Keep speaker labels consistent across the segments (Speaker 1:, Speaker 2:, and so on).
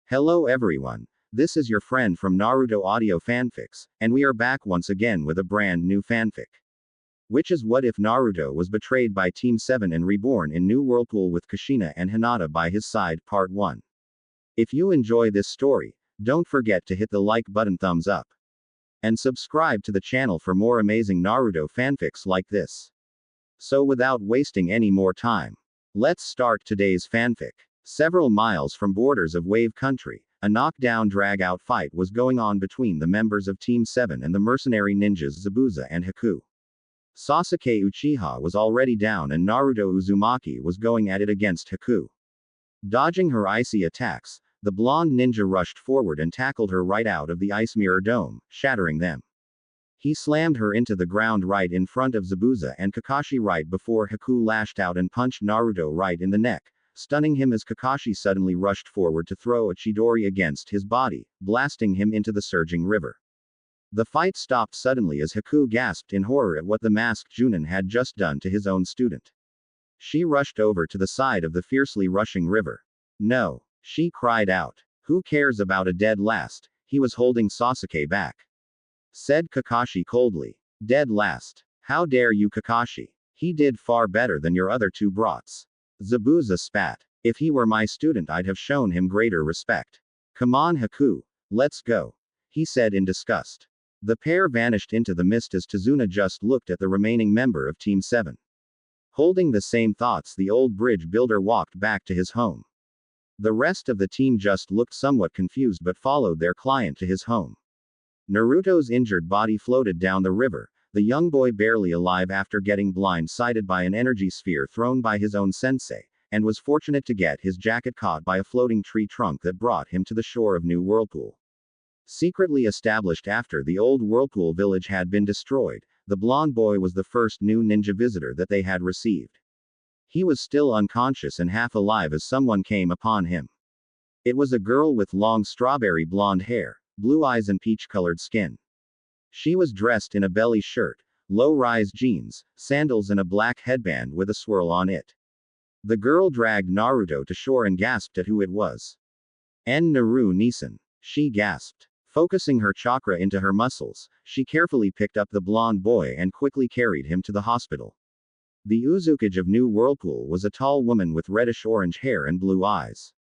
Speaker 1: Hello everyone, this is your friend from Naruto Audio Fanfics, and we are back once again with a brand new fanfic. Which is what if Naruto was betrayed by Team 7 and reborn in New Whirlpool with Kushina&Hinata by his side, Part 1. If you enjoy this story, don't forget to hit the like button, thumbs up, and subscribe to the channel for more amazing Naruto fanfics like this. So without wasting any more time, let's start today's fanfic. Several miles from borders of Wave Country, a knockdown drag-out fight was going on between the members of Team 7 and the mercenary ninjas Zabuza and Haku. Sasuke Uchiha was already down and Naruto Uzumaki was going at it against Haku. Dodging her icy attacks, the blonde ninja rushed forward and tackled her right out of the ice mirror dome, shattering them. He slammed her into the ground right in front of Zabuza and Kakashi right before Haku lashed out and punched Naruto right in the neck, stunning him as Kakashi suddenly rushed forward to throw a Chidori against his body, blasting him into the surging river. The fight stopped suddenly as Haku gasped in horror at what the masked Chunin had just done to his own student. She rushed over to the side of the fiercely rushing river. No, she cried out. Who cares about a dead last? He was holding Sasuke back, said Kakashi coldly. Dead last? How dare you, Kakashi? He did far better than your other two brats. Zabuza spat. If he were my student, I'd have shown him greater respect. Come on, Haku, let's go, he said in disgust. The pair vanished into the mist as Tazuna just looked at the remaining member of Team 7. Holding the same thoughts, the old bridge builder walked back to his home. The rest of the team just looked somewhat confused but followed their client to his home. Naruto's injured body floated down the river, the young boy barely alive after getting blindsided by an energy sphere thrown by his own sensei, and was fortunate to get his jacket caught by a floating tree trunk that brought him to the shore of New Whirlpool. Secretly established after the old Whirlpool village had been destroyed, the blonde boy was the first new ninja visitor that they had received. He was still unconscious and half alive as someone came upon him. It was a girl with long strawberry blonde hair, blue eyes and peach-colored skin. She was dressed in a belly shirt, low-rise jeans, sandals and a black headband with a swirl on it. The girl dragged Naruto to shore and gasped at who it was. Naru-Nisan, she gasped. Focusing her chakra into her muscles, she carefully picked up the blonde boy and quickly carried him to the hospital. The Uzukage of New Whirlpool was a tall woman with reddish-orange hair and blue eyes.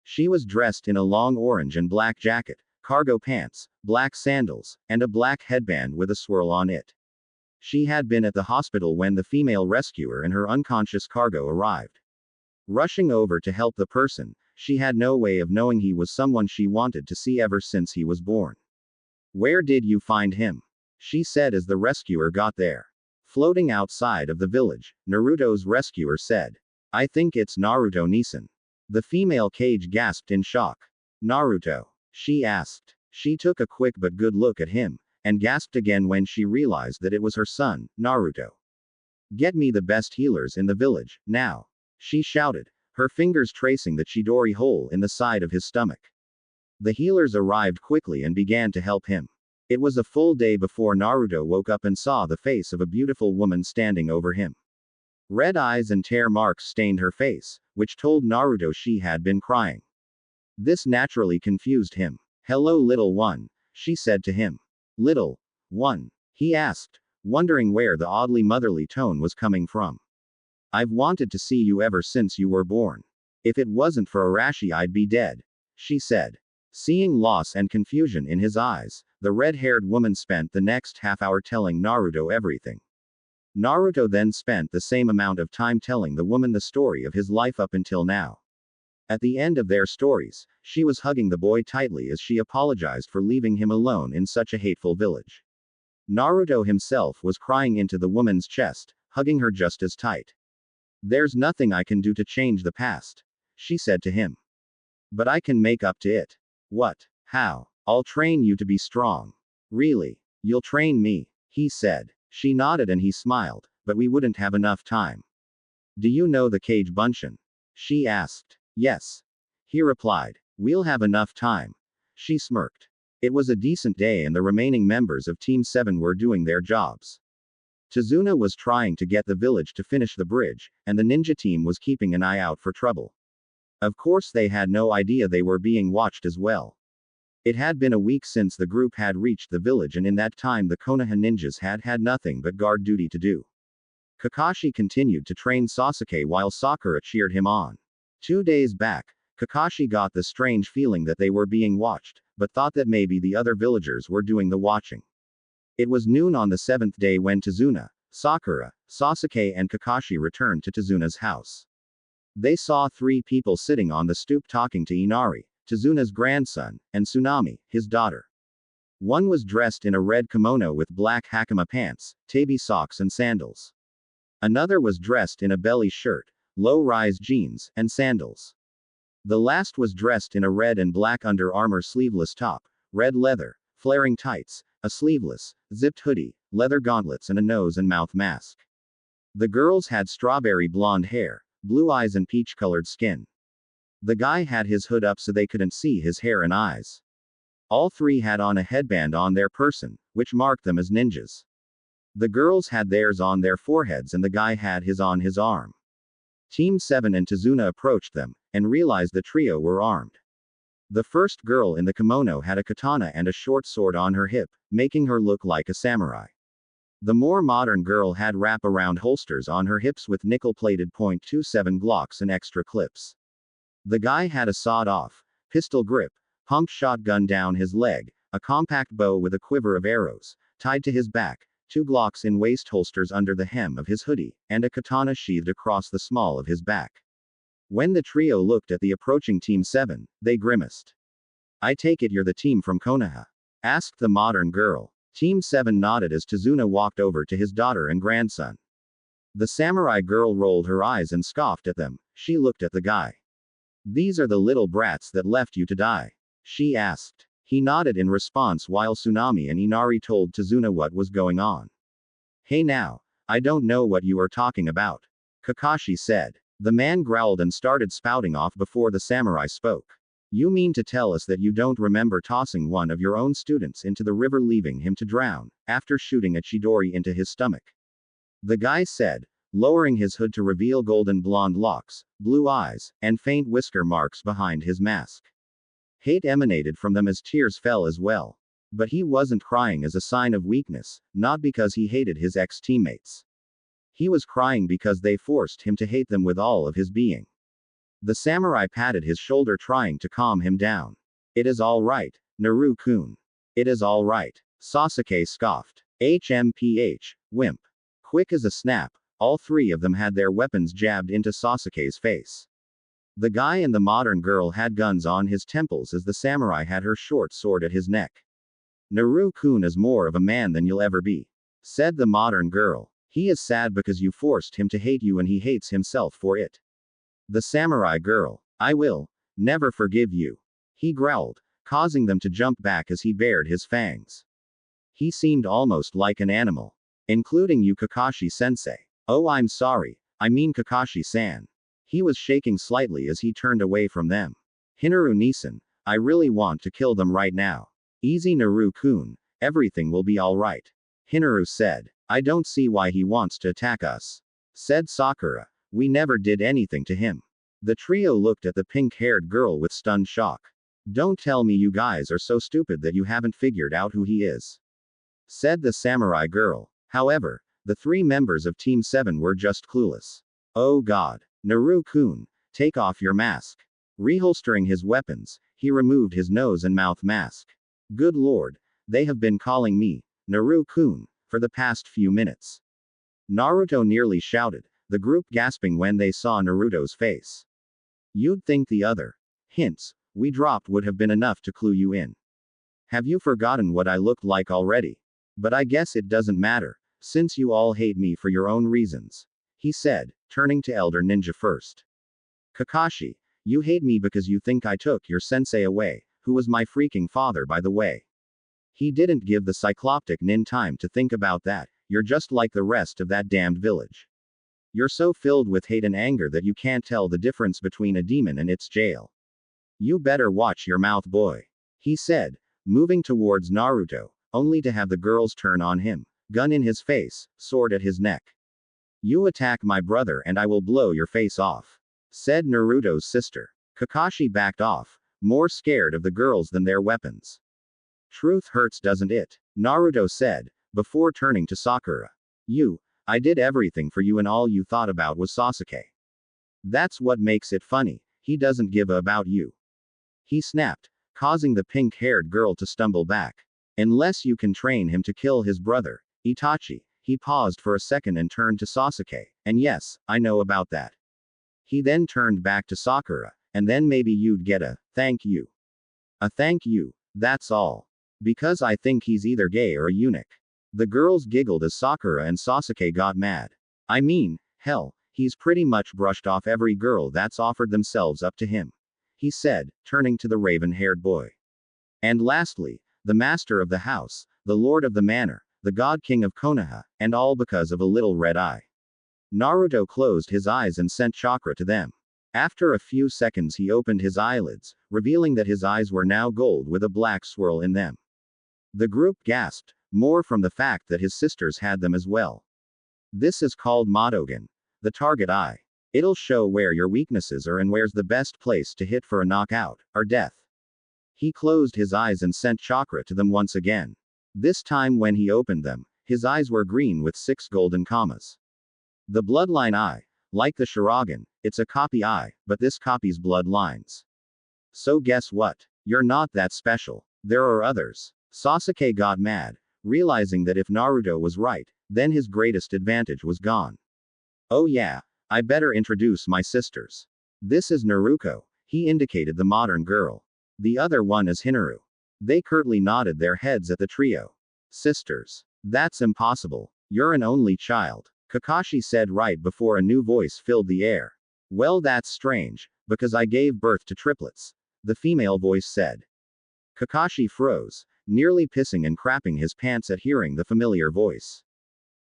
Speaker 1: She was dressed in a long orange and black jacket, cargo pants, black sandals, and a black headband with a swirl on it. She had been at the hospital when the female rescuer and her unconscious cargo arrived. Rushing over to help the person, she had no way of knowing he was someone she wanted to see ever since he was born. Where did you find him? She said as the rescuer got there. Floating outside of the village, Naruto's rescuer said. I think it's Naruto-Nisan. The female cage gasped in shock. Naruto? She asked. She took a quick but good look at him, and gasped again when she realized that it was her son, Naruto. Get me the best healers in the village, now, she shouted, her fingers tracing the Chidori hole in the side of his stomach. The healers arrived quickly and began to help him. It was a full day before Naruto woke up and saw the face of a beautiful woman standing over him. Red eyes and tear marks stained her face, which told Naruto she had been crying. This naturally confused him. Hello, little one, she said to him. Little one? He asked, wondering where the oddly motherly tone was coming from. I've wanted to see you ever since you were born. If it wasn't for Arashi, I'd be dead, she said. Seeing loss and confusion in his eyes, the red-haired woman spent the next half-hour telling Naruto everything. Naruto then spent the same amount of time telling the woman the story of his life up until now. At the end of their stories, she was hugging the boy tightly as she apologized for leaving him alone in such a hateful village. Naruto himself was crying into the woman's chest, hugging her just as tight. There's nothing I can do to change the past, she said to him. But I can make up to it. What? How? I'll train you to be strong. Really? You'll train me? He said. She nodded and he smiled, but we wouldn't have enough time. Do you know the Kage Bunshin? She asked. Yes. He replied. We'll have enough time. She smirked. It was a decent day and the remaining members of Team 7 were doing their jobs. Tazuna was trying to get the village to finish the bridge, and the ninja team was keeping an eye out for trouble. Of course, they had no idea they were being watched as well. It had been a week since the group had reached the village, and in that time the Konoha ninjas had had nothing but guard duty to do. Kakashi continued to train Sasuke while Sakura cheered him on. 2 days back, Kakashi got the strange feeling that they were being watched, but thought that maybe the other villagers were doing the watching. It was noon on the 7th day when Tazuna, Sakura, Sasuke and Kakashi returned to Tazuna's house. They saw 3 people sitting on the stoop talking to Inari, Tazuna's grandson, and Tsunami, his daughter. One was dressed in a red kimono with black hakama pants, tabi socks and sandals. Another was dressed in a belly shirt, low-rise jeans, and sandals. The last was dressed in a red and black Under Armour sleeveless top, red leather, flaring tights, a sleeveless, zipped hoodie, leather gauntlets and a nose and mouth mask. The girls had strawberry blonde hair, blue eyes and peach-colored skin. The guy had his hood up so they couldn't see his hair and eyes. All 3 had on a headband on their person, which marked them as ninjas. The girls had theirs on their foreheads and the guy had his on his arm. Team 7 and Tazuna approached them, and realized the trio were armed. The first girl in the kimono had a katana and a short sword on her hip, making her look like a samurai. The more modern girl had wrap-around holsters on her hips with nickel-plated .27 Glocks and extra clips. The guy had a sawed-off, pistol grip, pumped shotgun down his leg, a compact bow with a quiver of arrows, tied to his back, 2 Glocks in waist holsters under the hem of his hoodie, and a katana sheathed across the small of his back. When the trio looked at the approaching Team 7, they grimaced. "I take it you're the team from Konoha?" asked the modern girl. Team 7 nodded as Tazuna walked over to his daughter and grandson. The samurai girl rolled her eyes and scoffed at them. She looked at the guy. "These are the little brats that left you to die?" she asked. He nodded in response while Tsunami and Inari told Tazuna what was going on. "Hey now, I don't know what you are talking about," Kakashi said. The man growled and started spouting off before the samurai spoke. "You mean to tell us that you don't remember tossing one of your own students into the river leaving him to drown, after shooting a Chidori into his stomach?" The guy said, lowering his hood to reveal golden blonde locks, blue eyes, and faint whisker marks behind his mask. Hate emanated from them as tears fell as well. But he wasn't crying as a sign of weakness, not because he hated his ex-teammates. He was crying because they forced him to hate them with all of his being. The samurai patted his shoulder trying to calm him down. "It is all right, Naru-kun. It is all right," Sasuke scoffed. "HMPH, wimp." Quick as a snap, all 3 of them had their weapons jabbed into Sasuke's face. The guy and the modern girl had guns on his temples as the samurai had her short sword at his neck. "Naru-kun is more of a man than you'll ever be," said the modern girl. "He is sad because you forced him to hate you and he hates himself for it." The samurai girl. "I will never forgive you," he growled, causing them to jump back as he bared his fangs. He seemed almost like an animal. "Including you, Kakashi-sensei." "Oh, I'm sorry, I mean Kakashi-san." He was shaking slightly as he turned away from them. "Hinaru-Nisan, I really want to kill them right now." "Easy, Naru-kun, everything will be alright," Hinaru said. "I don't see why he wants to attack us," said Sakura. "We never did anything to him." The trio looked at the pink-haired girl with stunned shock. "Don't tell me you guys are so stupid that you haven't figured out who he is," said the samurai girl. However, the 3 members of Team 7 were just clueless. "Oh god. Naru-kun, take off your mask." Reholstering his weapons, he removed his nose and mouth mask. "Good lord, they have been calling me Naru-kun for the past few minutes." Naruto nearly shouted, the group gasping when they saw Naruto's face. "You'd think the other hints we dropped would have been enough to clue you in. Have you forgotten what I looked like already? But I guess it doesn't matter, since you all hate me for your own reasons," he said, turning to Elder Ninja first. "Kakashi, you hate me because you think I took your sensei away, who was my freaking father by the way." He didn't give the Cycloptic Nin time to think about that. "You're just like the rest of that damned village. You're so filled with hate and anger that you can't tell the difference between a demon and its jail. You better watch your mouth, boy," he said, moving towards Naruto, only to have the girls turn on him, gun in his face, sword at his neck. "You attack my brother and I will blow your face off," said Naruto's sister. Kakashi backed off, more scared of the girls than their weapons. Truth hurts, doesn't it? Naruto said, before turning to Sakura. I did everything for you and all you thought about was Sasuke. That's what makes it funny, he doesn't give a about you. He snapped, causing the pink-haired girl to stumble back. Unless you can train him to kill his brother, Itachi. He paused for a second and turned to Sasuke, and yes, I know about that. He then turned back to Sakura, and then maybe you'd get a thank you. A thank you, that's all. Because I think he's either gay or a eunuch. The girls giggled as Sakura and Sasuke got mad. I mean, hell, he's pretty much brushed off every girl that's offered themselves up to him. He said, turning to the raven-haired boy. And lastly, the master of the house, the lord of the manor, the god king of Konoha, and all because of a little red eye. Naruto closed his eyes and sent chakra to them. After a few seconds he opened his eyelids, revealing that his eyes were now gold with a black swirl in them. The group gasped, more from the fact that his sisters had them as well. This is called Madogen, the target eye. It'll show where your weaknesses are and where's the best place to hit for a knockout, or death. He closed his eyes and sent chakra to them once again. This time when he opened them, his eyes were green with 6 golden commas. The bloodline eye, like the Shiragan, it's a copy eye, but this copy's bloodlines. So guess what? You're not that special. There are others. Sasuke got mad, realizing that if Naruto was right, then his greatest advantage was gone. Oh yeah, I better introduce my sisters. This is Naruko, he indicated the modern girl. The other one is Hinaru. They curtly nodded their heads at the trio. Sisters. That's impossible. You're an only child, Kakashi said right before a new voice filled the air. Well, that's strange, because I gave birth to triplets, the female voice said. Kakashi froze, nearly pissing and crapping his pants at hearing the familiar voice.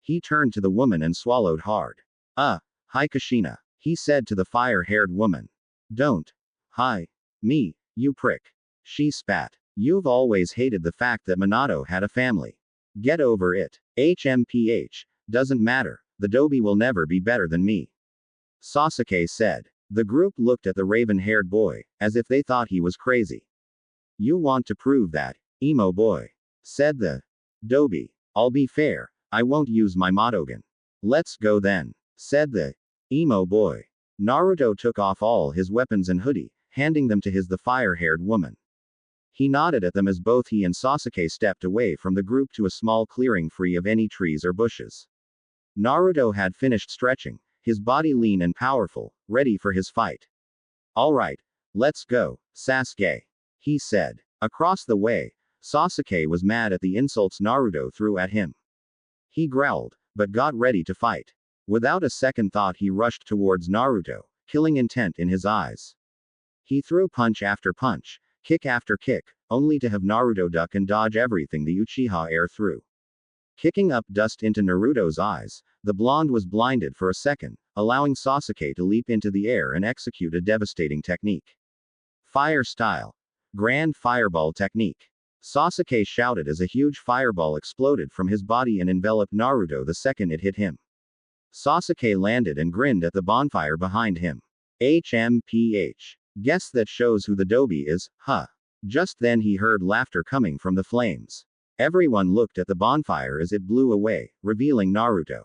Speaker 1: He turned to the woman and swallowed hard. Hi Kushina, he said to the fire-haired woman. Don't. Hi. Me, you prick. She spat. You've always hated the fact that Minato had a family. Get over it. HMPH. Doesn't matter, the Dobi will never be better than me. Sasuke said. The group looked at the raven-haired boy, as if they thought he was crazy. You want to prove that, emo boy? Said the Dobi. I'll be fair, I won't use my Madogen. Let's go then, said the emo boy. Naruto took off all his weapons and hoodie, handing them to the fire-haired woman. He nodded at them as both he and Sasuke stepped away from the group to a small clearing free of any trees or bushes. Naruto had finished stretching, his body lean and powerful, ready for his fight. Alright, let's go, Sasuke, he said. Across the way, Sasuke was mad at the insults Naruto threw at him. He growled, but got ready to fight. Without a second thought he rushed towards Naruto, killing intent in his eyes. He threw punch after punch, kick after kick, only to have Naruto duck and dodge everything the Uchiha air threw. Kicking up dust into Naruto's eyes, the blonde was blinded for a second, allowing Sasuke to leap into the air and execute a devastating technique. Fire style. Grand fireball technique. Sasuke shouted as a huge fireball exploded from his body and enveloped Naruto the second it hit him. Sasuke landed and grinned at the bonfire behind him. HMPH. Guess that shows who the Dobi is, huh? Just then he heard laughter coming from the flames. Everyone looked at the bonfire as it blew away, revealing Naruto.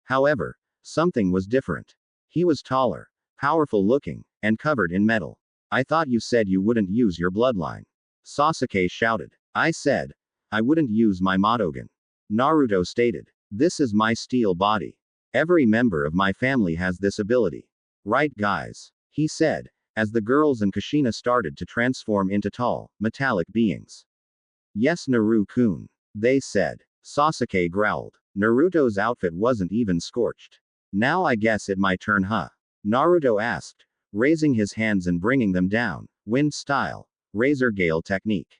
Speaker 1: However, something was different. He was taller, powerful looking, and covered in metal. I thought you said you wouldn't use your bloodline. Sasuke shouted. I said, I wouldn't use my Madogen. Naruto stated. This is my steel body. Every member of my family has this ability. Right guys? He said, as the girls and Kushina started to transform into tall, metallic beings. Yes Naru-kun. They said. Sasuke growled. Naruto's outfit wasn't even scorched. Now I guess it my turn huh? Naruto asked, raising his hands and bringing them down, wind style, razor gale technique.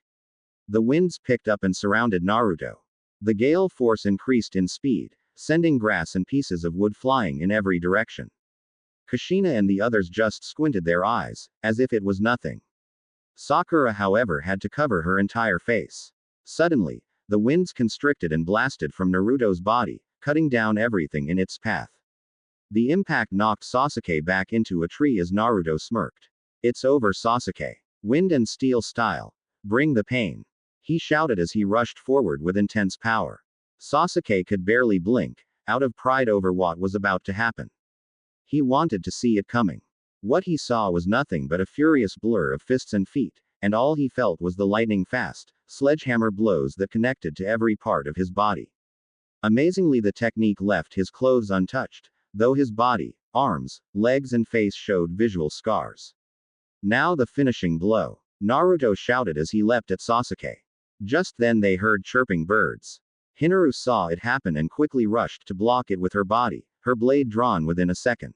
Speaker 1: The winds picked up and surrounded Naruto. The gale force increased in speed, sending grass and pieces of wood flying in every direction. Kushina and the others just squinted their eyes, as if it was nothing. Sakura however had to cover her entire face. Suddenly, the winds constricted and blasted from Naruto's body, cutting down everything in its path. The impact knocked Sasuke back into a tree as Naruto smirked. It's over, Sasuke. Wind and steel style. Bring the pain. He shouted as he rushed forward with intense power. Sasuke could barely blink, out of pride over what was about to happen. He wanted to see it coming. What he saw was nothing but a furious blur of fists and feet, and all he felt was the lightning-fast, sledgehammer blows that connected to every part of his body. Amazingly, the technique left his clothes untouched, though his body, arms, legs and face showed visual scars. Now the finishing blow. Naruto shouted as he leapt at Sasuke. Just then they heard chirping birds. Hinaru saw it happen and quickly rushed to block it with her body, her blade drawn within a second.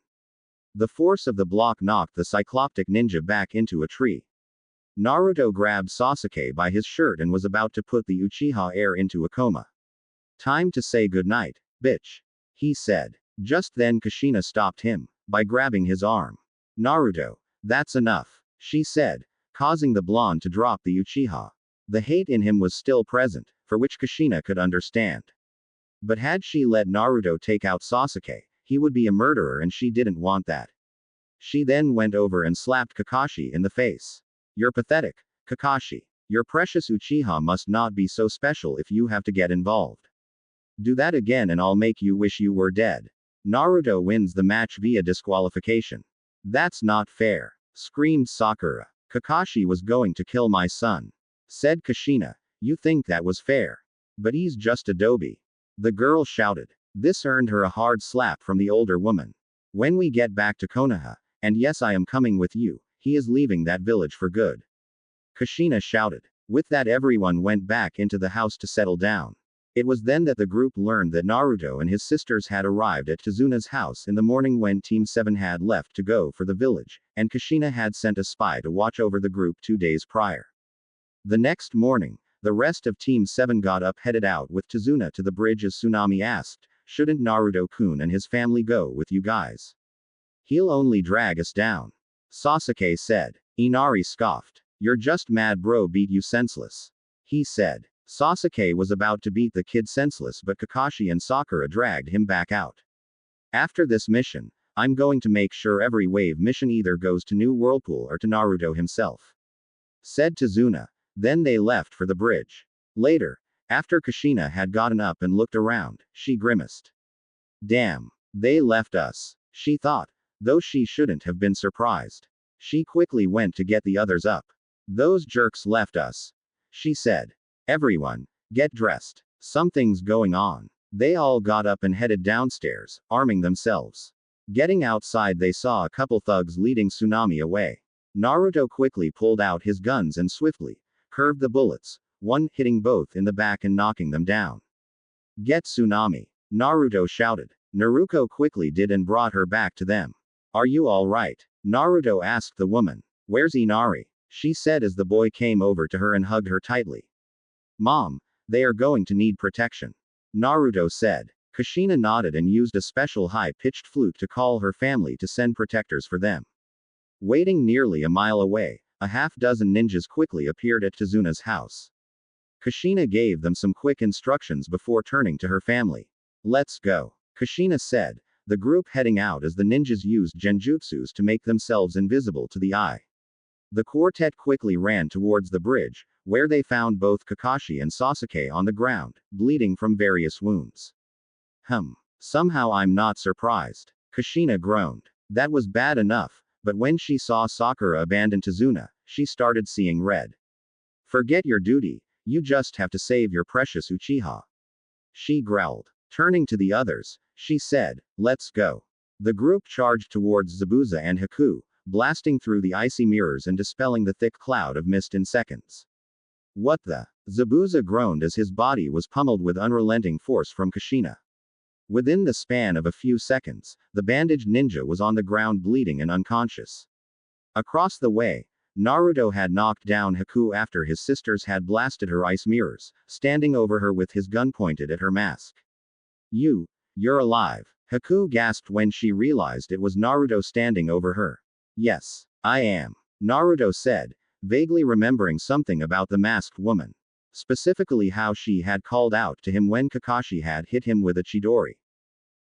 Speaker 1: The force of the block knocked the cycloptic ninja back into a tree. Naruto grabbed Sasuke by his shirt and was about to put the Uchiha heir into a coma. Time to say goodnight, bitch, he said. Just then Kushina stopped him, by grabbing his arm. Naruto, that's enough, she said, causing the blonde to drop the Uchiha. The hate in him was still present, for which Kushina could understand. But had she let Naruto take out Sasuke, he would be a murderer and she didn't want that. She then went over and slapped Kakashi in the face. You're pathetic, Kakashi. Your precious Uchiha must not be so special if you have to get involved. Do that again and I'll make you wish you were dead. Naruto wins the match via disqualification. That's not fair, screamed Sakura. Kakashi was going to kill my son, said Kushina. You think that was fair? But he's just a doby. The girl shouted. This earned her a hard slap from the older woman. When we get back to Konoha, and yes, I am coming with you, he is leaving that village for good, Kushina shouted. With that, everyone went back into the house to settle down. It was then that the group learned that Naruto and his sisters had arrived at Tazuna's house in the morning when Team 7 had left to go for the village, and Kushina had sent a spy to watch over the group 2 days prior. The next morning, the rest of Team 7 got up, headed out with Tazuna to the bridge as Tsunami asked, shouldn't Naruto-kun and his family go with you guys? He'll only drag us down, Sasuke said. Inari scoffed. You're just mad, bro beat you senseless, he said. Sasuke was about to beat the kid senseless, but Kakashi and Sakura dragged him back out. After this mission, I'm going to make sure every wave mission either goes to New Whirlpool or to Naruto himself, said Tazuna. Then they left for the bridge. Later, after Kushina had gotten up and looked around, she grimaced. Damn, they left us, she thought, though she shouldn't have been surprised. She quickly went to get the others up. Those jerks left us, she said. Everyone, get dressed. Something's going on. They all got up and headed downstairs, arming themselves. Getting outside, they saw a couple thugs leading Tsunami away. Naruto quickly pulled out his guns and swiftly curved the bullets, one hitting both in the back and knocking them down. Get Tsunami, Naruto shouted. Naruto quickly did and brought her back to them. Are you all right? Naruto asked the woman. Where's Inari? She said as the boy came over to her and hugged her tightly. Mom, they are going to need protection, Naruto said. Kushina nodded and used a special high-pitched flute to call her family to send protectors for them. Waiting nearly a mile away, a half-dozen ninjas quickly appeared at Tazuna's house. Kushina gave them some quick instructions before turning to her family. Let's go, Kushina said, the group heading out as the ninjas used genjutsus to make themselves invisible to the eye. The quartet quickly ran towards the bridge, where they found both Kakashi and Sasuke on the ground, bleeding from various wounds. Somehow I'm not surprised, Kushina groaned. That was bad enough, but when she saw Sakura abandon Tazuna, she started seeing red. Forget your duty, you just have to save your precious Uchiha, she growled. Turning to the others, she said, let's go. The group charged towards Zabuza and Haku, blasting through the icy mirrors and dispelling the thick cloud of mist in seconds. What the? Zabuza groaned as his body was pummeled with unrelenting force from Kushina. Within the span of a few seconds, the bandaged ninja was on the ground bleeding and unconscious. Across the way, Naruto had knocked down Haku after his sisters had blasted her ice mirrors, standing over her with his gun pointed at her mask. You're alive, Haku gasped when she realized it was Naruto standing over her. Yes, I am, Naruto said, vaguely remembering something about the masked woman. Specifically how she had called out to him when Kakashi had hit him with a Chidori.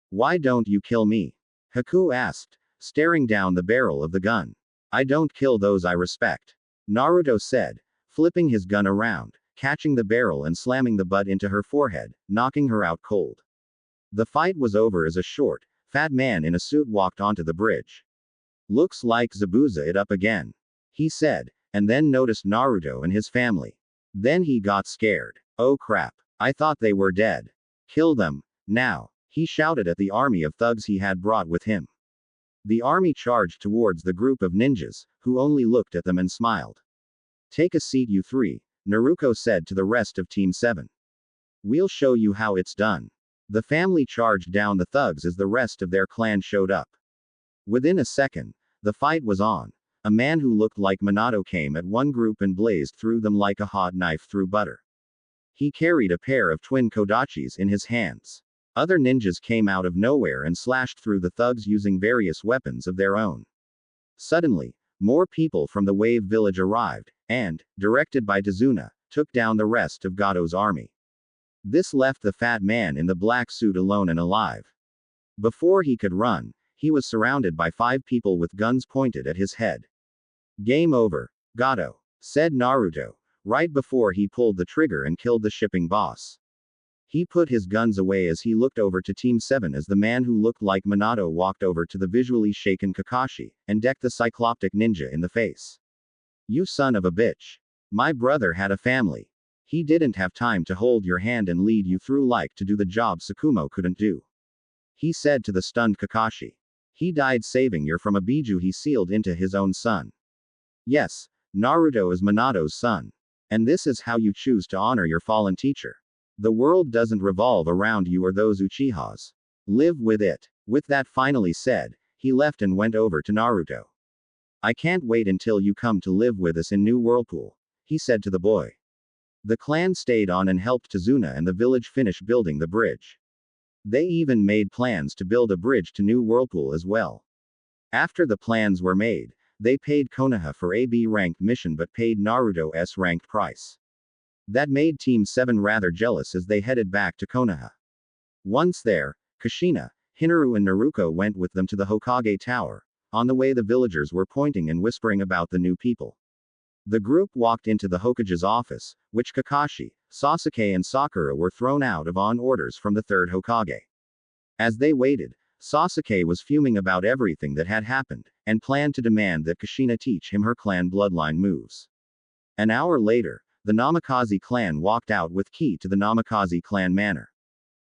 Speaker 1: Why don't you kill me? Haku asked, staring down the barrel of the gun. I don't kill those I respect. Naruto said, flipping his gun around, catching the barrel and slamming the butt into her forehead, knocking her out cold. The fight was over as a short, fat man in a suit walked onto the bridge. Looks like Zabuza it up again, he said, and then noticed Naruto and his family. Then he got scared. Oh crap. I thought they were dead. Kill them, now, he shouted at the army of thugs he had brought with him. The army charged towards the group of ninjas, who only looked at them and smiled. Take a seat, you three, Naruto said to the rest of Team 7. We'll show you how it's done. The family charged down the thugs as the rest of their clan showed up. Within a second, the fight was on. A man who looked like Minato came at one group and blazed through them like a hot knife through butter. He carried a pair of twin kodachis in his hands. Other ninjas came out of nowhere and slashed through the thugs using various weapons of their own. Suddenly, more people from the Wave Village arrived, and, directed by Tazuna, took down the rest of Gato's army. This left the fat man in the black suit alone and alive. Before he could run, he was surrounded by 5 people with guns pointed at his head. Game over, Gato, said Naruto, right before he pulled the trigger and killed the shipping boss. He put his guns away as he looked over to Team 7 as the man who looked like Minato walked over to the visually shaken Kakashi, and decked the cycloptic ninja in the face. You son of a bitch. My brother had a family. He didn't have time to hold your hand and lead you through like to do the job Tsukumo couldn't do. He said to the stunned Kakashi. He died saving you from a biju he sealed into his own son. Yes, Naruto is Minato's son. And this is how you choose to honor your fallen teacher. The world doesn't revolve around you or those Uchihas. Live with it. With that finally said, he left and went over to Naruto. I can't wait until you come to live with us in New Whirlpool, he said to the boy. The clan stayed on and helped Tazuna and the village finish building the bridge. They even made plans to build a bridge to New Whirlpool as well. After the plans were made, they paid Konoha for a B-ranked mission but paid Naruto S-ranked price. That made Team 7 rather jealous as they headed back to Konoha. Once there, Kushina, Hinata and Naruto went with them to the Hokage Tower. On the way the villagers were pointing and whispering about the new people. The group walked into the Hokage's office, which Kakashi, Sasuke and Sakura were thrown out of on orders from the third Hokage. As they waited, Sasuke was fuming about everything that had happened, and planned to demand that Kushina teach him her clan bloodline moves. An hour later, the Namikaze clan walked out with key to the Namikaze clan manor.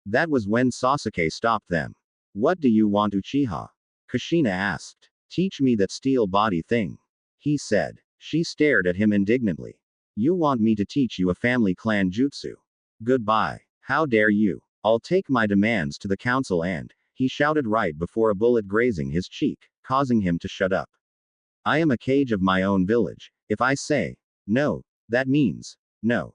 Speaker 1: That was when Sasuke stopped them. What do you want, Uchiha? Kushina asked. Teach me that steel body thing, he said. She stared at him indignantly. You want me to teach you a family clan jutsu? Goodbye. How dare you? I'll take my demands to the council and, he shouted right before a bullet grazing his cheek, causing him to shut up. I am a cage of my own village. If I say no, that means no.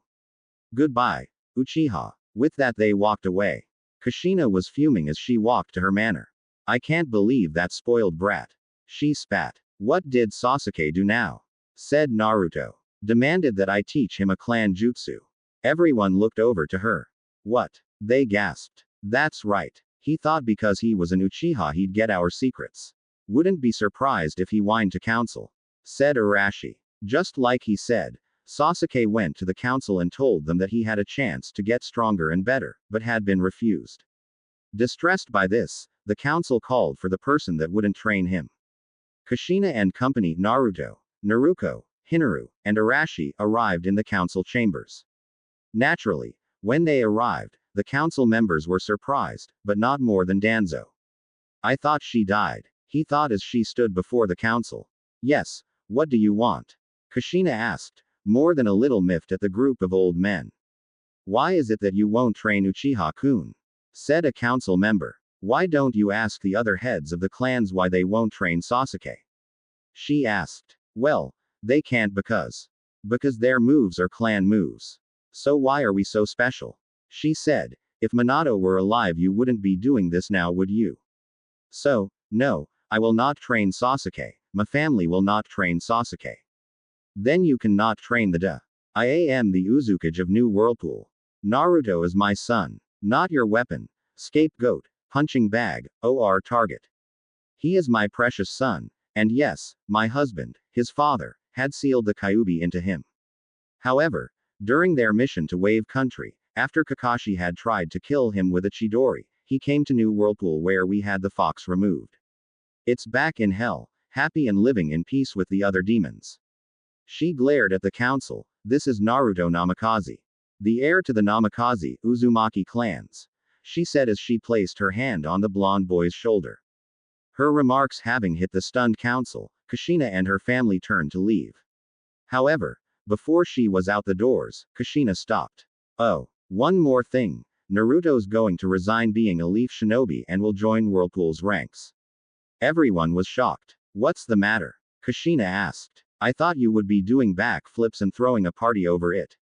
Speaker 1: Goodbye, Uchiha. With that they walked away. Kushina was fuming as she walked to her manor. I can't believe that spoiled brat. She spat. What did Sasuke do now? Said Naruto. Demanded that I teach him a clan jutsu. Everyone looked over to her. What? They gasped. That's right. He thought because he was an Uchiha he'd get our secrets. Wouldn't be surprised if he whined to council. Said Arashi. Just like he said, Sasuke went to the council and told them that he had a chance to get stronger and better, but had been refused. Distressed by this, the council called for the person that wouldn't train him. Kushina and company Naruto, Naruto, Hinata, and Arashi arrived in the council chambers. Naturally, when they arrived, the council members were surprised, but not more than Danzo. I thought she died, he thought as she stood before the council. Yes, what do you want? Kushina asked, more than a little miffed at the group of old men. Why is it that you won't train Uchiha-kun? Said a council member. Why don't you ask the other heads of the clans why they won't train Sasuke? She asked. Well, they can't because their moves are clan moves. So why are we so special? She said. If Minato were alive you wouldn't be doing this now, would you? So, no, I will not train Sasuke. My family will not train Sasuke. Then you cannot train the I am the Uzukage of New Whirlpool. Naruto is my son. Not your weapon, scapegoat, punching bag, or target. He is my precious son, And yes, my husband, his father, had sealed the Kyuubi into him. However, during their mission to Wave Country, after Kakashi had tried to kill him with a Chidori, he came to New Whirlpool where we had the fox removed. It's back in hell, happy and living in peace with the other demons. She glared at the council. This is Naruto Namikaze, the heir to the Namikaze Uzumaki clans, she said as she placed her hand on the blonde boy's shoulder. Her remarks having hit the stunned council, Kushina and her family turned to leave. However, before she was out the doors, Kushina stopped. Oh, one more thing. Naruto's going to resign being a Leaf Shinobi and will join Whirlpool's ranks. Everyone was shocked. What's the matter? Kushina asked. I thought you would be doing backflips and throwing a party over it.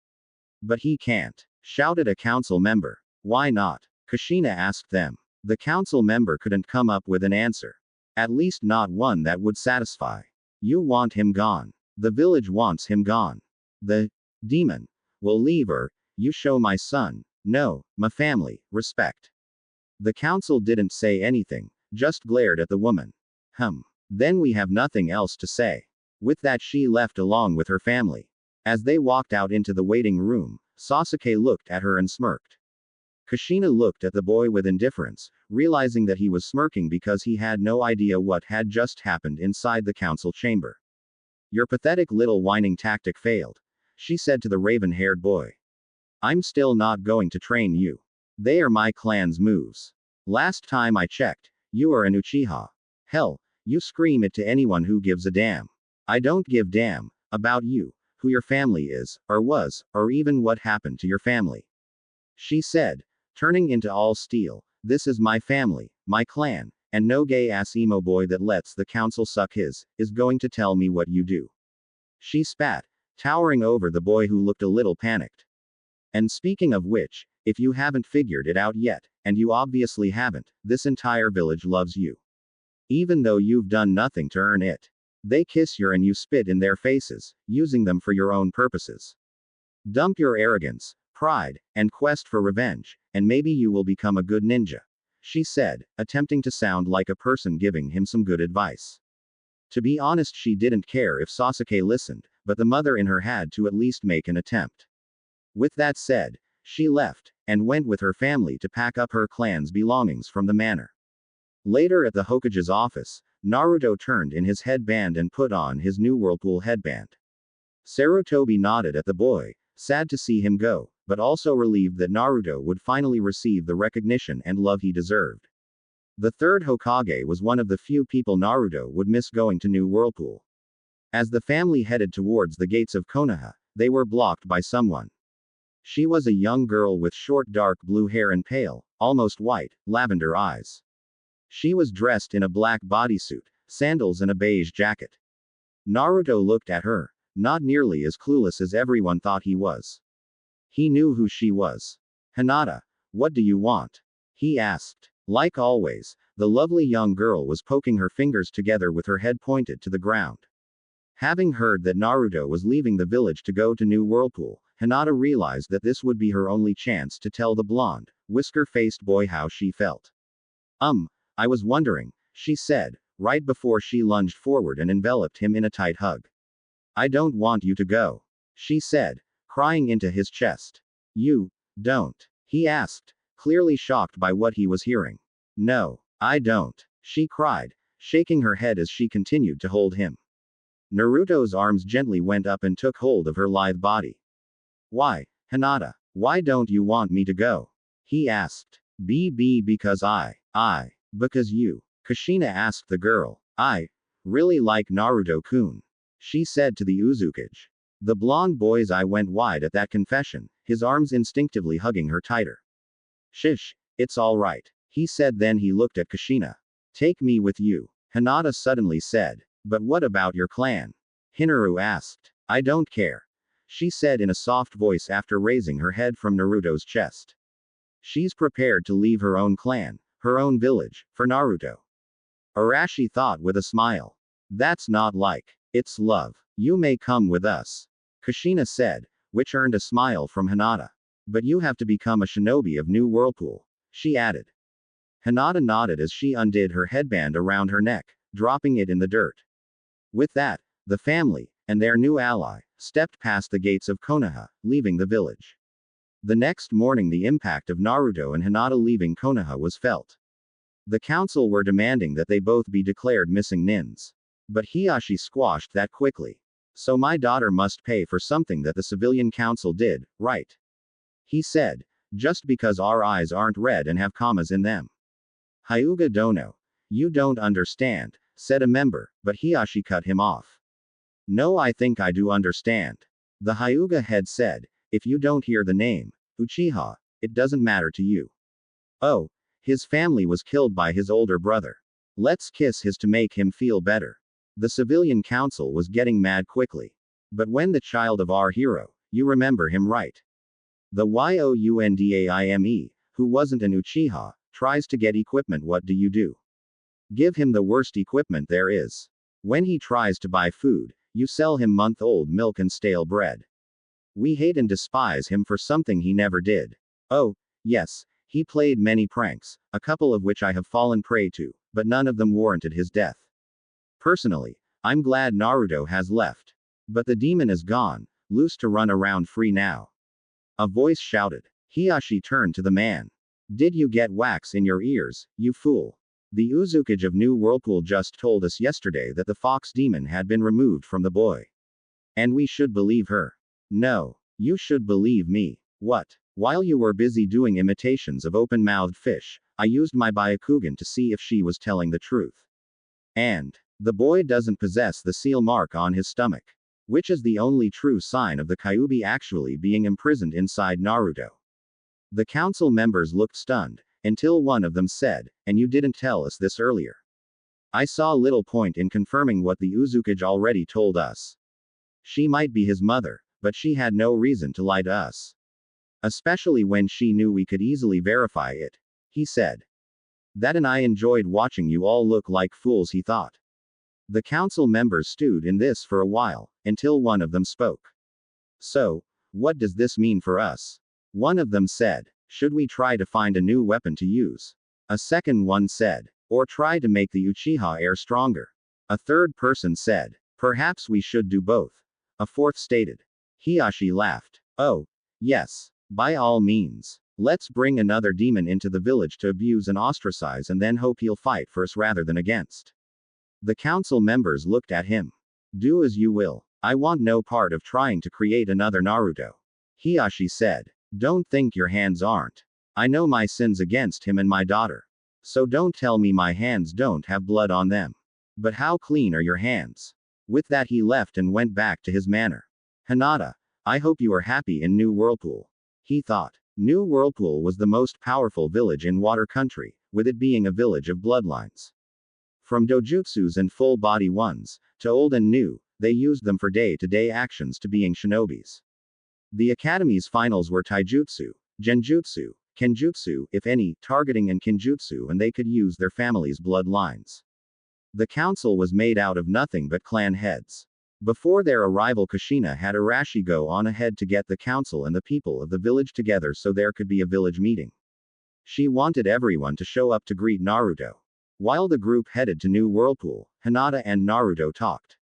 Speaker 1: But he can't, shouted a council member. Why not? Kushina asked them. The council member couldn't come up with an answer. At least not one that would satisfy. You want him gone. The village wants him gone. The demon will leave her. You show my son, no, my family, respect. The council didn't say anything, just glared at the woman. Then we have nothing else to say. With that, she left along with her family. As they walked out into the waiting room, Sasuke looked at her and smirked. Kushina looked at the boy with indifference, realizing that he was smirking because he had no idea what had just happened inside the council chamber. Your pathetic little whining tactic failed, she said to the raven-haired boy. I'm still not going to train you. They are my clan's moves. Last time I checked, you are an Uchiha. Hell, you scream it to anyone who gives a damn. I don't give damn about you, who your family is, or was, or even what happened to your family. She said, turning into all steel. This is my family, my clan, and no gay-ass emo boy that lets the council suck his, is going to tell me what you do. She spat, towering over the boy who looked a little panicked. And speaking of which, if you haven't figured it out yet, and you obviously haven't, this entire village loves you. Even though you've done nothing to earn it. They kiss you and you spit in their faces, using them for your own purposes. Dump your arrogance, pride, and quest for revenge, and maybe you will become a good ninja, she said, attempting to sound like a person giving him some good advice. To be honest, she didn't care if Sasuke listened, but the mother in her had to at least make an attempt. With that said, she left, and went with her family to pack up her clan's belongings from the manor. Later at the Hokage's office, Naruto turned in his headband and put on his new Whirlpool headband. Sarutobi nodded at the boy, sad to see him go, but also relieved that Naruto would finally receive the recognition and love he deserved. The third Hokage was one of the few people Naruto would miss going to New Whirlpool. As the family headed towards the gates of Konoha, they were blocked by someone. She was a young girl with short dark blue hair and pale, almost white, lavender eyes. She was dressed in a black bodysuit, sandals and a beige jacket. Naruto looked at her, not nearly as clueless as everyone thought he was. He knew who she was. Hinata, what do you want? He asked. Like always, the lovely young girl was poking her fingers together with her head pointed to the ground. Having heard that Naruto was leaving the village to go to New Whirlpool, Hinata realized that this would be her only chance to tell the blonde, whisker-faced boy how she felt. I was wondering, she said, right before she lunged forward and enveloped him in a tight hug. I don't want you to go, she said, crying into his chest. You don't? He asked, clearly shocked by what he was hearing. No, I don't, she cried, shaking her head as she continued to hold him. Naruto's arms gently went up and took hold of her lithe body. Why, Hinata, why don't you want me to go? He asked. Because because you. Kushina asked the girl. I really like Naruto-kun, she said to the Uzukage. The blonde boy's eye went wide at that confession, his arms instinctively hugging her tighter. Shish, it's all right, he said. Then he looked at Kushina. Take me with you, Hinata suddenly said. But what about your clan? Hinaru asked. I don't care, she said in a soft voice after raising her head from Naruto's chest. She's prepared to leave her own clan, her own village, for Naruto. Arashi thought with a smile. That's not like. It's love. You may come with us, Kushina said, which earned a smile from Hinata. But you have to become a shinobi of New Whirlpool, she added. Hinata nodded as she undid her headband around her neck, dropping it in the dirt. With that, the family, and their new ally, stepped past the gates of Konoha, leaving the village. The next morning, the impact of Naruto and Hinata leaving Konoha was felt. The council were demanding that they both be declared missing nins. But Hiashi squashed that quickly. So my daughter must pay for something that the civilian council did, right? He said. Just because our eyes aren't red and have commas in them. Hyuga Dono. You don't understand, said a member, but Hiashi cut him off. No, I think I do understand. The Hyuga head said, if you don't hear the name, Uchiha, it doesn't matter to you. Oh, his family was killed by his older brother. Let's kiss his to make him feel better. The civilian council was getting mad quickly. But when the child of our hero, you remember him right? The Youndaime, who wasn't an Uchiha, tries to get equipment, what do you do? Give him the worst equipment there is. When he tries to buy food, you sell him month-old milk and stale bread. We hate and despise him for something he never did. Oh, yes, he played many pranks, a couple of which I have fallen prey to, but none of them warranted his death. Personally, I'm glad Naruto has left. But the demon is gone, loose to run around free now. A voice shouted. Hiashi turned to the man. Did you get wax in your ears, you fool? The Uzukage of New Whirlpool just told us yesterday that the fox demon had been removed from the boy. And we should believe her. No, you should believe me. What? While you were busy doing imitations of open-mouthed fish, I used my Byakugan to see if she was telling the truth. And the boy doesn't possess the seal mark on his stomach. Which is the only true sign of the Kyuubi actually being imprisoned inside Naruto. The council members looked stunned, until one of them said, and you didn't tell us this earlier. I saw little point in confirming what the Uzukage already told us. She might be his mother, but she had no reason to lie to us. Especially when she knew we could easily verify it, he said. That and I enjoyed watching you all look like fools, he thought. The council members stewed in this for a while, until one of them spoke. So, what does this mean for us? One of them said, should we try to find a new weapon to use? A second one said, or try to make the Uchiha heir stronger. A third person said, perhaps we should do both. A fourth stated. Hiashi laughed. Oh, yes, by all means. Let's bring another demon into the village to abuse and ostracize and then hope he'll fight for us rather than against. The council members looked at him. Do as you will. I want no part of trying to create another Naruto. Hiashi said. Don't think your hands aren't. I know my sins against him and my daughter. So don't tell me my hands don't have blood on them. But how clean are your hands? With that he left and went back to his manor. Hinata, I hope you are happy in New Whirlpool. He thought. New Whirlpool was the most powerful village in Water Country, with it being a village of bloodlines. From dojutsus and full-body ones, to old and new, they used them for day-to-day actions to being shinobis. The academy's finals were taijutsu, genjutsu, kenjutsu, if any, targeting and kinjutsu, and they could use their family's bloodlines. The council was made out of nothing but clan heads. Before their arrival, Kushina had Arashi go on ahead to get the council and the people of the village together so there could be a village meeting. She wanted everyone to show up to greet Naruto. While the group headed to New Whirlpool, Hinata and Naruto talked.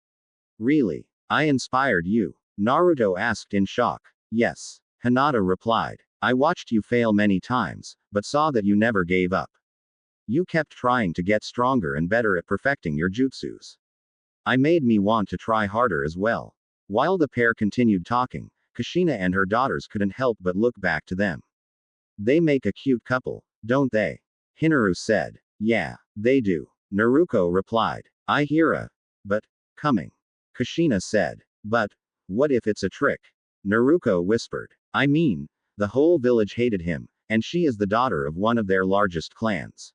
Speaker 1: Really? I inspired you? Naruto asked in shock. Yes. Hinata replied. I watched you fail many times, but saw that you never gave up. You kept trying to get stronger and better at perfecting your jutsus. I made me want to try harder as well. While the pair continued talking, Kushina and her daughters couldn't help but look back to them. They make a cute couple, don't they? Hinaru said. Yeah, they do. Naruko replied. I hear a but coming. Kushina said. But what if it's a trick? Naruko whispered. I mean, the whole village hated him, and she is the daughter of one of their largest clans.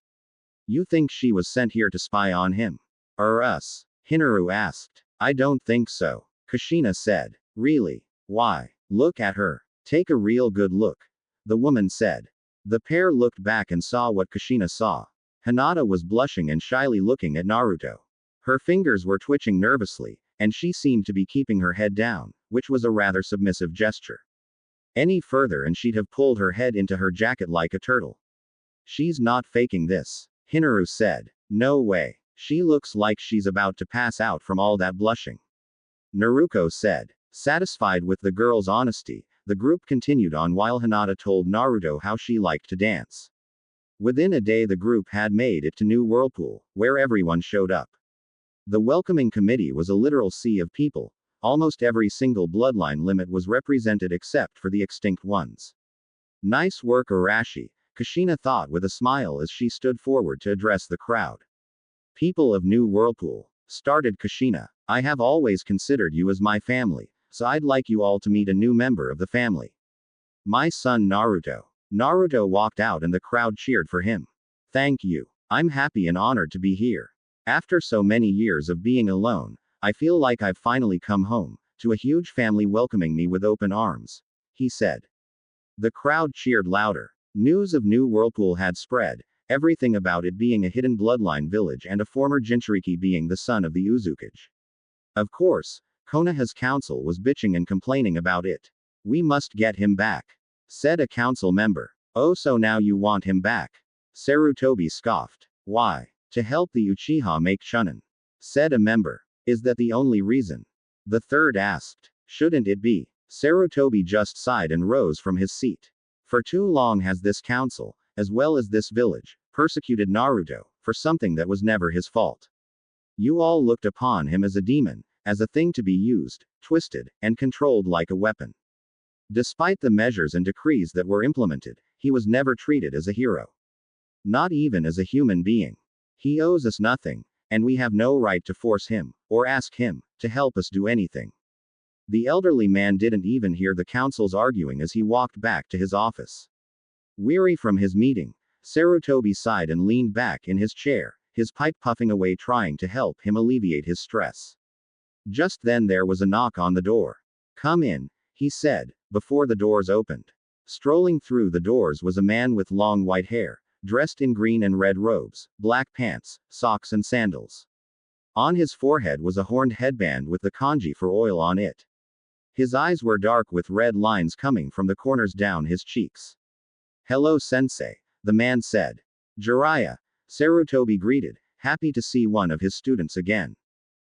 Speaker 1: You think she was sent here to spy on him? Or us? Hinaru asked. I don't think so. Kushina said. Really? Why? Look at her. Take a real good look. The woman said. The pair looked back and saw what Kushina saw. Hinata was blushing and shyly looking at Naruto. Her fingers were twitching nervously, and she seemed to be keeping her head down, which was a rather submissive gesture. Any further and she'd have pulled her head into her jacket like a turtle. She's not faking this. Hinaru said. No way. She looks like she's about to pass out from all that blushing. Naruto said. Satisfied with the girl's honesty, the group continued on while Hinata told Naruto how she liked to dance. Within a day the group had made it to New Whirlpool, where everyone showed up. The welcoming committee was a literal sea of people. Almost every single bloodline limit was represented except for the extinct ones. Nice work Arashi, Kushina thought with a smile as she stood forward to address the crowd. People of New Whirlpool, started Kushina, I have always considered you as my family, so I'd like you all to meet a new member of the family. My son Naruto. Naruto walked out and the crowd cheered for him. Thank you. I'm happy and honored to be here. After so many years of being alone, I feel like I've finally come home, to a huge family welcoming me with open arms, he said. The crowd cheered louder. News of New Whirlpool had spread, everything about it being a hidden bloodline village and a former Jinchuriki being the son of the Uzukage. Of course, Konoha's council was bitching and complaining about it. We must get him back, said a council member. Oh, so now you want him back? Sarutobi scoffed. Why? To help the Uchiha make Chunin, said a member. Is that the only reason? The third asked. Shouldn't it be? Sarutobi just sighed and rose from his seat. For too long has this council, as well as this village, persecuted Naruto, for something that was never his fault. You all looked upon him as a demon, as a thing to be used, twisted, and controlled like a weapon. Despite the measures and decrees that were implemented, he was never treated as a hero. Not even as a human being. He owes us nothing, and we have no right to force him, or ask him, to help us do anything. The elderly man didn't even hear the council's arguing as he walked back to his office. Weary from his meeting, Sarutobi sighed and leaned back in his chair, his pipe puffing away trying to help him alleviate his stress. Just then there was a knock on the door. Come in, he said, before the doors opened. Strolling through the doors was a man with long white hair, dressed in green and red robes, black pants, socks and sandals. On his forehead was a horned headband with the kanji for oil on it. His eyes were dark with red lines coming from the corners down his cheeks. Hello sensei, the man said. Jiraiya, Sarutobi greeted, happy to see one of his students again.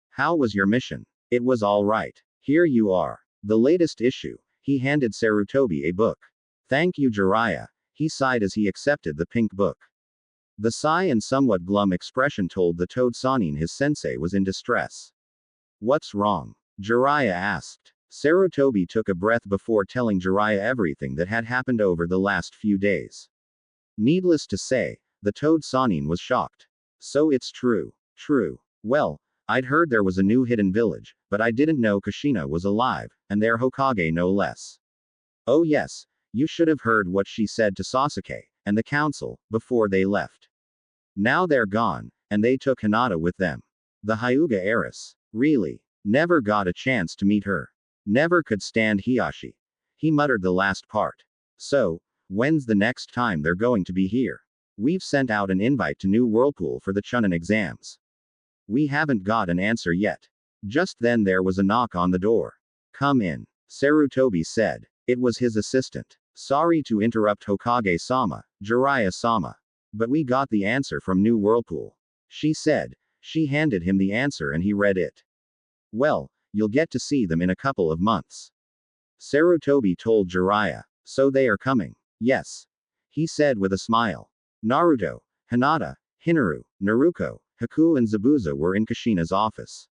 Speaker 1: How was your mission? It was all right. Here you are. The latest issue. He handed Sarutobi a book. Thank you Jiraiya, he sighed as he accepted the pink book. The sigh and somewhat glum expression told the Toad Sanin his sensei was in distress. What's wrong? Jiraiya asked. Sarutobi took a breath before telling Jiraiya everything that had happened over the last few days. Needless to say, the Toad Sanin was shocked. So it's true. True. Well, I'd heard there was a new hidden village, but I didn't know Kushina was alive, and their Hokage no less. Oh yes, you should have heard what she said to Sasuke, and the council, before they left. Now they're gone, and they took Hinata with them. The Hyuga heiress. Really. Never got a chance to meet her. Never could stand Hiyashi. He muttered the last part. So, when's the next time they're going to be here? We've sent out an invite to New Whirlpool for the Chunin exams. We haven't got an answer yet. Just then there was a knock on the door. Come in, Sarutobi said. It was his assistant. Sorry to interrupt Hokage-sama, Jiraiya-sama. But we got the answer from New Whirlpool, she said. She handed him the answer and he read it. Well, you'll get to see them in a couple of months. Sarutobi told Jiraiya. So they are coming. Yes. He said with a smile. Naruto, Hinata, Hinaru, Naruko, Haku and Zabuza were in Kushina's office.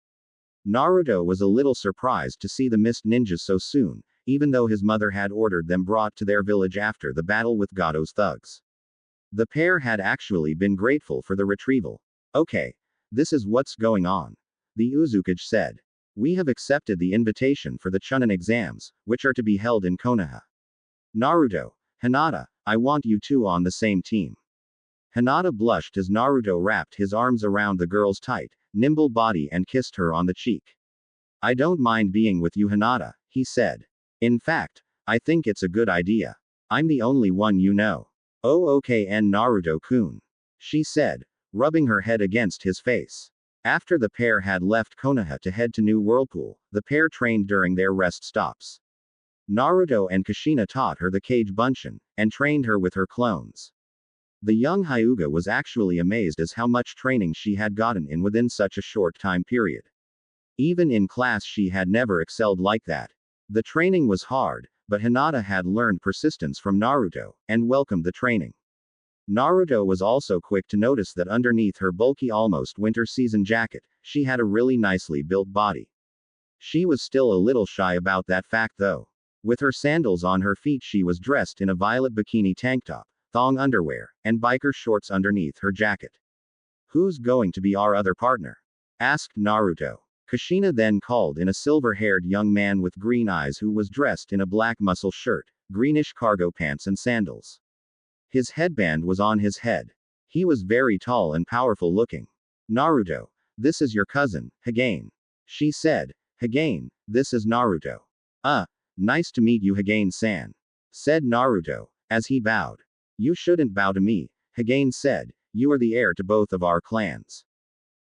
Speaker 1: Naruto was a little surprised to see the mist ninjas so soon, even though his mother had ordered them brought to their village after the battle with Gado's thugs. The pair had actually been grateful for the retrieval. Okay. This is what's going on, the Uzukage said. We have accepted the invitation for the Chunin exams, which are to be held in Konoha. Naruto, Hinata, I want you two on the same team. Hinata blushed as Naruto wrapped his arms around the girl's tight, nimble body and kissed her on the cheek. I don't mind being with you Hinata, he said. In fact, I think it's a good idea. I'm the only one you know. Oh okay and Naruto-kun, she said, rubbing her head against his face. After the pair had left Konoha to head to New Whirlpool, the pair trained during their rest stops. Naruto and Kushina taught her the Kage Bunshin, and trained her with her clones. The young Hyuga was actually amazed as how much training she had gotten in within such a short time period. Even in class she had never excelled like that. The training was hard, but Hinata had learned persistence from Naruto, and welcomed the training. Naruto was also quick to notice that underneath her bulky almost winter season jacket, she had a really nicely built body. She was still a little shy about that fact though. With her sandals on her feet she was dressed in a violet bikini tank top, thong underwear, and biker shorts underneath her jacket. "Who's going to be our other partner?" asked Naruto. Kushina then called in a silver-haired young man with green eyes who was dressed in a black muscle shirt, greenish cargo pants and sandals. His headband was on his head. He was very tall and powerful looking. "Naruto, this is your cousin, Higane," she said. "Higane, this is Naruto." Nice to meet you, Higane-san," said Naruto, as he bowed. "You shouldn't bow to me," Higane said. "You are the heir to both of our clans."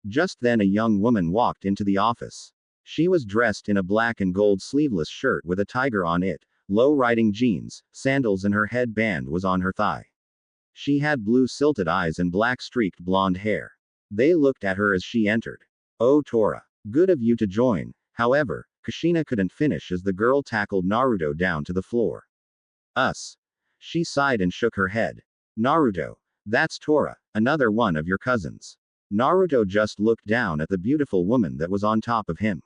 Speaker 1: Just then a young woman walked into the office. She was dressed in a black and gold sleeveless shirt with a tiger on it, low-riding jeans, sandals, and her headband was on her thigh. She had blue silted eyes and black streaked blonde hair. They looked at her as she entered. "Oh Tora. Good of you to join." However, Kushina couldn't finish as the girl tackled Naruto down to the floor. "Us." She sighed and shook her head. "Naruto. That's Tora, another one of your cousins." Naruto just looked down at the beautiful woman that was on top of him.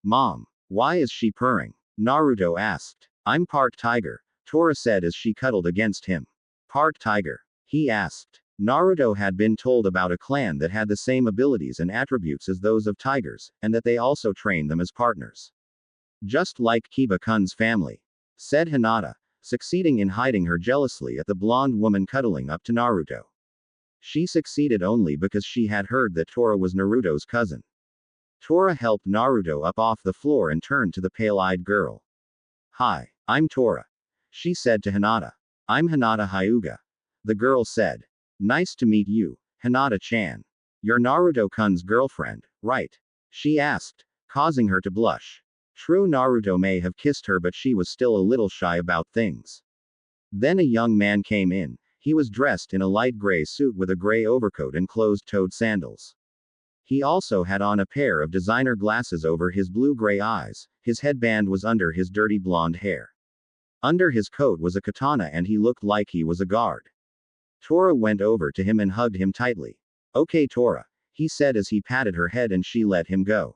Speaker 1: Mom. Why is she purring?" Naruto asked. "I'm part tiger," Tora said as she cuddled against him. "Part tiger?" he asked. Naruto had been told about a clan that had the same abilities and attributes as those of tigers, and that they also trained them as partners. "Just like Kiba-kun's family," said Hinata, succeeding in hiding her jealousy at the blonde woman cuddling up to Naruto. She succeeded only because she had heard that Tora was Naruto's cousin. Tora helped Naruto up off the floor and turned to the pale-eyed girl. "Hi, I'm Tora," she said to Hinata. "I'm Hinata Hyuga," the girl said. "Nice to meet you, Hinata-chan. You're Naruto-kun's girlfriend, right?" she asked, causing her to blush. True, Naruto may have kissed her, but she was still a little shy about things. Then a young man came in. He was dressed in a light gray suit with a gray overcoat and closed-toed sandals. He also had on a pair of designer glasses over his blue-gray eyes. His headband was under his dirty blonde hair. Under his coat was a katana and he looked like he was a guard. Tora went over to him and hugged him tightly. "Okay Tora," he said as he patted her head and she let him go.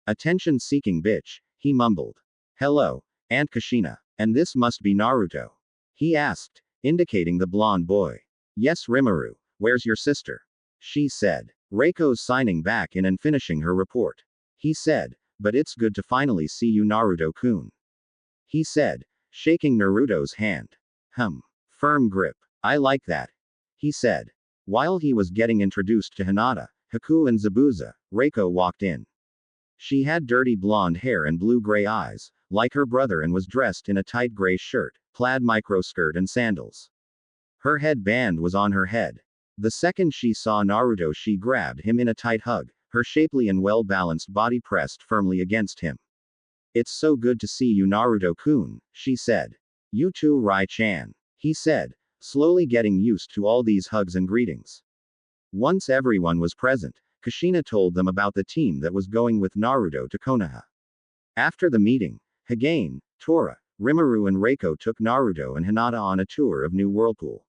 Speaker 1: "Attention-seeking bitch," he mumbled. "Hello, Aunt Kushina. And this must be Naruto?" he asked, indicating the blonde boy. "Yes Rimuru, where's your sister?" she said. "Reiko's signing back in and finishing her report," he said. "But it's good to finally see you Naruto-kun," he said, shaking Naruto's hand. Firm grip. "I like that," he said. While he was getting introduced to Hinata, Haku and Zabuza, Reiko walked in. She had dirty blonde hair and blue-gray eyes, like her brother, and was dressed in a tight gray shirt, plaid microskirt and sandals. Her headband was on her head. The second she saw Naruto she grabbed him in a tight hug, her shapely and well-balanced body pressed firmly against him. "It's so good to see you Naruto-kun," she said. "You too Rai-chan," he said, slowly getting used to all these hugs and greetings. Once everyone was present, Kushina told them about the team that was going with Naruto to Konoha. After the meeting, Higane, Tora, Rimuru and Reiko took Naruto and Hinata on a tour of New Whirlpool.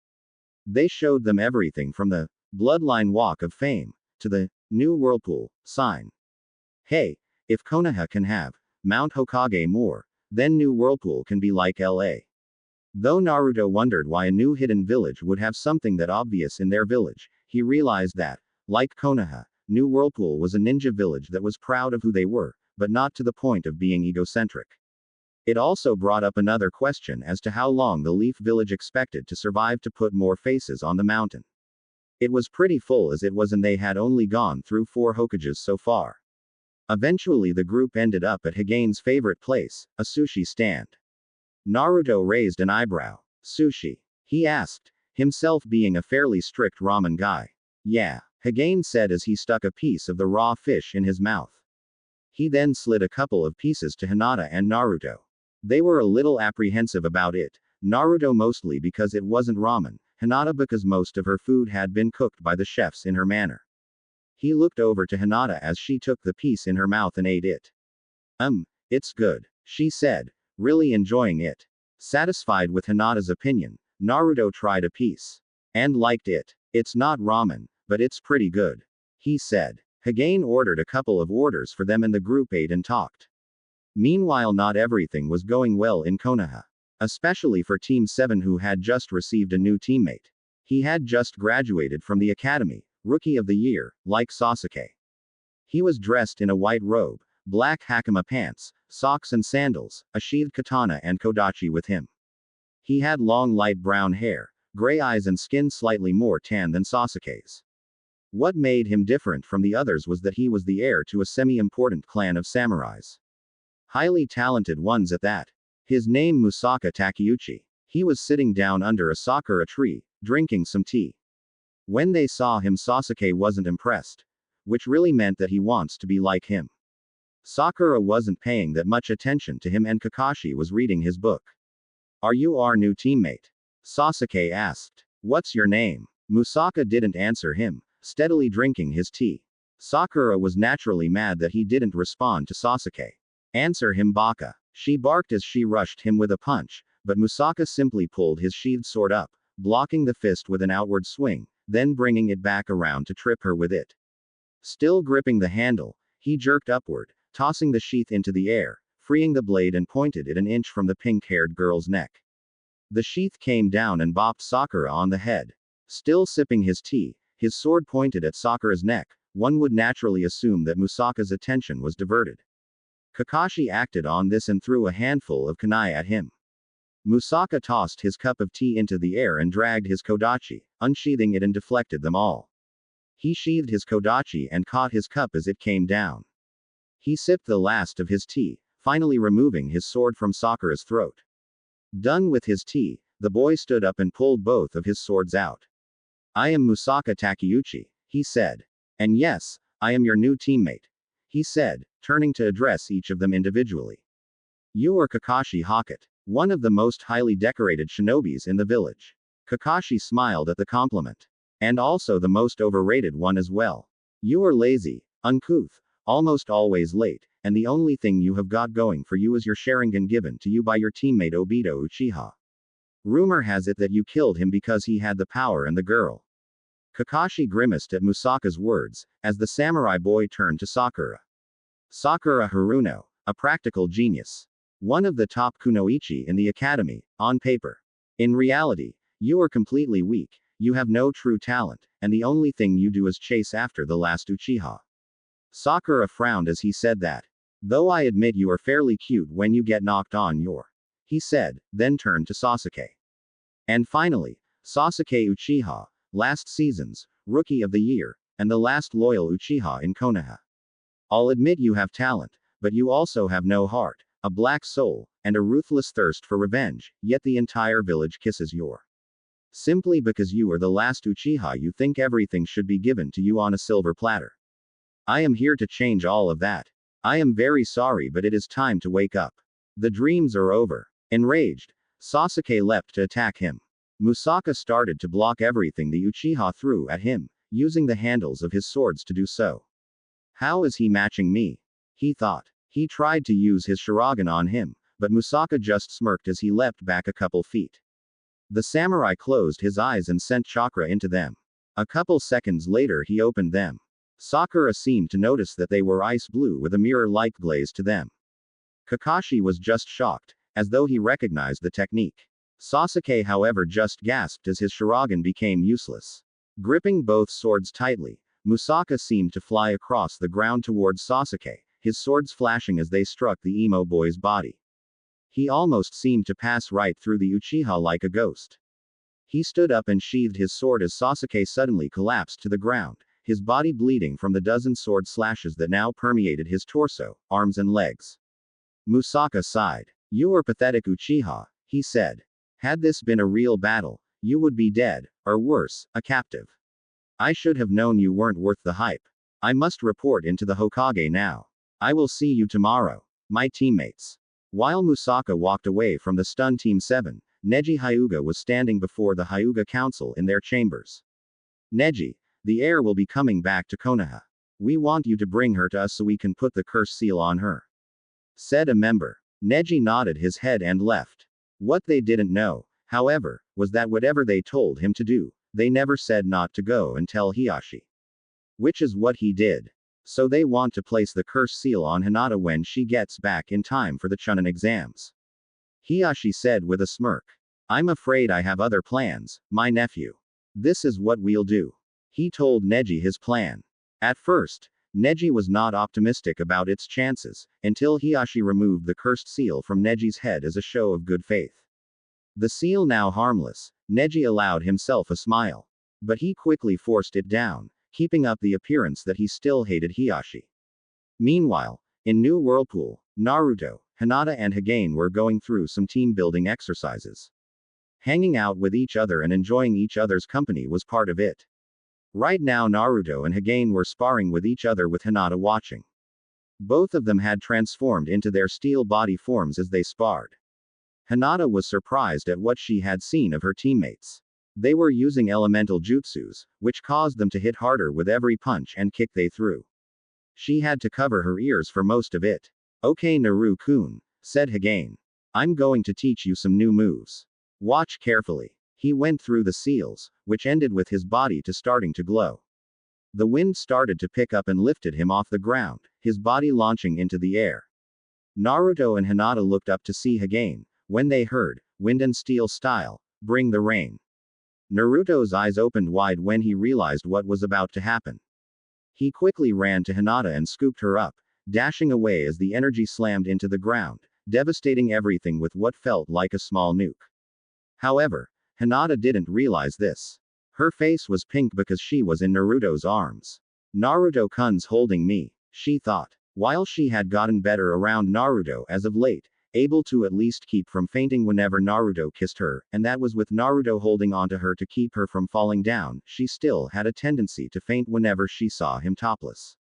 Speaker 1: They showed them everything from the Bloodline Walk of Fame to the New Whirlpool sign. Hey, if Konoha can have Mount Hokage more, then New Whirlpool can be like LA. Though Naruto wondered why a new hidden village would have something that obvious in their village, he realized that, like Konoha, New Whirlpool was a ninja village that was proud of who they were, but not to the point of being egocentric. It also brought up another question as to how long the Leaf Village expected to survive to put more faces on the mountain. It was pretty full as it was, and they had only gone through 4 Hokages so far. Eventually the group ended up at Higane's favorite place, a sushi stand. Naruto raised an eyebrow. "Sushi?" he asked, himself being a fairly strict ramen guy. "Yeah," Higane said as he stuck a piece of the raw fish in his mouth. He then slid a couple of pieces to Hinata and Naruto. They were a little apprehensive about it, Naruto mostly because it wasn't ramen, Hinata because most of her food had been cooked by the chefs in her manor. He looked over to Hinata as she took the piece in her mouth and ate it. It's good, she said, really enjoying it. Satisfied with Hinata's opinion, Naruto tried a piece. And liked it. It's not ramen, but it's pretty good, he said. Hagane ordered a couple of orders for them and the group ate and talked. Meanwhile, not everything was going well in Konoha. Especially for Team 7 who had just received a new teammate. He had just graduated from the academy, Rookie of the Year, like Sasuke. He was dressed in a white robe, black hakama pants, socks and sandals, a sheathed katana and kodachi with him. He had long light brown hair, gray eyes and skin slightly more tan than Sasuke's. What made him different from the others was that he was the heir to a semi-important clan of samurais. Highly talented ones at that. His name Musaka Takeuchi. He was sitting down under a sakura tree, drinking some tea. When they saw him, Sasuke wasn't impressed. Which really meant that he wants to be like him. Sakura wasn't paying that much attention to him and Kakashi was reading his book. Are you our new teammate? Sasuke asked. What's your name? Musaka didn't answer him, steadily drinking his tea. Sakura was naturally mad that he didn't respond to Sasuke. Answer him, Baka. She barked as she rushed him with a punch, but Musaka simply pulled his sheathed sword up, blocking the fist with an outward swing, then bringing it back around to trip her with it. Still gripping the handle, he jerked upward, tossing the sheath into the air, freeing the blade and pointed it an inch from the pink-haired girl's neck. The sheath came down and bopped Sakura on the head. Still sipping his tea, his sword pointed at Sakura's neck, one would naturally assume that Musaka's attention was diverted. Kakashi acted on this and threw a handful of kunai at him. Musaka tossed his cup of tea into the air and dragged his kodachi, unsheathing it and deflected them all. He sheathed his kodachi and caught his cup as it came down. He sipped the last of his tea, finally removing his sword from Sakura's throat. Done with his tea, the boy stood up and pulled both of his swords out. I am Musaka Takeuchi, he said. And yes, I am your new teammate, he said, turning to address each of them individually. You are Kakashi Hackett, one of the most highly decorated shinobis in the village. Kakashi smiled at the compliment. And also the most overrated one as well. You are lazy, uncouth, almost always late, and the only thing you have got going for you is your Sharingan given to you by your teammate Obito Uchiha. Rumor has it that you killed him because he had the power and the girl. Kakashi grimaced at Musaka's words, as the samurai boy turned to Sakura. Sakura Haruno, a practical genius. One of the top kunoichi in the academy, on paper. In reality, you are completely weak, you have no true talent, and the only thing you do is chase after the last Uchiha. Sakura frowned as he said that. Though I admit you are fairly cute when you get knocked on your. He said, then turned to Sasuke. And finally, Sasuke Uchiha, last season's Rookie of the Year, and the last loyal Uchiha in Konoha. I'll admit you have talent, but you also have no heart, a black soul, and a ruthless thirst for revenge, yet the entire village kisses your. Simply because you are the last Uchiha, you think everything should be given to you on a silver platter. I am here to change all of that. I am very sorry, but it is time to wake up. The dreams are over. Enraged, Sasuke leapt to attack him. Musaka started to block everything the Uchiha threw at him, using the handles of his swords to do so. How is he matching me? He thought. He tried to use his Sharingan on him, but Musaka just smirked as he leapt back a couple feet. The samurai closed his eyes and sent chakra into them. A couple seconds later he opened them. Sakura seemed to notice that they were ice blue with a mirror-like glaze to them. Kakashi was just shocked, as though he recognized the technique. Sasuke, however, just gasped as his Sharingan became useless. Gripping both swords tightly, Musaka seemed to fly across the ground towards Sasuke, his swords flashing as they struck the emo boy's body. He almost seemed to pass right through the Uchiha like a ghost. He stood up and sheathed his sword as Sasuke suddenly collapsed to the ground, his body bleeding from the dozen sword slashes that now permeated his torso, arms and legs. Musaka sighed. You are pathetic, Uchiha, he said. Had this been a real battle, you would be dead, or worse, a captive. I should have known you weren't worth the hype. I must report into the Hokage now. I will see you tomorrow, my teammates. While Musaka walked away from the stunned Team 7, Neji Hyuga was standing before the Hyuga Council in their chambers. Neji, the heir will be coming back to Konoha. We want you to bring her to us so we can put the curse seal on her, said a member. Neji nodded his head and left. What they didn't know, however, was that whatever they told him to do, they never said not to go and tell Hiashi. Which is what he did. So they want to place the curse seal on Hinata when she gets back in time for the Chunin exams. Hiashi said with a smirk. I'm afraid I have other plans, my nephew. This is what we'll do. He told Neji his plan. At first, Neji was not optimistic about its chances, until Hiashi removed the cursed seal from Neji's head as a show of good faith. The seal now harmless, Neji allowed himself a smile. But he quickly forced it down, keeping up the appearance that he still hated Hiashi. Meanwhile, in New Whirlpool, Naruto, Hinata and Hagane were going through some team-building exercises. Hanging out with each other and enjoying each other's company was part of it. Right now Naruto and Hagane were sparring with each other with Hinata watching. Both of them had transformed into their steel body forms as they sparred. Hinata was surprised at what she had seen of her teammates. They were using elemental jutsus, which caused them to hit harder with every punch and kick they threw. She had to cover her ears for most of it. Okay Naru-kun, said Hagane. I'm going to teach you some new moves. Watch carefully. He went through the seals, which ended with his body starting to glow. The wind started to pick up and lifted him off the ground, his body launching into the air. Naruto and Hinata looked up to see Hagane, when they heard, wind and steel style, bring the rain. Naruto's eyes opened wide when he realized what was about to happen. He quickly ran to Hinata and scooped her up, dashing away as the energy slammed into the ground, devastating everything with what felt like a small nuke. However, Hinata didn't realize this. Her face was pink because she was in Naruto's arms. Naruto-kun's holding me, she thought. While she had gotten better around Naruto as of late, able to at least keep from fainting whenever Naruto kissed her, and that was with Naruto holding onto her to keep her from falling down, she still had a tendency to faint whenever she saw him topless.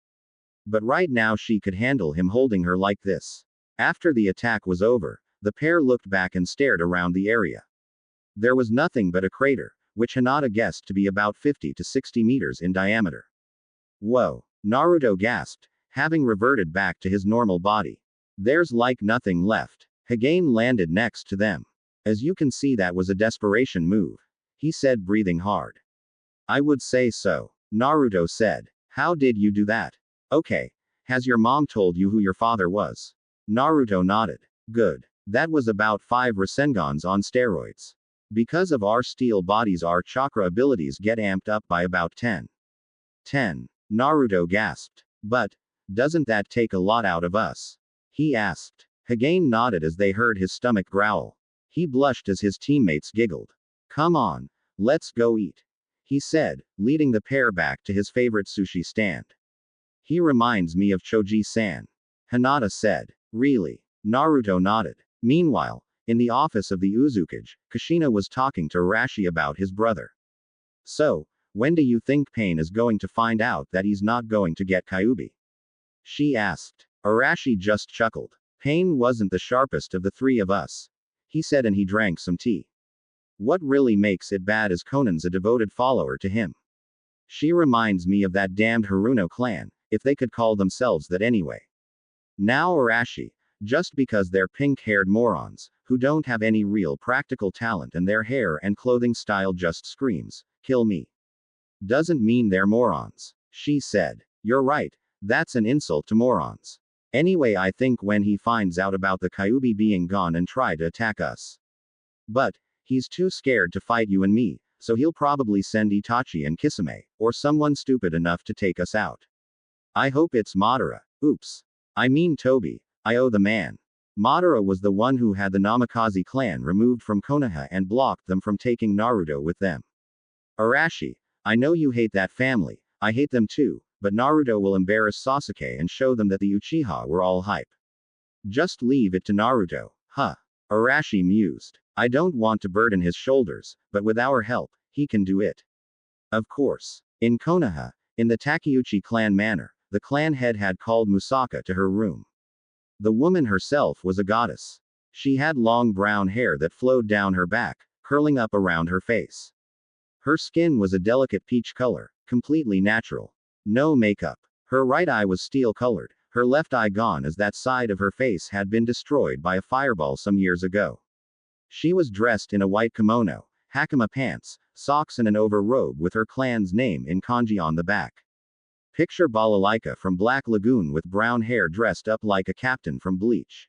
Speaker 1: But right now she could handle him holding her like this. After the attack was over, the pair looked back and stared around the area. There was nothing but a crater, which Hinata guessed to be about 50 to 60 meters in diameter. Whoa! Naruto gasped, having reverted back to his normal body. There's like nothing left. Hagane landed next to them. As you can see, that was a desperation move, he said, breathing hard. I would say so, Naruto said. How did you do that? Okay. Has your mom told you who your father was? Naruto nodded. Good. That was about 5 Rasengans on steroids. Because of our steel bodies, our chakra abilities get amped up by about 10. 10. Naruto gasped. But, doesn't that take a lot out of us? He asked. Hagane nodded as they heard his stomach growl. He blushed as his teammates giggled. Come on. Let's go eat, he said, leading the pair back to his favorite sushi stand. He reminds me of Choji-san, Hinata said. Really? Naruto nodded. Meanwhile, in the office of the Uzukage, Kushina was talking to Arashi about his brother. So, when do you think Pain is going to find out that he's not going to get Kyuubi? She asked. Arashi just chuckled. Pain wasn't the sharpest of the three of us, he said, and he drank some tea. What really makes it bad is Conan's a devoted follower to him. She reminds me of that damned Haruno clan, if they could call themselves that anyway. Now Arashi, just because they're pink-haired morons, who don't have any real practical talent and their hair and clothing style just screams, kill me, doesn't mean they're morons, she said. You're right, that's an insult to morons. Anyway, I think when he finds out about the Kyuubi being gone and try to attack us. But, he's too scared to fight you and me, so he'll probably send Itachi and Kisame, or someone stupid enough to take us out. I hope it's Madara. Oops. I mean Toby. I owe the man. Madara was the one who had the Namikaze clan removed from Konoha and blocked them from taking Naruto with them. Arashi, I know you hate that family, I hate them too, but Naruto will embarrass Sasuke and show them that the Uchiha were all hype. Just leave it to Naruto, huh? Arashi mused. I don't want to burden his shoulders, but with our help, he can do it. Of course. In Konoha, in the Takeuchi clan manor, the clan head had called Musaka to her room. The woman herself was a goddess. She had long brown hair that flowed down her back, curling up around her face. Her skin was a delicate peach color, completely natural. No makeup. Her right eye was steel-colored, her left eye gone as that side of her face had been destroyed by a fireball some years ago. She was dressed in a white kimono, hakama pants, socks and an over-robe with her clan's name in kanji on the back. Picture Balalaika from Black Lagoon with brown hair dressed up like a captain from Bleach.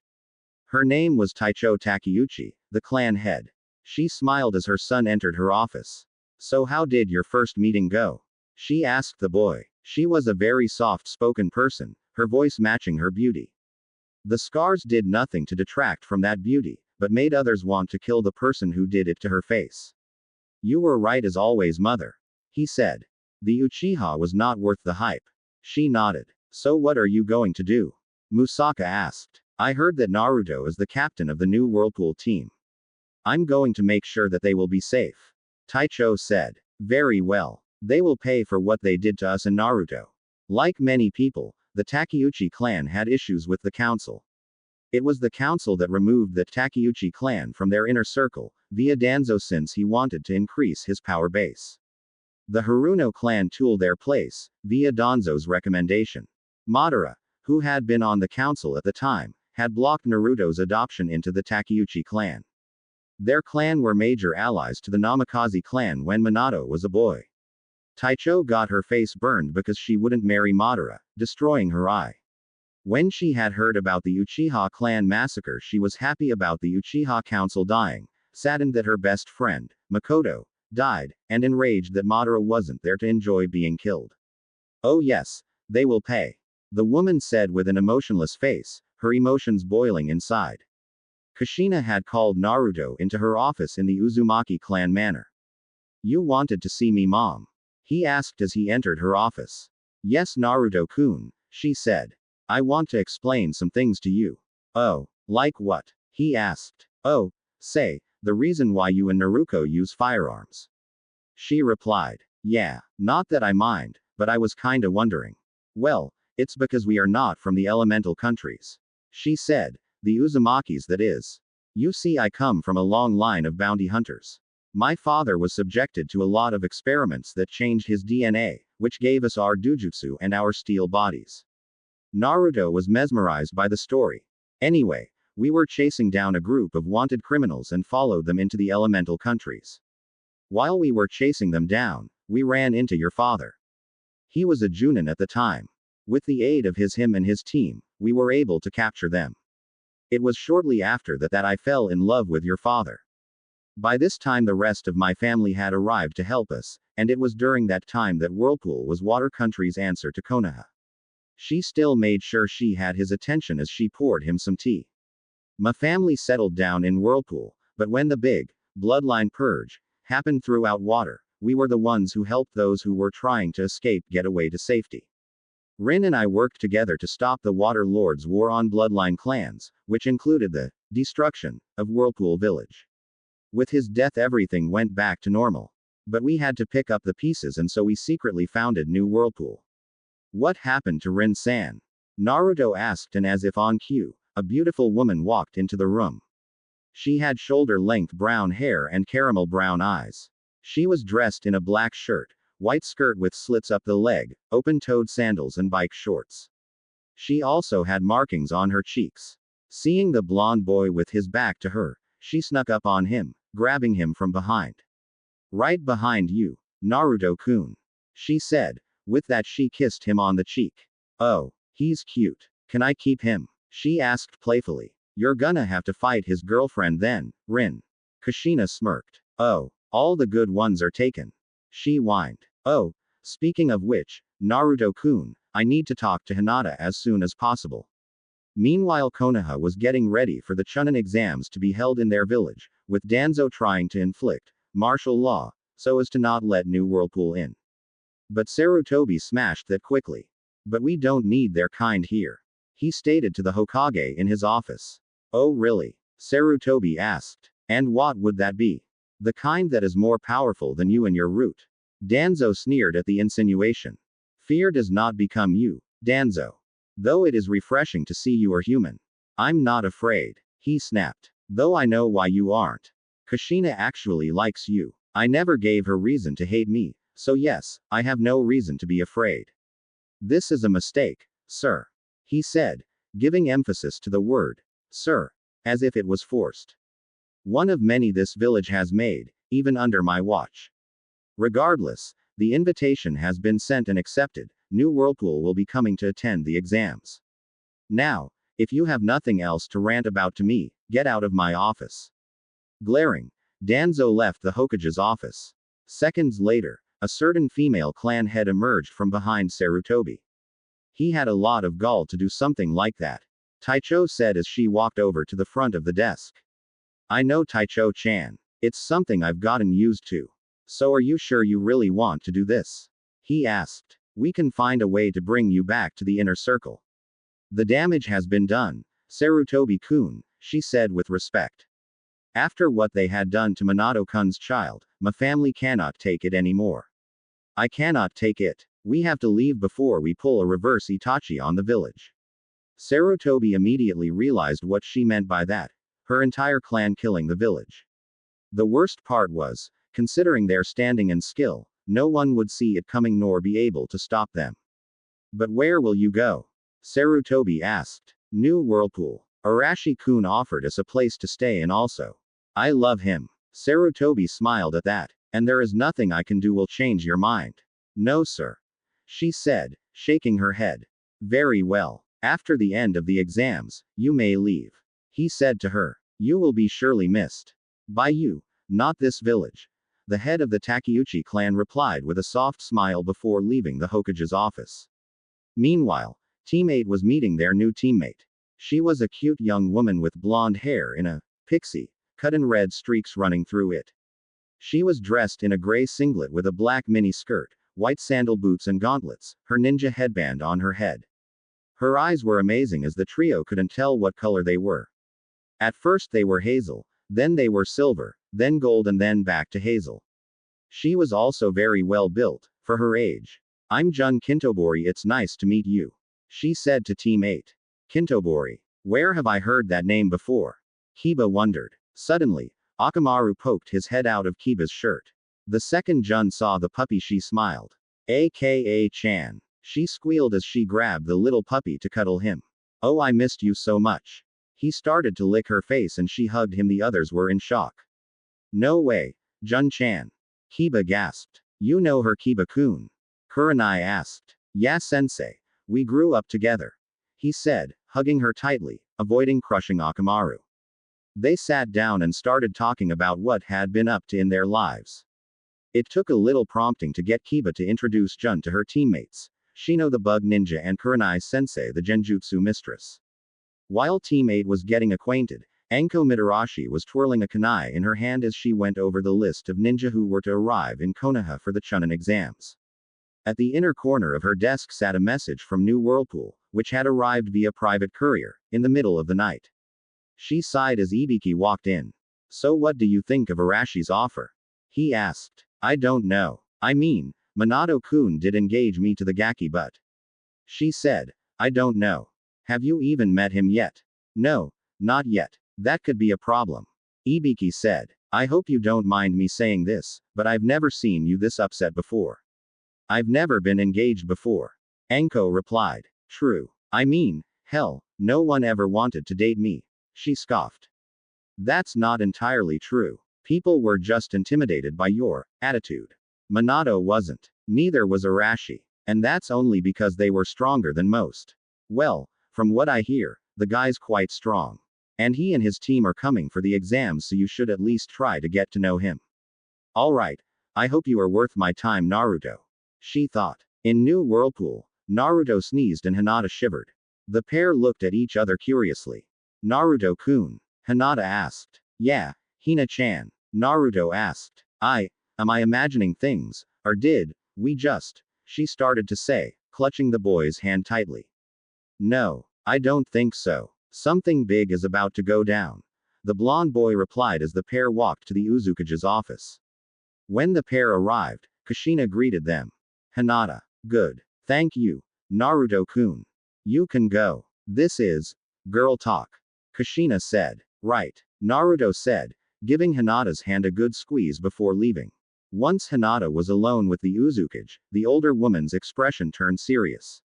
Speaker 1: Her name was Taicho Takeuchi, the clan head. She smiled as her son entered her office. "So how did your first meeting go?" she asked the boy. She was a very soft-spoken person, her voice matching her beauty. The scars did nothing to detract from that beauty, but made others want to kill the person who did it to her face. "You were right as always, mother," he said. The Uchiha was not worth the hype. She nodded. "So what are you going to do?" Musaka asked. "I heard that Naruto is the captain of the new Whirlpool team. I'm going to make sure that they will be safe." Taicho said. "Very well. They will pay for what they did to us in Naruto." Like many people, the Takeuchi clan had issues with the council. It was the council that removed the Takeuchi clan from their inner circle, via Danzo since he wanted to increase his power base. The Haruno clan tooled their place, via Danzo's recommendation. Madara, who had been on the council at the time, had blocked Naruto's adoption into the Takeuchi clan. Their clan were major allies to the Namikaze clan when Minato was a boy. Taicho got her face burned because she wouldn't marry Madara, destroying her eye. When she had heard about the Uchiha clan massacre, she was happy about the Uchiha council dying, saddened that her best friend, Makoto, died, and enraged that Madara wasn't there to enjoy being killed. "Oh yes, they will pay," the woman said with an emotionless face, her emotions boiling inside. Kushina had called Naruto into her office in the Uzumaki clan manner. "You wanted to see me, mom?" he asked as he entered her office. "Yes, Naruto-kun," she said. "I want to explain some things to you." "Oh, like what?" he asked. "Oh, say, the reason why you and Naruto use firearms." She replied. "Yeah, not that I mind, but I was kinda wondering." "Well, it's because we are not from the elemental countries," she said. "The Uzumakis, that is. You see, I come from a long line of bounty hunters. My father was subjected to a lot of experiments that changed his DNA, which gave us our dujutsu and our steel bodies." Naruto was mesmerized by the story. "Anyway, we were chasing down a group of wanted criminals and followed them into the elemental countries. While we were chasing them down, we ran into your father. He was a Chunin at the time. With the aid of him and his team, we were able to capture them. It was shortly after that I fell in love with your father. By this time the rest of my family had arrived to help us, and it was during that time that Whirlpool was Water Country's answer to Konoha. She still made sure she had his attention as she poured him some tea. My family settled down in Whirlpool, but when the big, bloodline purge happened throughout water, we were the ones who helped those who were trying to escape get away to safety. Rin and I worked together to stop the Water Lord's war on bloodline clans, which included the destruction of Whirlpool Village. With his death everything went back to normal. But we had to pick up the pieces and so we secretly founded New Whirlpool." "What happened to Rin-san?" Naruto asked, and as if on cue, a beautiful woman walked into the room. She had shoulder-length brown hair and caramel brown eyes. She was dressed in a black shirt, white skirt with slits up the leg, open-toed sandals and bike shorts. She also had markings on her cheeks. Seeing the blonde boy with his back to her, she snuck up on him, grabbing him from behind. "Right behind you, Naruto-kun," she said. With that she kissed him on the cheek. "Oh, he's cute. Can I keep him?" she asked playfully. "You're gonna have to fight his girlfriend then, Rin." Kushina smirked. "Oh, all the good ones are taken," she whined. "Oh, speaking of which, Naruto-kun, I need to talk to Hinata as soon as possible." Meanwhile Konoha was getting ready for the Chunin exams to be held in their village, with Danzo trying to inflict martial law, so as to not let New Whirlpool in. But Sarutobi smashed that quickly. "But we don't need their kind here," he stated to the Hokage in his office. "Oh really?" Sarutobi asked. "And what would that be?" "The kind that is more powerful than you and your root." Danzo sneered at the insinuation. "Fear does not become you, Danzo. Though it is refreshing to see you are human." "I'm not afraid," he snapped. Though I know why you aren't. Kushina actually likes you. I never gave her reason to hate me, so yes, I have no reason to be afraid. This is a mistake, sir. He said, giving emphasis to the word, sir, as if it was forced. One of many this village has made, even under my watch. Regardless, the invitation has been sent and accepted. New Whirlpool will be coming to attend the exams. Now, if you have nothing else to rant about to me, get out of my office. Glaring, Danzo left the Hokage's office. Seconds later, a certain female clan head emerged from behind Sarutobi. He had a lot of gall to do something like that, Taicho said as she walked over to the front of the desk. I know Taicho-chan. It's something I've gotten used to. So are you sure you really want to do this? He asked. We can find a way to bring you back to the inner circle. The damage has been done, Sarutobi-kun, she said with respect. After what they had done to Minato-kun's child, my family cannot take it anymore. I cannot take it. We have to leave before we pull a reverse Itachi on the village. Sarutobi immediately realized what she meant by that. Her entire clan killing the village. The worst part was, considering their standing and skill, no one would see it coming nor be able to stop them. But where will you go? Sarutobi asked. New Whirlpool. Arashi-kun offered us a place to stay in also. I love him. Sarutobi smiled at that. And there is nothing I can do will change your mind. No sir. She said, shaking her head. Very well. After the end of the exams, you may leave. He said to her. You will be surely missed. By you, not this village. The head of the Takeuchi clan replied with a soft smile before leaving the Hokage's office. Meanwhile, Team 8 was meeting their new teammate. She was a cute young woman with blonde hair in a pixie, cut in red streaks running through it. She was dressed in a gray singlet with a black mini skirt, white sandal boots and gauntlets, her ninja headband on her head. Her eyes were amazing as the trio couldn't tell what color they were. At first they were hazel, then they were silver, then gold and then back to hazel. She was also very well built, for her age. I'm Jun Kintobori, it's nice to meet you. She said to Team 8. Kintobori. Where have I heard that name before? Kiba wondered. Suddenly, Akamaru poked his head out of Kiba's shirt. The second Jun saw the puppy she smiled. AKA Chan. She squealed as she grabbed the little puppy to cuddle him. Oh, I missed you so much. He started to lick her face and she hugged him. The others were in shock. No way, Jun-chan. Kiba gasped. You know her, Kiba-kun? Kurenai asked. Yeah sensei. We grew up together. He said, hugging her tightly, avoiding crushing Akamaru. They sat down and started talking about what had been up to in their lives. It took a little prompting to get Kiba to introduce Jun to her teammates, Shino the bug ninja and Kurenai sensei the genjutsu mistress. While Team 8 was getting acquainted, Anko Mitarashi was twirling a kunai in her hand as she went over the list of ninja who were to arrive in Konoha for the Chunin exams. At the inner corner of her desk sat a message from New Whirlpool, which had arrived via private courier, in the middle of the night. She sighed as Ibiki walked in. So what do you think of Arashi's offer? He asked. I don't know. I mean, Minato-kun did engage me to the Gaki but. She said. I don't know. Have you even met him yet? No, not yet. That could be a problem. Ibiki said. I hope you don't mind me saying this, but I've never seen you this upset before. I've never been engaged before. Anko replied. True. I mean, hell, no one ever wanted to date me. She scoffed. That's not entirely true. People were just intimidated by your attitude. Minato wasn't. Neither was Arashi. And that's only because they were stronger than most. Well, from what I hear, the guy's quite strong. And he and his team are coming for the exams, so you should at least try to get to know him. Alright, I hope you are worth my time, Naruto. She thought. In New Whirlpool, Naruto sneezed and Hinata shivered. The pair looked at each other curiously. Naruto-kun. Hinata asked. Yeah, Hina-chan. Naruto asked. Am I imagining things, or did we just? She started to say, clutching the boy's hand tightly. No, I don't think so. Something big is about to go down. The blonde boy replied as the pair walked to the Uzukage's office. When the pair arrived, Kushina greeted them. Hinata. Good. Thank you, Naruto-kun. You can go. This is girl talk. Kushina said. Right. Naruto said, giving Hinata's hand a good squeeze before leaving. Once Hinata was alone with the Uzukage, the older woman's expression turned serious.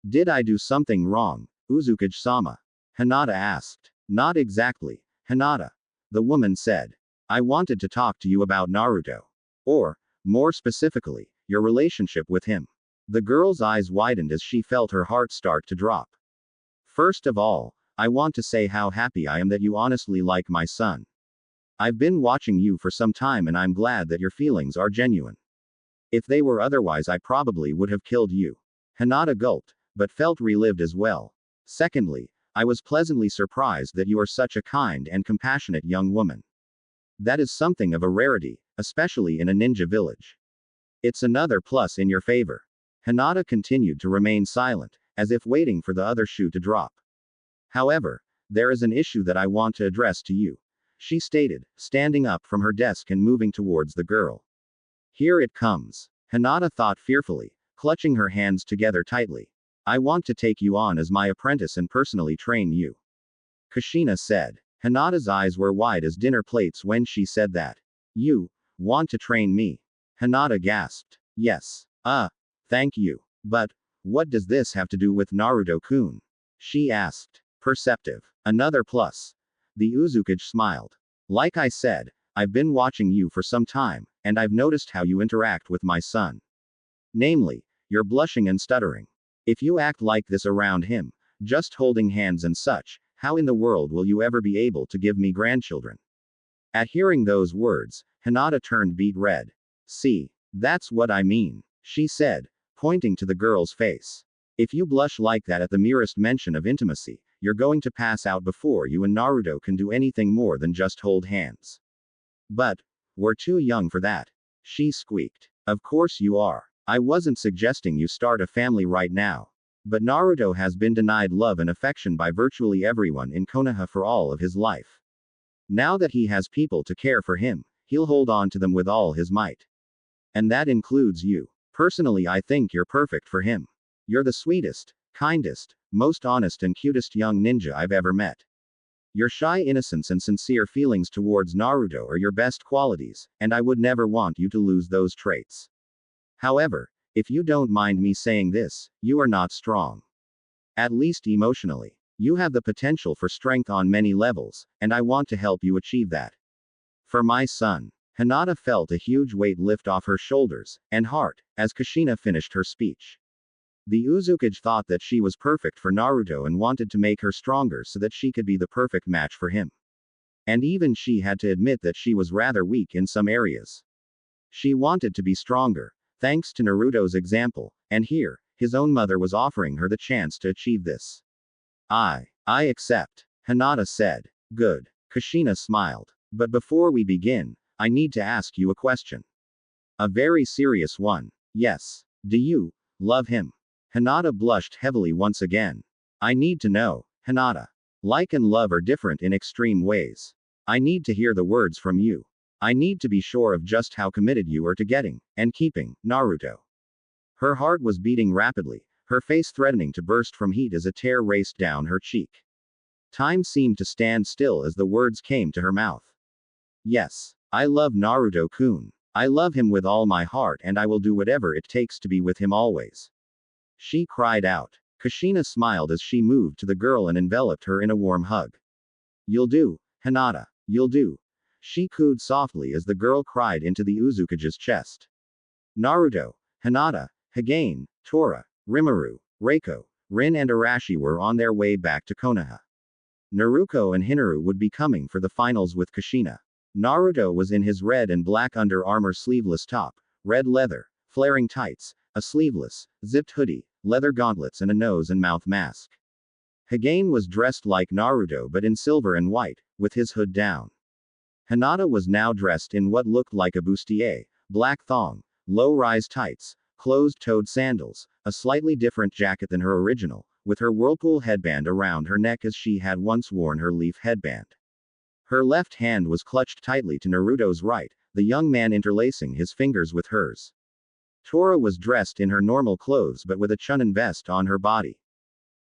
Speaker 1: Did I do something wrong, Uzukage-sama? Hinata asked. Not exactly, Hinata. The woman said. I wanted to talk to you about Naruto. Or, more specifically, your relationship with him. The girl's eyes widened as she felt her heart start to drop. First of all, I want to say how happy I am that you honestly like my son. I've been watching you for some time and I'm glad that your feelings are genuine. If they were otherwise, I probably would have killed you. Hinata gulped, but felt relived as well. Secondly, I was pleasantly surprised that you are such a kind and compassionate young woman. That is something of a rarity, especially in a ninja village. It's another plus in your favor. Hinata continued to remain silent, as if waiting for the other shoe to drop. However, there is an issue that I want to address to you, she stated, standing up from her desk and moving towards the girl. Here it comes. Hinata thought fearfully, clutching her hands together tightly. I want to take you on as my apprentice and personally train you. Kushina said. Hinata's eyes were wide as dinner plates when she said that. You want to train me? Hinata gasped. Yes. Thank you. But, what does this have to do with Naruto-kun? She asked. Perceptive. Another plus. The Uzukage smiled. Like I said, I've been watching you for some time, and I've noticed how you interact with my son. Namely, you're blushing and stuttering. If you act like this around him, just holding hands and such, how in the world will you ever be able to give me grandchildren? At hearing those words, Hinata turned beet red. See, that's what I mean, she said, pointing to the girl's face. If you blush like that at the merest mention of intimacy, you're going to pass out before you and Naruto can do anything more than just hold hands. But, we're too young for that. She squeaked. Of course you are. I wasn't suggesting you start a family right now. But Naruto has been denied love and affection by virtually everyone in Konoha for all of his life. Now that he has people to care for him, he'll hold on to them with all his might. And that includes you. Personally, I think you're perfect for him. You're the sweetest, kindest, most honest and cutest young ninja I've ever met. Your shy innocence and sincere feelings towards Naruto are your best qualities, and I would never want you to lose those traits. However, if you don't mind me saying this, you are not strong. At least emotionally. You have the potential for strength on many levels, and I want to help you achieve that. For my son. Hinata felt a huge weight lift off her shoulders and heart as Kushina finished her speech. The Uzukage thought that she was perfect for Naruto and wanted to make her stronger so that she could be the perfect match for him. And even she had to admit that she was rather weak in some areas. She wanted to be stronger, thanks to Naruto's example, and here, his own mother was offering her the chance to achieve this. I accept, Hinata said. Good. Kushina smiled. But before we begin, I need to ask you a question. A very serious one. Yes. Do you love him? Hinata blushed heavily once again. I need to know, Hinata. Like and love are different in extreme ways. I need to hear the words from you. I need to be sure of just how committed you are to getting, and keeping, Naruto. Her heart was beating rapidly, her face threatening to burst from heat as a tear raced down her cheek. Time seemed to stand still as the words came to her mouth. Yes. I love Naruto-kun. I love him with all my heart and I will do whatever it takes to be with him always. She cried out. Kushina smiled as she moved to the girl and enveloped her in a warm hug. You'll do, Hinata. You'll do. She cooed softly as the girl cried into the Uzukage's chest. Naruto, Hinata, Hagane, Tora, Rimuru, Reiko, Rin and Arashi were on their way back to Konoha. Naruto and Hinaru would be coming for the finals with Kushina. Naruto was in his red and black Under Armour sleeveless top, red leather, flaring tights, a sleeveless, zipped hoodie, leather gauntlets and a nose and mouth mask. Hagane was dressed like Naruto but in silver and white, with his hood down. Hinata was now dressed in what looked like a bustier, black thong, low-rise tights, closed-toed sandals, a slightly different jacket than her original, with her Whirlpool headband around her neck as she had once worn her leaf headband. Her left hand was clutched tightly to Naruto's right, the young man interlacing his fingers with hers. Tora was dressed in her normal clothes but with a Chunin vest on her body.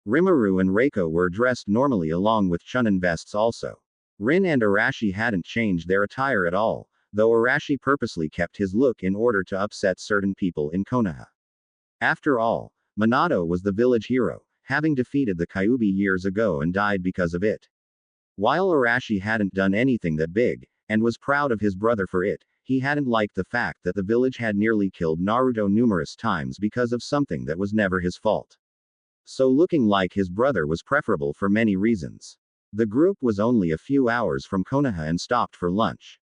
Speaker 1: Rimuru and Reiko were dressed normally along with Chunin vests also. Rin and Arashi hadn't changed their attire at all, though Arashi purposely kept his look in order to upset certain people in Konoha. After all, Minato was the village hero, having defeated the Kyuubi years ago and died because of it. While Arashi hadn't done anything that big, and was proud of his brother for it, he hadn't liked the fact that the village had nearly killed Naruto numerous times because of something that was never his fault. So looking like his brother was preferable for many reasons. The group was only a few hours from Konoha and stopped for lunch.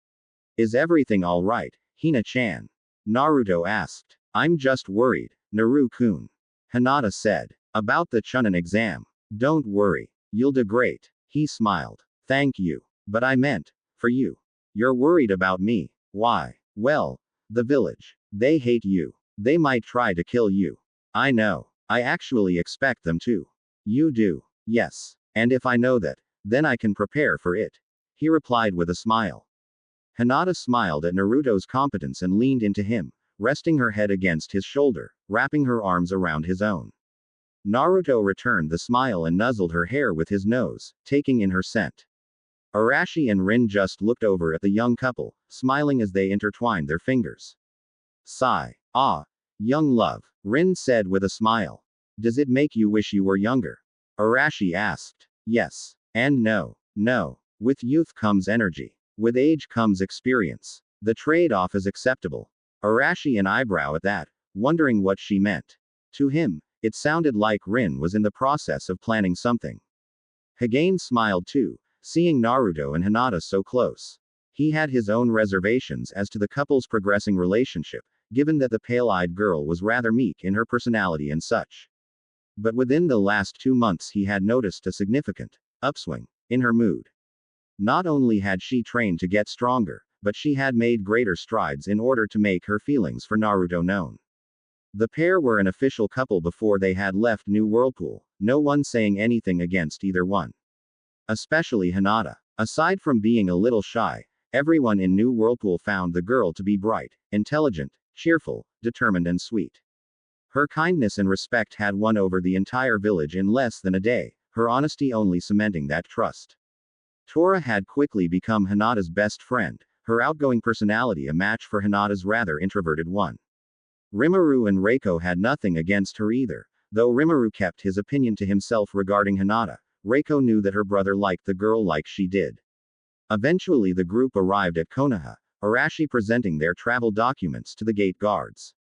Speaker 1: Is everything alright, Hina-chan? Naruto asked. I'm just worried, Naru-kun. Hinata said. About the Chunin exam. Don't worry. You'll do great. He smiled. Thank you. But I meant, for you. You're worried about me. Why? Well, the village. They hate you. They might try to kill you. I know. I actually expect them to. You do. Yes. And if I know that, then I can prepare for it. He replied with a smile. Hinata smiled at Naruto's competence and leaned into him, resting her head against his shoulder, wrapping her arms around his own. Naruto returned the smile and nuzzled her hair with his nose, taking in her scent. Arashi and Rin just looked over at the young couple, smiling as they intertwined their fingers. Sigh. Ah. Young love, Rin said with a smile. Does it make you wish you were younger? Arashi asked. Yes. And no. No. With youth comes energy. With age comes experience. The trade-off is acceptable. Arashi an eyebrow at that, wondering what she meant. To him, it sounded like Rin was in the process of planning something. Hagane smiled too, seeing Naruto and Hinata so close. He had his own reservations as to the couple's progressing relationship, given that the pale-eyed girl was rather meek in her personality and such. But within the last 2 months he had noticed a significant upswing in her mood. Not only had she trained to get stronger, but she had made greater strides in order to make her feelings for Naruto known. The pair were an official couple before they had left New Whirlpool, no one saying anything against either one. Especially Hinata. Aside from being a little shy, everyone in New Whirlpool found the girl to be bright, intelligent, cheerful, determined and sweet. Her kindness and respect had won over the entire village in less than a day, her honesty only cementing that trust. Tora had quickly become Hinata's best friend, her outgoing personality a match for Hinata's rather introverted one. Rimuru and Reiko had nothing against her either, though Rimuru kept his opinion to himself regarding Hinata. Reiko knew that her brother liked the girl like she did. Eventually the group arrived at Konoha, Arashi presenting their travel documents to the gate guards.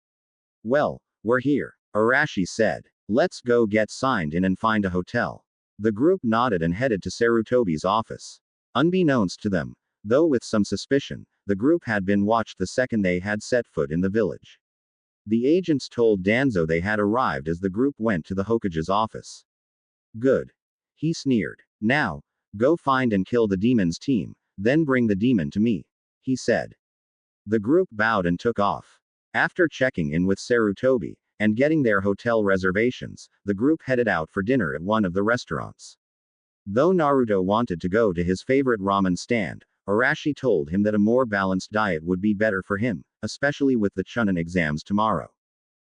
Speaker 1: Well, we're here, Arashi said. Let's go get signed in and find a hotel. The group nodded and headed to Sarutobi's office. Unbeknownst to them, though with some suspicion, the group had been watched the second they had set foot in the village. The agents told Danzo they had arrived as the group went to the Hokage's office. Good. He sneered. Now, go find and kill the demon's team, then bring the demon to me, he said. The group bowed and took off. After checking in with Sarutobi, and getting their hotel reservations, the group headed out for dinner at one of the restaurants. Though Naruto wanted to go to his favorite ramen stand, Arashi told him that a more balanced diet would be better for him, especially with the Chunin exams tomorrow.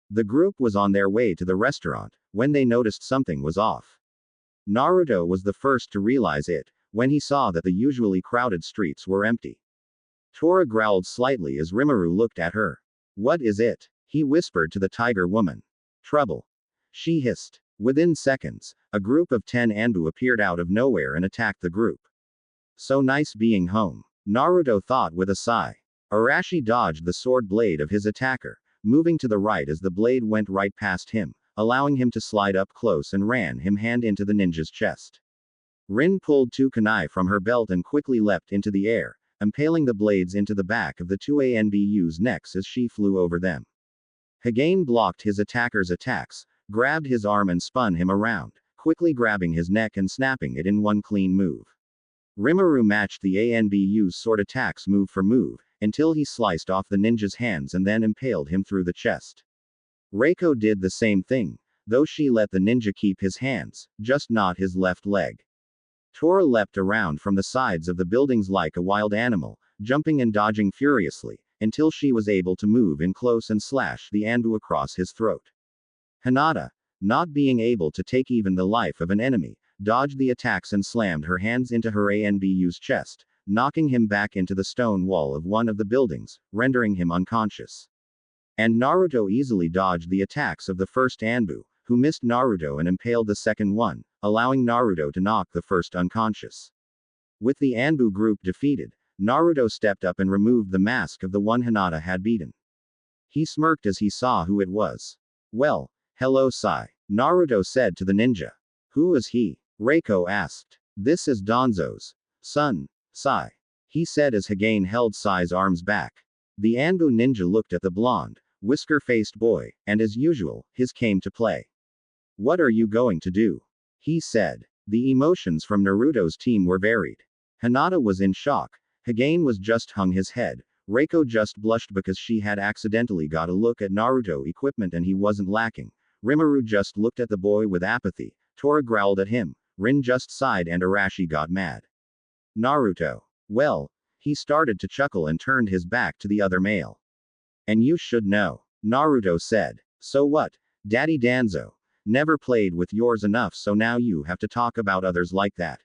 Speaker 1: The group was on their way to the restaurant, when they noticed something was off. Naruto was the first to realize it, when he saw that the usually crowded streets were empty. Tora growled slightly as Rimuru looked at her. What is it? He whispered to the tiger woman. Trouble. She hissed. Within seconds, a group of 10 Anbu appeared out of nowhere and attacked the group. So nice being home, Naruto thought with a sigh. Arashi dodged the sword blade of his attacker, moving to the right as the blade went right past him, allowing him to slide up close and ran him hand into the ninja's chest. Rin pulled 2 kunai from her belt and quickly leapt into the air, impaling the blades into the back of the 2 Anbu's necks as she flew over them. Hagane blocked his attacker's attacks, grabbed his arm and spun him around, quickly grabbing his neck and snapping it in one clean move. Rimuru matched the Anbu's sword attacks move for move, until he sliced off the ninja's hands and then impaled him through the chest. Reiko did the same thing, though she let the ninja keep his hands, just not his left leg. Tora leapt around from the sides of the buildings like a wild animal, jumping and dodging furiously, until she was able to move in close and slash the Anbu across his throat. Hinata, not being able to take even the life of an enemy, dodged the attacks and slammed her hands into her Anbu's chest, knocking him back into the stone wall of one of the buildings, rendering him unconscious. And Naruto easily dodged the attacks of the first Anbu, who missed Naruto and impaled the second one, allowing Naruto to knock the first unconscious. With the Anbu group defeated, Naruto stepped up and removed the mask of the one Hinata had beaten. He smirked as he saw who it was. Well, hello Sai, Naruto said to the ninja. Who is he? Reiko asked. This is Danzo's son, Sai. He said as Hagane held Sai's arms back. The Anbu ninja looked at the blonde, whisker-faced boy, and as usual, his came to play. What are you going to do? He said. The emotions from Naruto's team were varied. Hinata was in shock. Hagane was just hung his head. Reiko just blushed because she had accidentally got a look at Naruto equipment and he wasn't lacking. Rimuru just looked at the boy with apathy. Tora growled at him. Rin just sighed and Arashi got mad. Naruto. Well, he started to chuckle and turned his back to the other male. And you should know. Naruto said. So what? Daddy Danzo. Never played with yours enough so now you have to talk about others like that.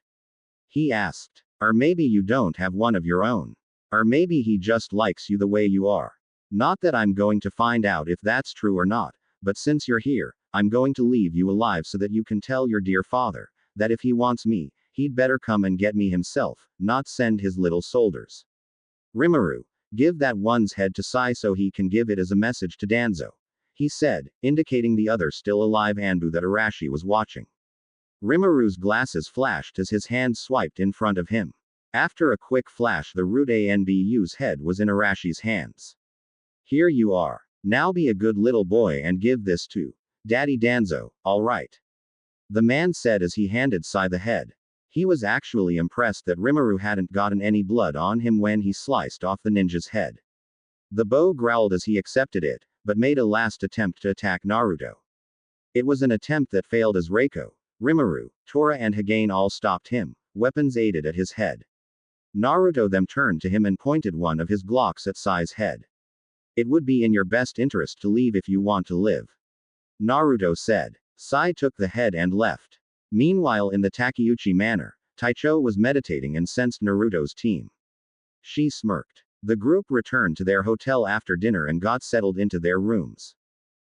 Speaker 1: He asked. Or maybe you don't have one of your own. Or maybe he just likes you the way you are. Not that I'm going to find out if that's true or not, but since you're here, I'm going to leave you alive so that you can tell your dear father, that if he wants me, he'd better come and get me himself, not send his little soldiers. Rimuru, give that one's head to Sai so he can give it as a message to Danzo. He said, indicating the other still alive Anbu that Arashi was watching. Rimuru's glasses flashed as his hand swiped in front of him. After a quick flash the root Anbu's head was in Arashi's hands. Here you are. Now be a good little boy and give this to Daddy Danzo, alright. The man said as he handed Sai the head. He was actually impressed that Rimuru hadn't gotten any blood on him when he sliced off the ninja's head. The bow growled as he accepted it, but made a last attempt to attack Naruto. It was an attempt that failed as Reiko, Rimuru, Tora and Hagane all stopped him, weapons aided at his head. Naruto then turned to him and pointed one of his Glocks at Sai's head. It would be in your best interest to leave if you want to live. Naruto said. Sai took the head and left. Meanwhile in the Takeuchi manor, Taicho was meditating and sensed Naruto's team. She smirked. The group returned to their hotel after dinner and got settled into their rooms.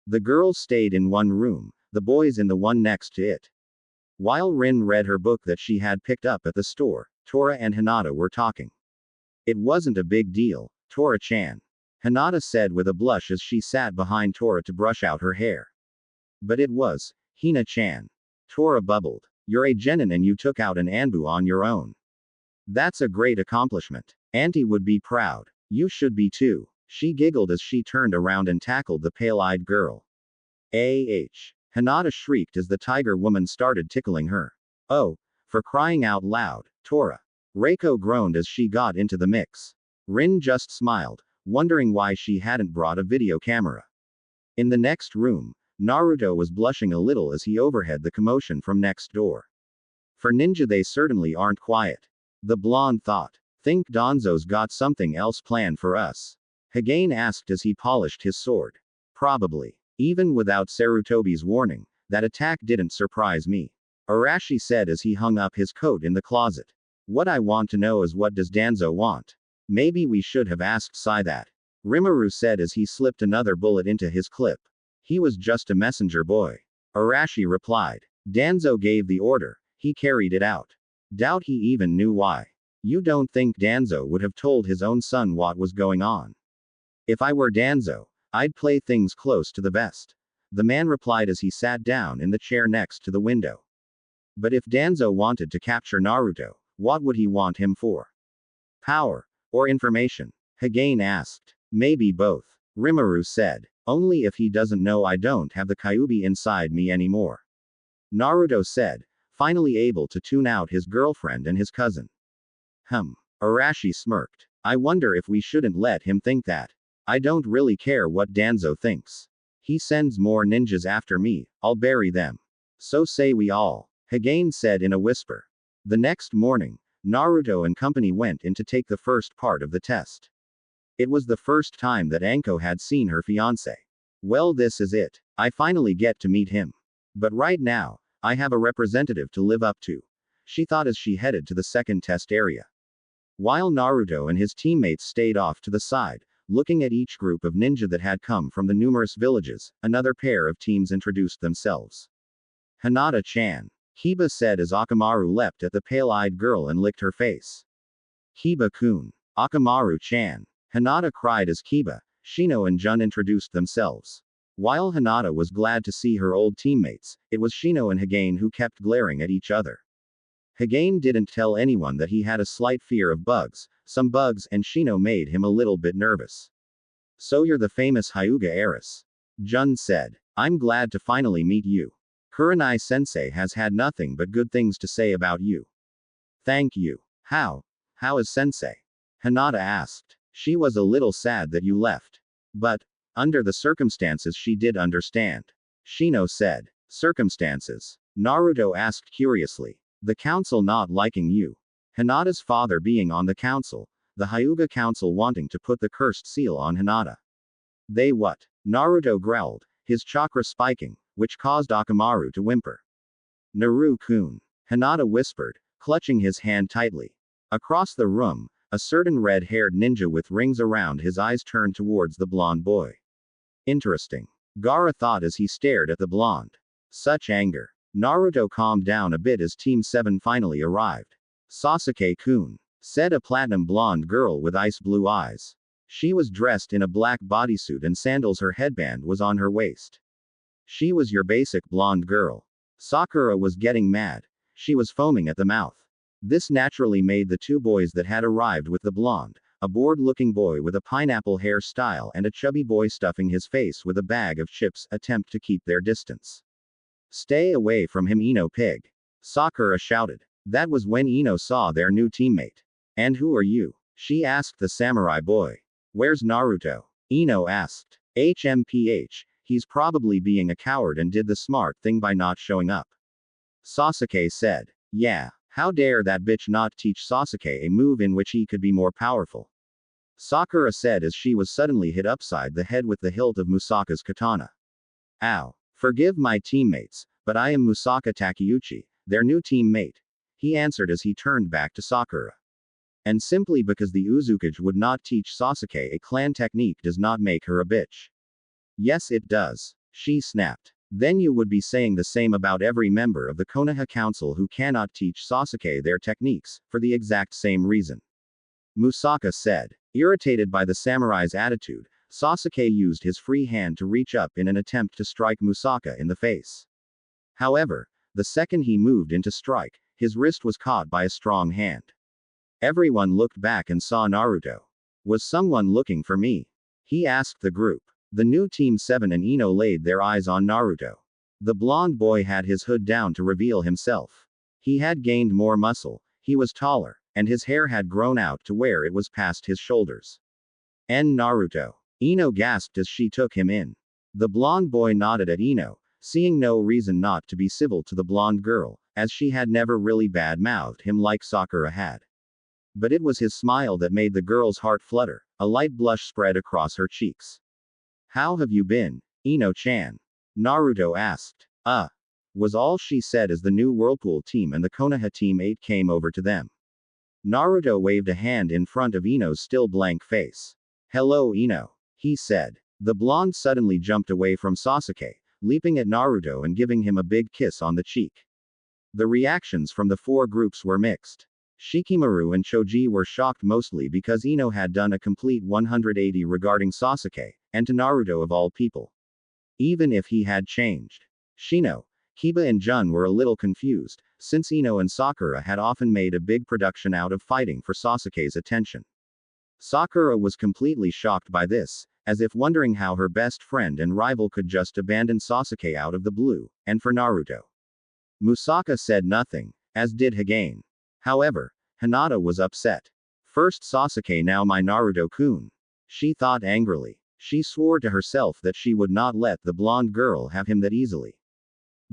Speaker 1: The girls stayed in one room, the boys in the one next to it. While Rin read her book that she had picked up at the store, Tora and Hinata were talking. It wasn't a big deal, Tora-chan. Hinata said with a blush as she sat behind Tora to brush out her hair. But it was, Hina-chan. Tora bubbled. You're a genin and you took out an Anbu on your own. That's a great accomplishment. Auntie would be proud. You should be too. She giggled as she turned around and tackled the pale-eyed girl. Hinata shrieked as the tiger woman started tickling her. Oh, for crying out loud, Tora. Reiko groaned as she got into the mix. Rin just smiled, wondering why she hadn't brought a video camera. In the next room, Naruto was blushing a little as he overheard the commotion from next door. For ninja they certainly aren't quiet. The blonde thought. Think Danzo's got something else planned for us? Hagane asked as he polished his sword. Probably. Even without Sarutobi's warning, that attack didn't surprise me. Arashi said as he hung up his coat in the closet. What I want to know is what does Danzo want? Maybe we should have asked Sai that. Rimuru said as he slipped another bullet into his clip. He was just a messenger boy. Arashi replied. Danzo gave the order, he carried it out. Doubt he even knew why. You don't think Danzo would have told his own son what was going on? If I were Danzo, I'd play things close to the vest. The man replied as he sat down in the chair next to the window. But if Danzo wanted to capture Naruto, what would he want him for? Power, or information? Hagane asked. Maybe both. Rimuru said. Only if he doesn't know I don't have the Kyuubi inside me anymore. Naruto said, finally able to tune out his girlfriend and his cousin. Arashi smirked. I wonder if we shouldn't let him think that. I don't really care what Danzo thinks. He sends more ninjas after me, I'll bury them. So say we all. Hagane said in a whisper. The next morning, Naruto and company went in to take the first part of the test. It was the first time that Anko had seen her fiancé. Well, this is it. I finally get to meet him. But right now, I have a representative to live up to, she thought as she headed to the second test area. While Naruto and his teammates stayed off to the side, looking at each group of ninja that had come from the numerous villages, another pair of teams introduced themselves. Hinata-chan, Kiba said as Akamaru leapt at the pale-eyed girl and licked her face. Kiba-kun. Akamaru-chan. Hinata cried as Kiba, Shino and Jun introduced themselves. While Hinata was glad to see her old teammates, it was Shino and Hagane who kept glaring at each other. Hagane didn't tell anyone that he had a slight fear of bugs, some bugs, and Shino made him a little bit nervous. So you're the famous Hyuga heiress. Jun said. I'm glad to finally meet you. Kurenai-sensei has had nothing but good things to say about you. Thank you. How is sensei? Hinata asked. She was a little sad that you left. But, under the circumstances she did understand. Shino said. Circumstances? Naruto asked curiously. The council not liking you. Hinata's father being on the council. The Hyuga council wanting to put the cursed seal on Hinata. They what? Naruto growled, his chakra spiking, which caused Akamaru to whimper. Naru-kun. Hinata whispered, clutching his hand tightly. Across the room, a certain red-haired ninja with rings around his eyes turned towards the blonde boy. Interesting. Gaara thought as he stared at the blonde. Such anger. Naruto calmed down a bit as Team 7 finally arrived. Sasuke-kun, said a platinum blonde girl with ice blue eyes. She was dressed in a black bodysuit and sandals, her headband was on her waist. She was your basic blonde girl. Sakura was getting mad. She was foaming at the mouth. This naturally made the two boys that had arrived with the blonde, a bored-looking boy with a pineapple hairstyle and a chubby boy stuffing his face with a bag of chips, attempt to keep their distance. Stay away from him, Ino pig. Sakura shouted. That was when Ino saw their new teammate. And who are you? She asked the samurai boy. Where's Naruto? Ino asked. HMPH, he's probably being a coward and did the smart thing by not showing up. Sasuke said. Yeah, how dare that bitch not teach Sasuke a move in which he could be more powerful. Sakura said as she was suddenly hit upside the head with the hilt of Musaka's katana. Ow. Forgive my teammates, but I am Musaka Takeuchi, their new teammate. He answered as he turned back to Sakura. And simply because the Uzukage would not teach Sasuke a clan technique does not make her a bitch. Yes it does. She snapped. Then you would be saying the same about every member of the Konoha Council who cannot teach Sasuke their techniques, for the exact same reason. Musaka said. Irritated by the samurai's attitude, Sasuke used his free hand to reach up in an attempt to strike Musaka in the face. However, the second he moved in to strike, his wrist was caught by a strong hand. Everyone looked back and saw Naruto. Was someone looking for me? He asked the group. The new Team 7 and Ino laid their eyes on Naruto. The blonde boy had his hood down to reveal himself. He had gained more muscle, he was taller, and his hair had grown out to where it was past his shoulders. Naruto. Ino gasped as she took him in. The blonde boy nodded at Ino, seeing no reason not to be civil to the blonde girl, as she had never really bad-mouthed him like Sakura had. But it was his smile that made the girl's heart flutter, a light blush spread across her cheeks. How have you been, Ino-chan? Naruto asked. Was all she said as the new Whirlpool team and the Konoha Team 8 came over to them. Naruto waved a hand in front of Ino's still blank face. Hello Ino, he said. The blonde suddenly jumped away from Sasuke, leaping at Naruto and giving him a big kiss on the cheek. The reactions from the four groups were mixed. Shikamaru and Choji were shocked mostly because Ino had done a complete 180 regarding Sasuke, and to Naruto of all people. Even if he had changed. Shino, Kiba and Jun were a little confused, since Ino and Sakura had often made a big production out of fighting for Sasuke's attention. Sakura was completely shocked by this, as if wondering how her best friend and rival could just abandon Sasuke out of the blue, and for Naruto. Musaka said nothing, as did Hagane. However, Hinata was upset. First Sasuke, now my Naruto-kun. She thought angrily. She swore to herself that she would not let the blonde girl have him that easily.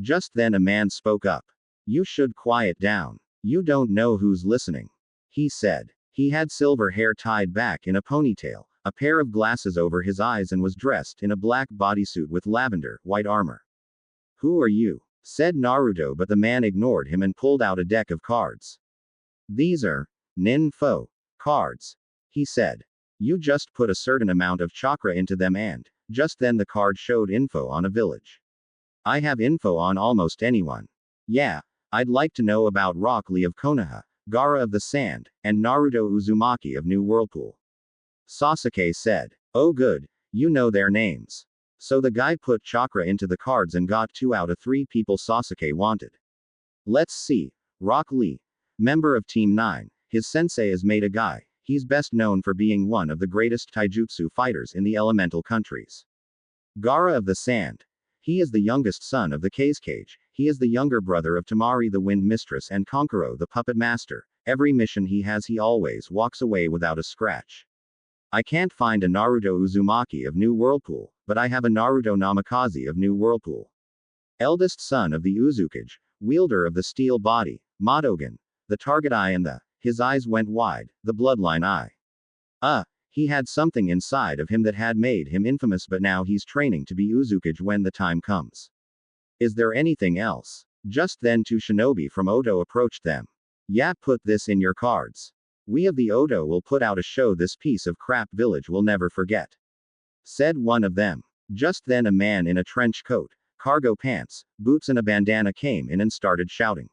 Speaker 1: Just then a man spoke up. You should quiet down. You don't know who's listening. He said. He had silver hair tied back in a ponytail, a pair of glasses over his eyes and was dressed in a black bodysuit with lavender, white armor. Who are you? said Naruto, but the man ignored him and pulled out a deck of cards. These are Nin-Fo cards, he said. You just put a certain amount of chakra into them and, just then the card showed info on a village. I have info on almost anyone. Yeah, I'd like to know about Rock Lee of Konoha, Gaara of the Sand, and Naruto Uzumaki of New Whirlpool. Sasuke said. Oh good, you know their names. So the guy put chakra into the cards and got 2 out of 3 people Sasuke wanted. Let's see. Rock Lee, member of Team 9, his sensei is Maida Guy. He's best known for being one of the greatest taijutsu fighters in the elemental countries. Gaara of the Sand. He is the youngest son of the Cage. He is the younger brother of Tamari the Wind Mistress and Konkuro the Puppet Master. Every mission he has he always walks away without a scratch. I can't find a Naruto Uzumaki of New Whirlpool, but I have a Naruto Namikaze of New Whirlpool. Eldest son of the Uzukage, wielder of the steel body, Madogen, the target eye and his eyes went wide, the bloodline eye. He had something inside of him that had made him infamous, but now he's training to be Uzukage when the time comes. Is there anything else? Just then 2 shinobi from Oto approached them. Yeah, put this in your cards. We of the Oto will put out a show this piece of crap village will never forget. Said one of them. Just then a man in a trench coat, cargo pants, boots and a bandana came in and started shouting.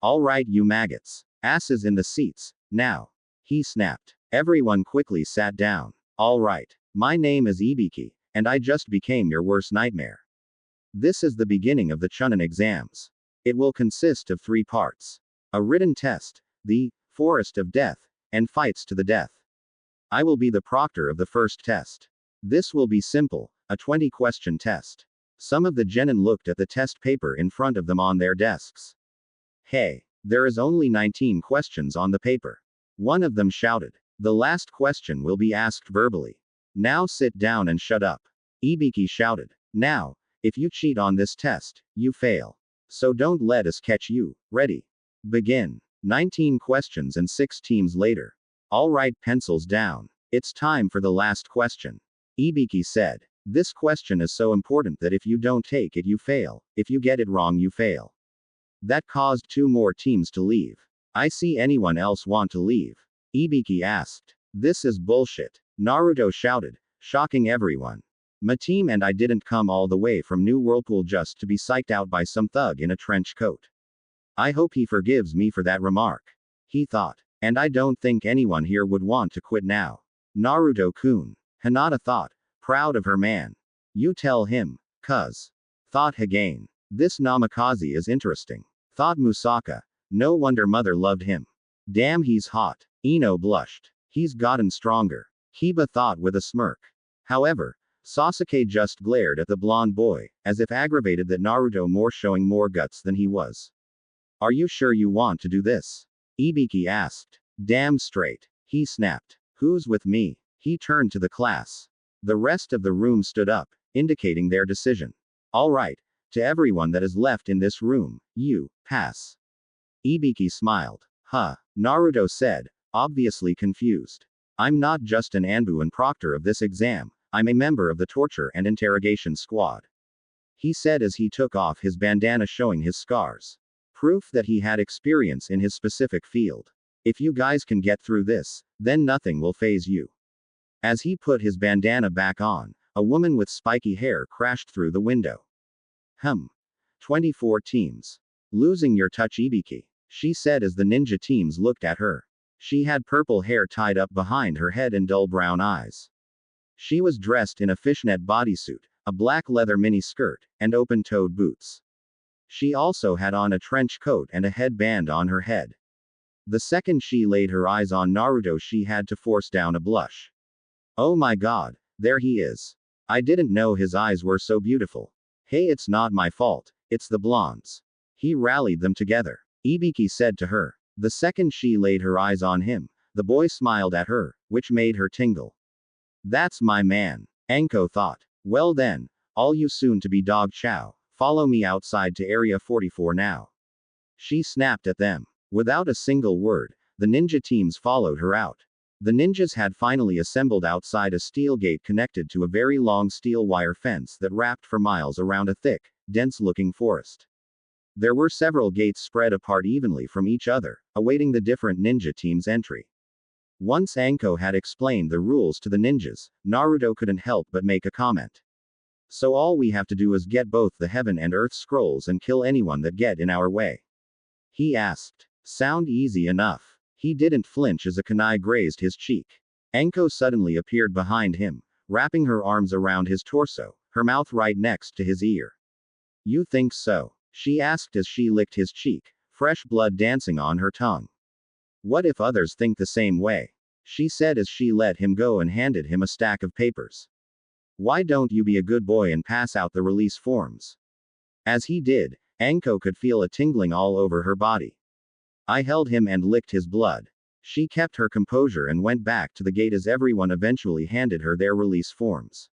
Speaker 1: All right you maggots. Asses in the seats, now. He snapped. Everyone quickly sat down. All right. My name is Ibiki, and I just became your worst nightmare. This is the beginning of the Chunin exams. It will consist of 3 parts. A written test, the Forest of Death, and fights to the death. I will be the proctor of the first test. This will be simple, a 20-question test. Some of the genin looked at the test paper in front of them on their desks. Hey, there is only 19 questions on the paper. One of them shouted. The last question will be asked verbally. Now sit down and shut up. Ibiki shouted. Now, if you cheat on this test, you fail. So don't let us catch you. Ready? Begin. 19 questions and 6 teams later. All right, pencils down. It's time for the last question. Ibiki said. This question is so important that if you don't take it you fail, if you get it wrong you fail. That caused 2 more teams to leave. I see anyone else want to leave? Ibiki asked. This is bullshit. Naruto shouted, shocking everyone. My team and I didn't come all the way from New Whirlpool just to be psyched out by some thug in a trench coat. I hope he forgives me for that remark. He thought. And I don't think anyone here would want to quit now. Naruto-kun. Hinata thought, proud of her man. You tell him, cuz. Thought Hagain. This Namikaze is interesting. Thought Musaka. No wonder mother loved him. Damn he's hot. Ino blushed. He's gotten stronger. Kiba thought with a smirk. However, Sasuke just glared at the blonde boy, as if aggravated that Naruto more showing more guts than he was. Are you sure you want to do this? Ibiki asked. Damn straight. He snapped. Who's with me? He turned to the class. The rest of the room stood up, indicating their decision. All right. To everyone that is left in this room, you pass. Ibiki smiled. Huh, Naruto said, obviously confused. I'm not just an Anbu and proctor of this exam, I'm a member of the torture and interrogation squad. He said as he took off his bandana showing his scars. Proof that he had experience in his specific field. If you guys can get through this, then nothing will faze you. As he put his bandana back on, a woman with spiky hair crashed through the window. 24 teams. Losing your touch Ibiki, she said as the ninja teams looked at her. She had purple hair tied up behind her head and dull brown eyes. She was dressed in a fishnet bodysuit, a black leather mini skirt, and open-toed boots. She also had on a trench coat and a headband on her head. The second she laid her eyes on Naruto she had to force down a blush. Oh my god, there he is. I didn't know his eyes were so beautiful. Hey, it's not my fault, it's the blondes. He rallied them together. Ibiki said to her. The second she laid her eyes on him, the boy smiled at her, which made her tingle. That's my man, Anko thought. Well then, all you soon-to-be dog chow, follow me outside to Area 44 now. She snapped at them. Without a single word, the ninja teams followed her out. The ninjas had finally assembled outside a steel gate connected to a very long steel wire fence that wrapped for miles around a thick, dense-looking forest. There were several gates spread apart evenly from each other, awaiting the different ninja teams' entry. Once Anko had explained the rules to the ninjas, Naruto couldn't help but make a comment. So all we have to do is get both the heaven and earth scrolls and kill anyone that get in our way? He asked. Sound easy enough. He didn't flinch as a kunai grazed his cheek. Anko suddenly appeared behind him, wrapping her arms around his torso, her mouth right next to his ear. You think so? She asked as she licked his cheek, fresh blood dancing on her tongue. What if others think the same way? She said as she let him go and handed him a stack of papers. Why don't you be a good boy and pass out the release forms? As he did, Anko could feel a tingling all over her body. I held him and licked his blood. She kept her composure and went back to the gate as everyone eventually handed her their release forms.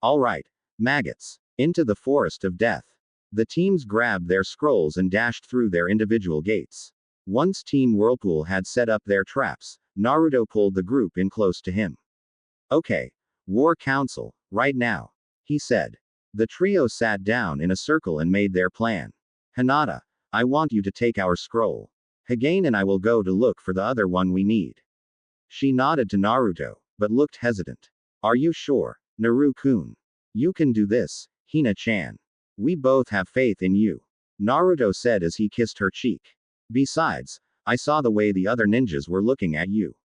Speaker 1: All right, maggots. Into the forest of death. The teams grabbed their scrolls and dashed through their individual gates. Once Team Whirlpool had set up their traps, Naruto pulled the group in close to him. Okay. War Council, right now. He said. The trio sat down in a circle and made their plan. Hinata, I want you to take our scroll. Hagane and I will go to look for the other one we need. She nodded to Naruto, but looked hesitant. Are you sure, Naru-kun? You can do this, Hina-chan. We both have faith in you. Naruto said as he kissed her cheek. Besides, I saw the way the other ninjas were looking at you.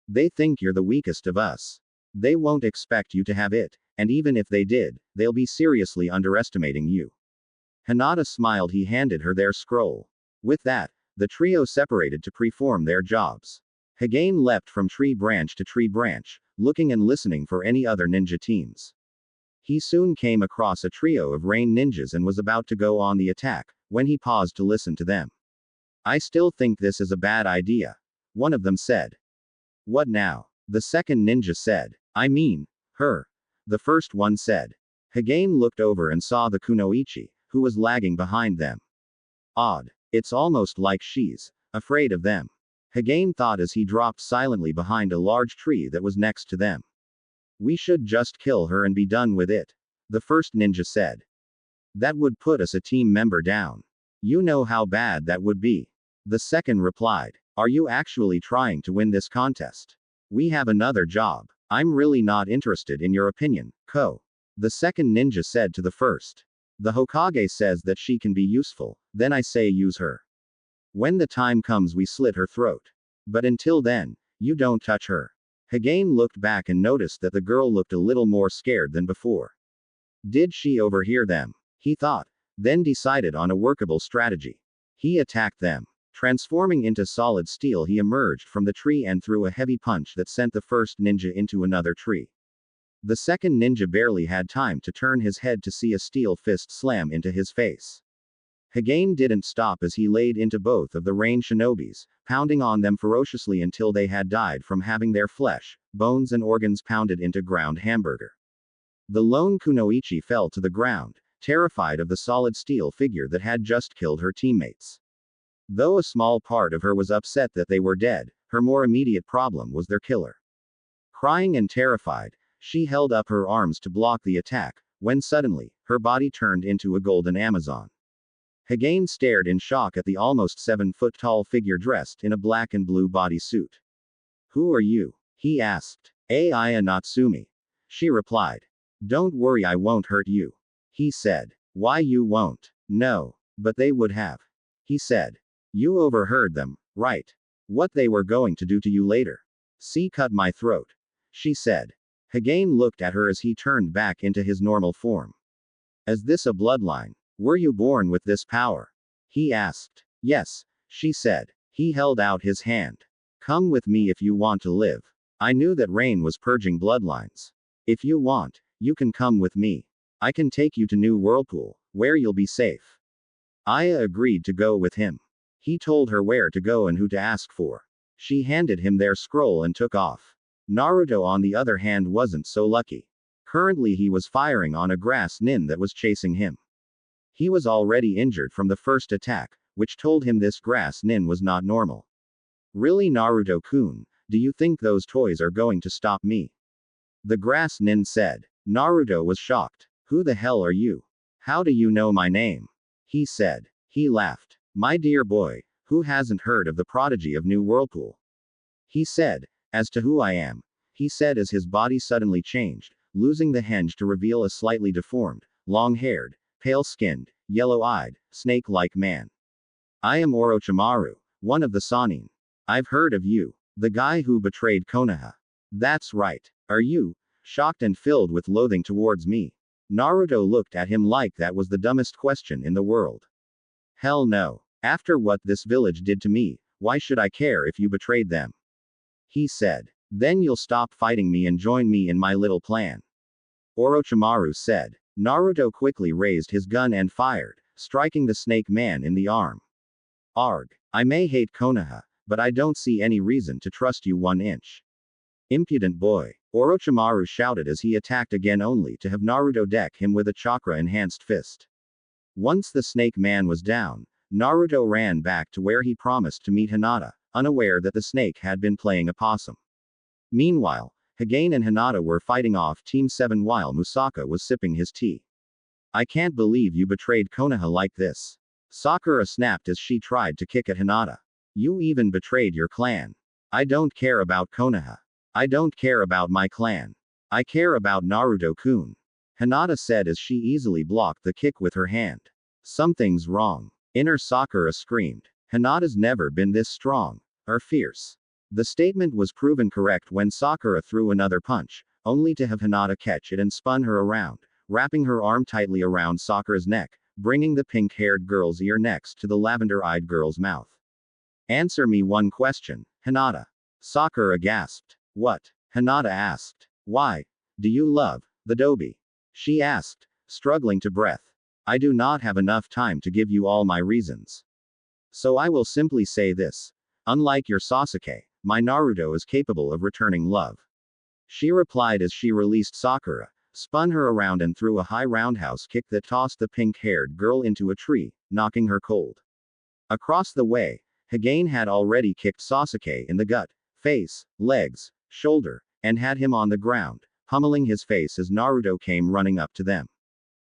Speaker 1: They think you're the weakest of us. They won't expect you to have it, and even if they did, they'll be seriously underestimating you. Hinata smiled. He handed her their scroll. With that, the trio separated to perform their jobs. Hagane leapt from tree branch to tree branch, looking and listening for any other ninja teams. He soon came across a trio of rain ninjas and was about to go on the attack, when he paused to listen to them. I still think this is a bad idea. One of them said. What now? The second ninja said. I mean, her. The first one said. Hagane looked over and saw the kunoichi, who was lagging behind them. Odd. It's almost like she's afraid of them. Hagane thought as he dropped silently behind a large tree that was next to them. We should just kill her and be done with it. The first ninja said. That would put us a team member down. You know how bad that would be. The second replied. Are you actually trying to win this contest? We have another job. I'm really not interested in your opinion, Ko. The second ninja said to the first. The Hokage says that she can be useful, then I say use her. When the time comes we slit her throat. But until then, you don't touch her. Hagane looked back and noticed that the girl looked a little more scared than before. Did she overhear them? He thought, then decided on a workable strategy. He attacked them. Transforming into solid steel, he emerged from the tree and threw a heavy punch that sent the first ninja into another tree. The second ninja barely had time to turn his head to see a steel fist slam into his face. Hagane didn't stop as he laid into both of the rain shinobis, pounding on them ferociously until they had died from having their flesh, bones and organs pounded into ground hamburger. The lone kunoichi fell to the ground, terrified of the solid steel figure that had just killed her teammates. Though a small part of her was upset that they were dead, her more immediate problem was their killer. Crying and terrified, she held up her arms to block the attack, when suddenly, her body turned into a golden Amazon. Hagane stared in shock at the almost 7-foot-tall figure dressed in a black and blue bodysuit. Who are you? He asked. Aya Natsumi. She replied. Don't worry, I won't hurt you. He said. Why you won't? No. But they would have. He said. You overheard them, right? What they were going to do to you later. See, cut my throat. She said. Hagane looked at her as he turned back into his normal form. Is this a bloodline? Were you born with this power? He asked. Yes, she said. He held out his hand. Come with me if you want to live. I knew that Rain was purging bloodlines. If you want, you can come with me. I can take you to New Whirlpool, where you'll be safe. Aya agreed to go with him. He told her where to go and who to ask for. She handed him their scroll and took off. Naruto, on the other hand, wasn't so lucky. Currently, he was firing on a grass nin that was chasing him. He was already injured from the first attack, which told him this grass nin was not normal. Really, Naruto-kun, do you think those toys are going to stop me? The grass nin said. Naruto was shocked. Who the hell are you? How do you know my name? He said. He laughed. My dear boy, who hasn't heard of the prodigy of New Whirlpool? He said. As to who I am, he said as his body suddenly changed, losing the henge to reveal a slightly deformed, long-haired, pale-skinned, yellow-eyed, snake-like man. I am Orochimaru, one of the Sannin. I've heard of you. The guy who betrayed Konoha. That's right. Are you? Shocked and filled with loathing towards me. Naruto looked at him like that was the dumbest question in the world. Hell no. After what this village did to me, why should I care if you betrayed them? He said. Then you'll stop fighting me and join me in my little plan. Orochimaru said. Naruto quickly raised his gun and fired, striking the snake man in the arm. Arg. I may hate Konoha, but I don't see any reason to trust you 1 inch. Impudent boy. Orochimaru shouted as he attacked again only to have Naruto deck him with a chakra-enhanced fist. Once the snake man was down, Naruto ran back to where he promised to meet Hinata, unaware that the snake had been playing a possum. Meanwhile, Higane and Hinata were fighting off Team 7 while Musaka was sipping his tea. I can't believe you betrayed Konoha like this. Sakura snapped as she tried to kick at Hinata. You even betrayed your clan. I don't care about Konoha. I don't care about my clan. I care about Naruto-kun. Hinata said as she easily blocked the kick with her hand. Something's wrong. Inner Sakura screamed. Hinata's never been this strong. Or fierce. The statement was proven correct when Sakura threw another punch, only to have Hinata catch it and spun her around, wrapping her arm tightly around Sakura's neck, bringing the pink-haired girl's ear next to the lavender-eyed girl's mouth. Answer me one question, Hinata. Sakura gasped. What? Hinata asked. Why? Do you love the Dobi? She asked, struggling to breath. I do not have enough time to give you all my reasons. So I will simply say this. Unlike your Sasuke, my Naruto is capable of returning love. She replied as she released Sakura, spun her around and threw a high roundhouse kick that tossed the pink-haired girl into a tree, knocking her cold. Across the way, Higane had already kicked Sasuke in the gut, face, legs, shoulder, and had him on the ground, pummeling his face as Naruto came running up to them.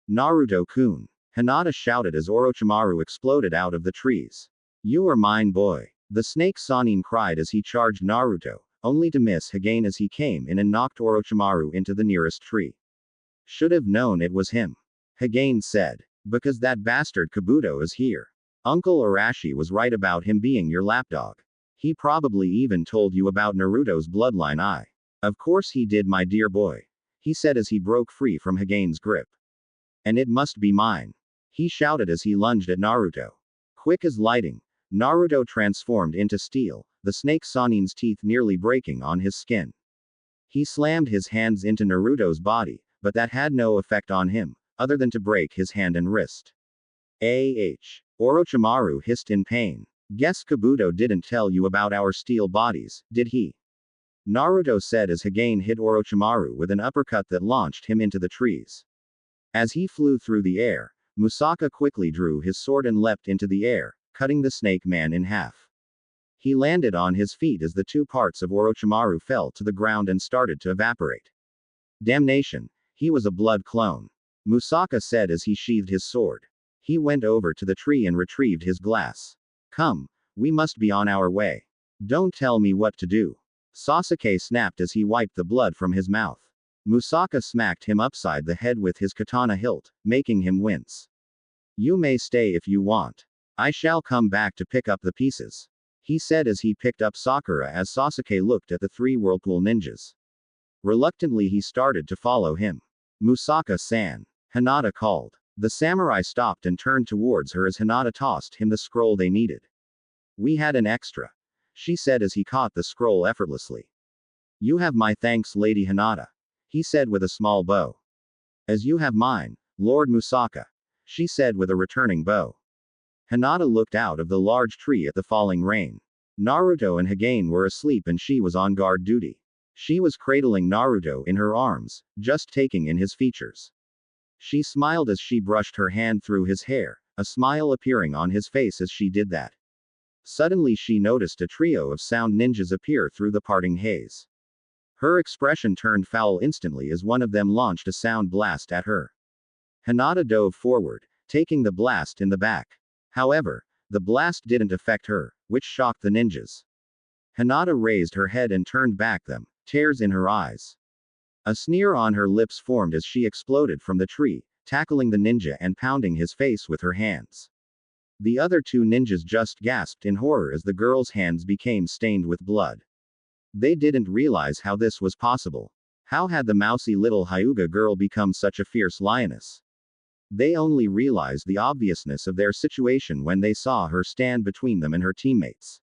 Speaker 1: Naruto-kun. Hinata shouted as Orochimaru exploded out of the trees. You are mine, boy. The snake Sannin cried as he charged Naruto, only to miss Higane as he came in and knocked Orochimaru into the nearest tree. Should have known it was him. Higane said. Because that bastard Kabuto is here. Uncle Arashi was right about him being your lapdog. He probably even told you about Naruto's bloodline. Of course he did, my dear boy. He said as he broke free from Higane's grip. And it must be mine. He shouted as he lunged at Naruto. Quick as lightning, Naruto transformed into steel, the snake Sannin's teeth nearly breaking on his skin. He slammed his hands into Naruto's body, but that had no effect on him, other than to break his hand and wrist. Orochimaru hissed in pain. Guess Kabuto didn't tell you about our steel bodies, did he? Naruto said as Higane hit Orochimaru with an uppercut that launched him into the trees. As he flew through the air, Musaka quickly drew his sword and leapt into the air, cutting the snake man in half. He landed on his feet as the 2 parts of Orochimaru fell to the ground and started to evaporate. Damnation, he was a blood clone. Musaka said as he sheathed his sword. He went over to the tree and retrieved his glass. Come, we must be on our way. Don't tell me what to do. Sasuke snapped as he wiped the blood from his mouth. Musaka smacked him upside the head with his katana hilt, making him wince. You may stay if you want. I shall come back to pick up the pieces. He said as he picked up Sakura as Sasuke looked at the 3 Whirlpool ninjas. Reluctantly he started to follow him. Musaka-san. Hinata called. The samurai stopped and turned towards her as Hinata tossed him the scroll they needed. We had an extra. She said as he caught the scroll effortlessly. You have my thanks, Lady Hinata. He said with a small bow. As you have mine, Lord Musaka. She said with a returning bow. Hinata looked out of the large tree at the falling rain. Naruto and Higane were asleep and she was on guard duty. She was cradling Naruto in her arms, just taking in his features. She smiled as she brushed her hand through his hair, a smile appearing on his face as she did that. Suddenly she noticed a trio of sound ninjas appear through the parting haze. Her expression turned foul instantly as one of them launched a sound blast at her. Hinata dove forward, taking the blast in the back. However, the blast didn't affect her, which shocked the ninjas. Hinata raised her head and turned back them, tears in her eyes. A sneer on her lips formed as she exploded from the tree, tackling the ninja and pounding his face with her hands. The other two ninjas just gasped in horror as the girl's hands became stained with blood. They didn't realize how this was possible. How had the mousy little Hyuga girl become such a fierce lioness? They only realized the obviousness of their situation when they saw her stand between them and her teammates.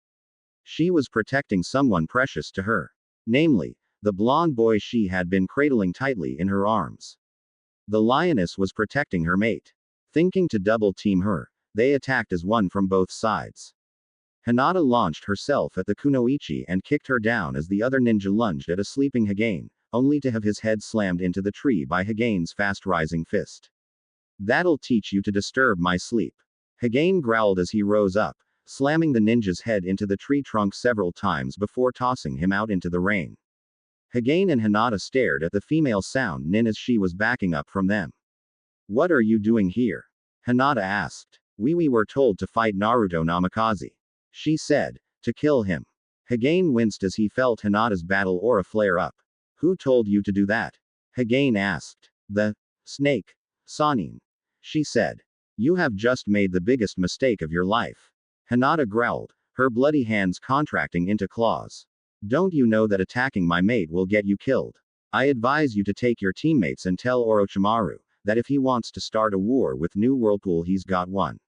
Speaker 1: She was protecting someone precious to her. Namely, the blonde boy she had been cradling tightly in her arms. The lioness was protecting her mate. Thinking to double-team her, they attacked as one from both sides. Hinata launched herself at the kunoichi and kicked her down as the other ninja lunged at a sleeping Hagane, only to have his head slammed into the tree by Hagane's fast-rising fist. "That'll teach you to disturb my sleep." Hagane growled as he rose up, slamming the ninja's head into the tree trunk several times before tossing him out into the rain. Hagane and Hinata stared at the female sound nin as she was backing up from them. "What are you doing here?" Hinata asked. We were told to fight Naruto Namikaze," she said, "to kill him." Hagane winced as he felt Hinata's battle aura flare up. "Who told you to do that?" Hagane asked. "The snake. Sanin," she said. "You have just made the biggest mistake of your life." Hinata growled, her bloody hands contracting into claws. "Don't you know that attacking my mate will get you killed? I advise you to take your teammates and tell Orochimaru that if he wants to start a war with New Whirlpool he's got one.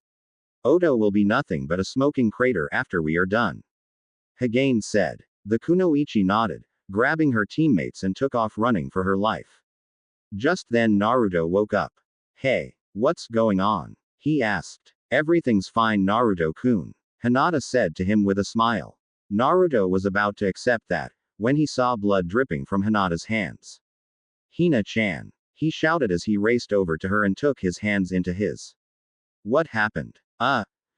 Speaker 1: Oto will be nothing but a smoking crater after we are done." Hagane said. The kunoichi nodded, grabbing her teammates and took off running for her life. Just then Naruto woke up. "Hey, what's going on?" he asked. "Everything's fine Naruto-kun," Hinata said to him with a smile. Naruto was about to accept that, when he saw blood dripping from Hinata's hands. "Hina-chan," he shouted as he raced over to her and took his hands into his. "What happened?"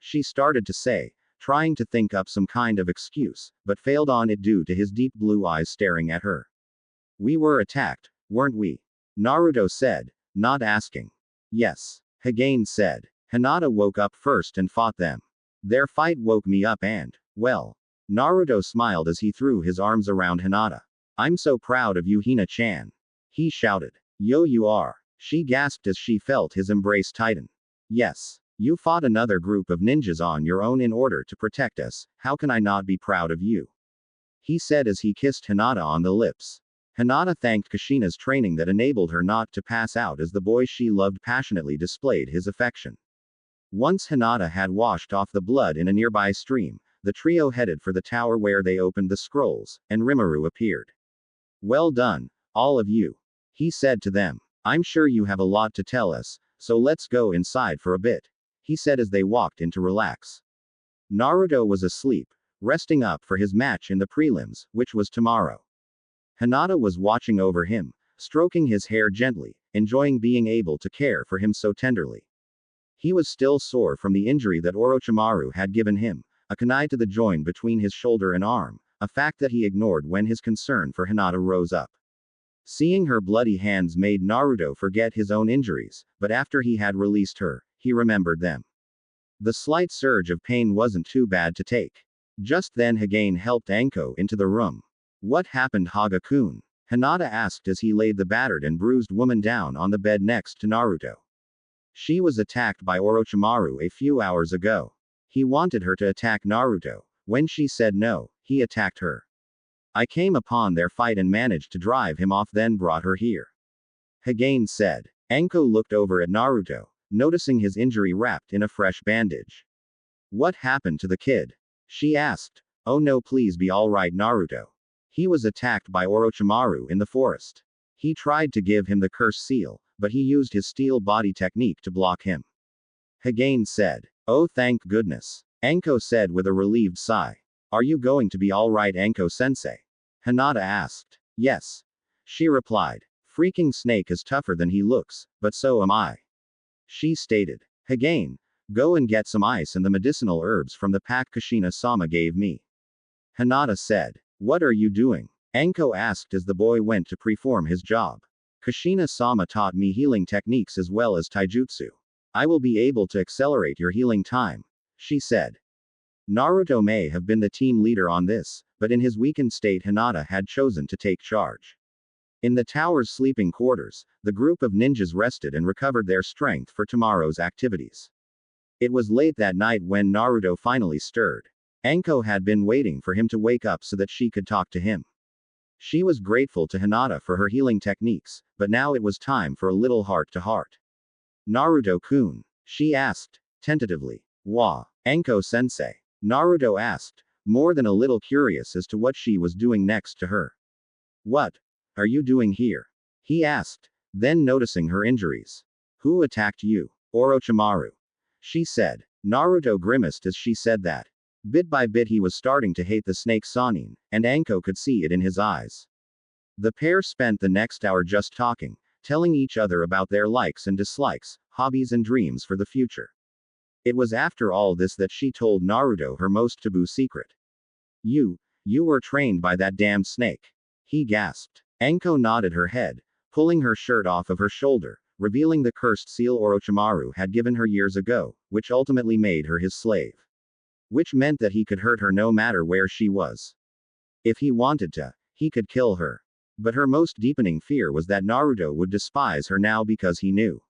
Speaker 1: She started to say, trying to think up some kind of excuse, but failed on it due to his deep blue eyes staring at her. "We were attacked, weren't we?" Naruto said, not asking. "Yes," Hagane said. "Hinata woke up first and fought them. Their fight woke me up and, well." Naruto smiled as he threw his arms around Hinata. "I'm so proud of you Hina-chan," he shouted. "Yo you are," she gasped as she felt his embrace tighten. "Yes. You fought another group of ninjas on your own in order to protect us, how can I not be proud of you?" he said as he kissed Hinata on the lips. Hinata thanked Kushina's training that enabled her not to pass out as the boy she loved passionately displayed his affection. Once Hinata had washed off the blood in a nearby stream, the trio headed for the tower where they opened the scrolls, and Rimuru appeared. "Well done, all of you," he said to them. "I'm sure you have a lot to tell us, so let's go inside for a bit," he said as they walked in to relax. Naruto was asleep, resting up for his match in the prelims, which was tomorrow. Hinata was watching over him, stroking his hair gently, enjoying being able to care for him so tenderly. He was still sore from the injury that Orochimaru had given him, a kunai to the joint between his shoulder and arm, a fact that he ignored when his concern for Hinata rose up. Seeing her bloody hands made Naruto forget his own injuries, but after he had released her, he remembered them. The slight surge of pain wasn't too bad to take. Just then Hagane helped Anko into the room. "What happened Haga-kun?" Hinata asked as he laid the battered and bruised woman down on the bed next to Naruto. "She was attacked by Orochimaru a few hours ago. He wanted her to attack Naruto. When she said no, he attacked her. I came upon their fight and managed to drive him off then brought her here," Hagane said. Anko looked over at Naruto, noticing his injury wrapped in a fresh bandage. "What happened to the kid?" she asked. "Oh no please be alright Naruto. He was attacked by Orochimaru in the forest. He tried to give him the curse seal, but he used his steel body technique to block him," Hagane said. "Oh thank goodness," Anko said with a relieved sigh. "Are you going to be alright Anko-sensei?" Hinata asked. "Yes," she replied. "Freaking snake is tougher than he looks, but so am I," she stated. "Hagane, go and get some ice and the medicinal herbs from the pack Kushina-sama gave me," Hinata said. "What are you doing?" Anko asked as the boy went to perform his job. "Kushina-sama taught me healing techniques as well as taijutsu. I will be able to accelerate your healing time," she said. Naruto may have been the team leader on this, but in his weakened state Hinata had chosen to take charge. In the tower's sleeping quarters, the group of ninjas rested and recovered their strength for tomorrow's activities. It was late that night when Naruto finally stirred. Anko had been waiting for him to wake up so that she could talk to him. She was grateful to Hinata for her healing techniques, but now it was time for a little heart-to-heart. Naruto-kun, she asked, tentatively. Wa, Anko-sensei. Naruto asked, more than a little curious as to what she was doing next to her. What are you doing here? He asked, then noticing her injuries. Who attacked you? Orochimaru. She said. Naruto grimaced as she said that. Bit by bit he was starting to hate the snake Sanin, and Anko could see it in his eyes. The pair spent the next hour just talking, telling each other about their likes and dislikes, hobbies and dreams for the future. It was after all this that she told Naruto her most taboo secret. You were trained by that damned snake. He gasped. Anko nodded her head, pulling her shirt off of her shoulder, revealing the cursed seal Orochimaru had given her years ago, which ultimately made her his slave. Which meant that he could hurt her no matter where she was. If he wanted to, he could kill her. But her most deepening fear was that Naruto would despise her now because he knew.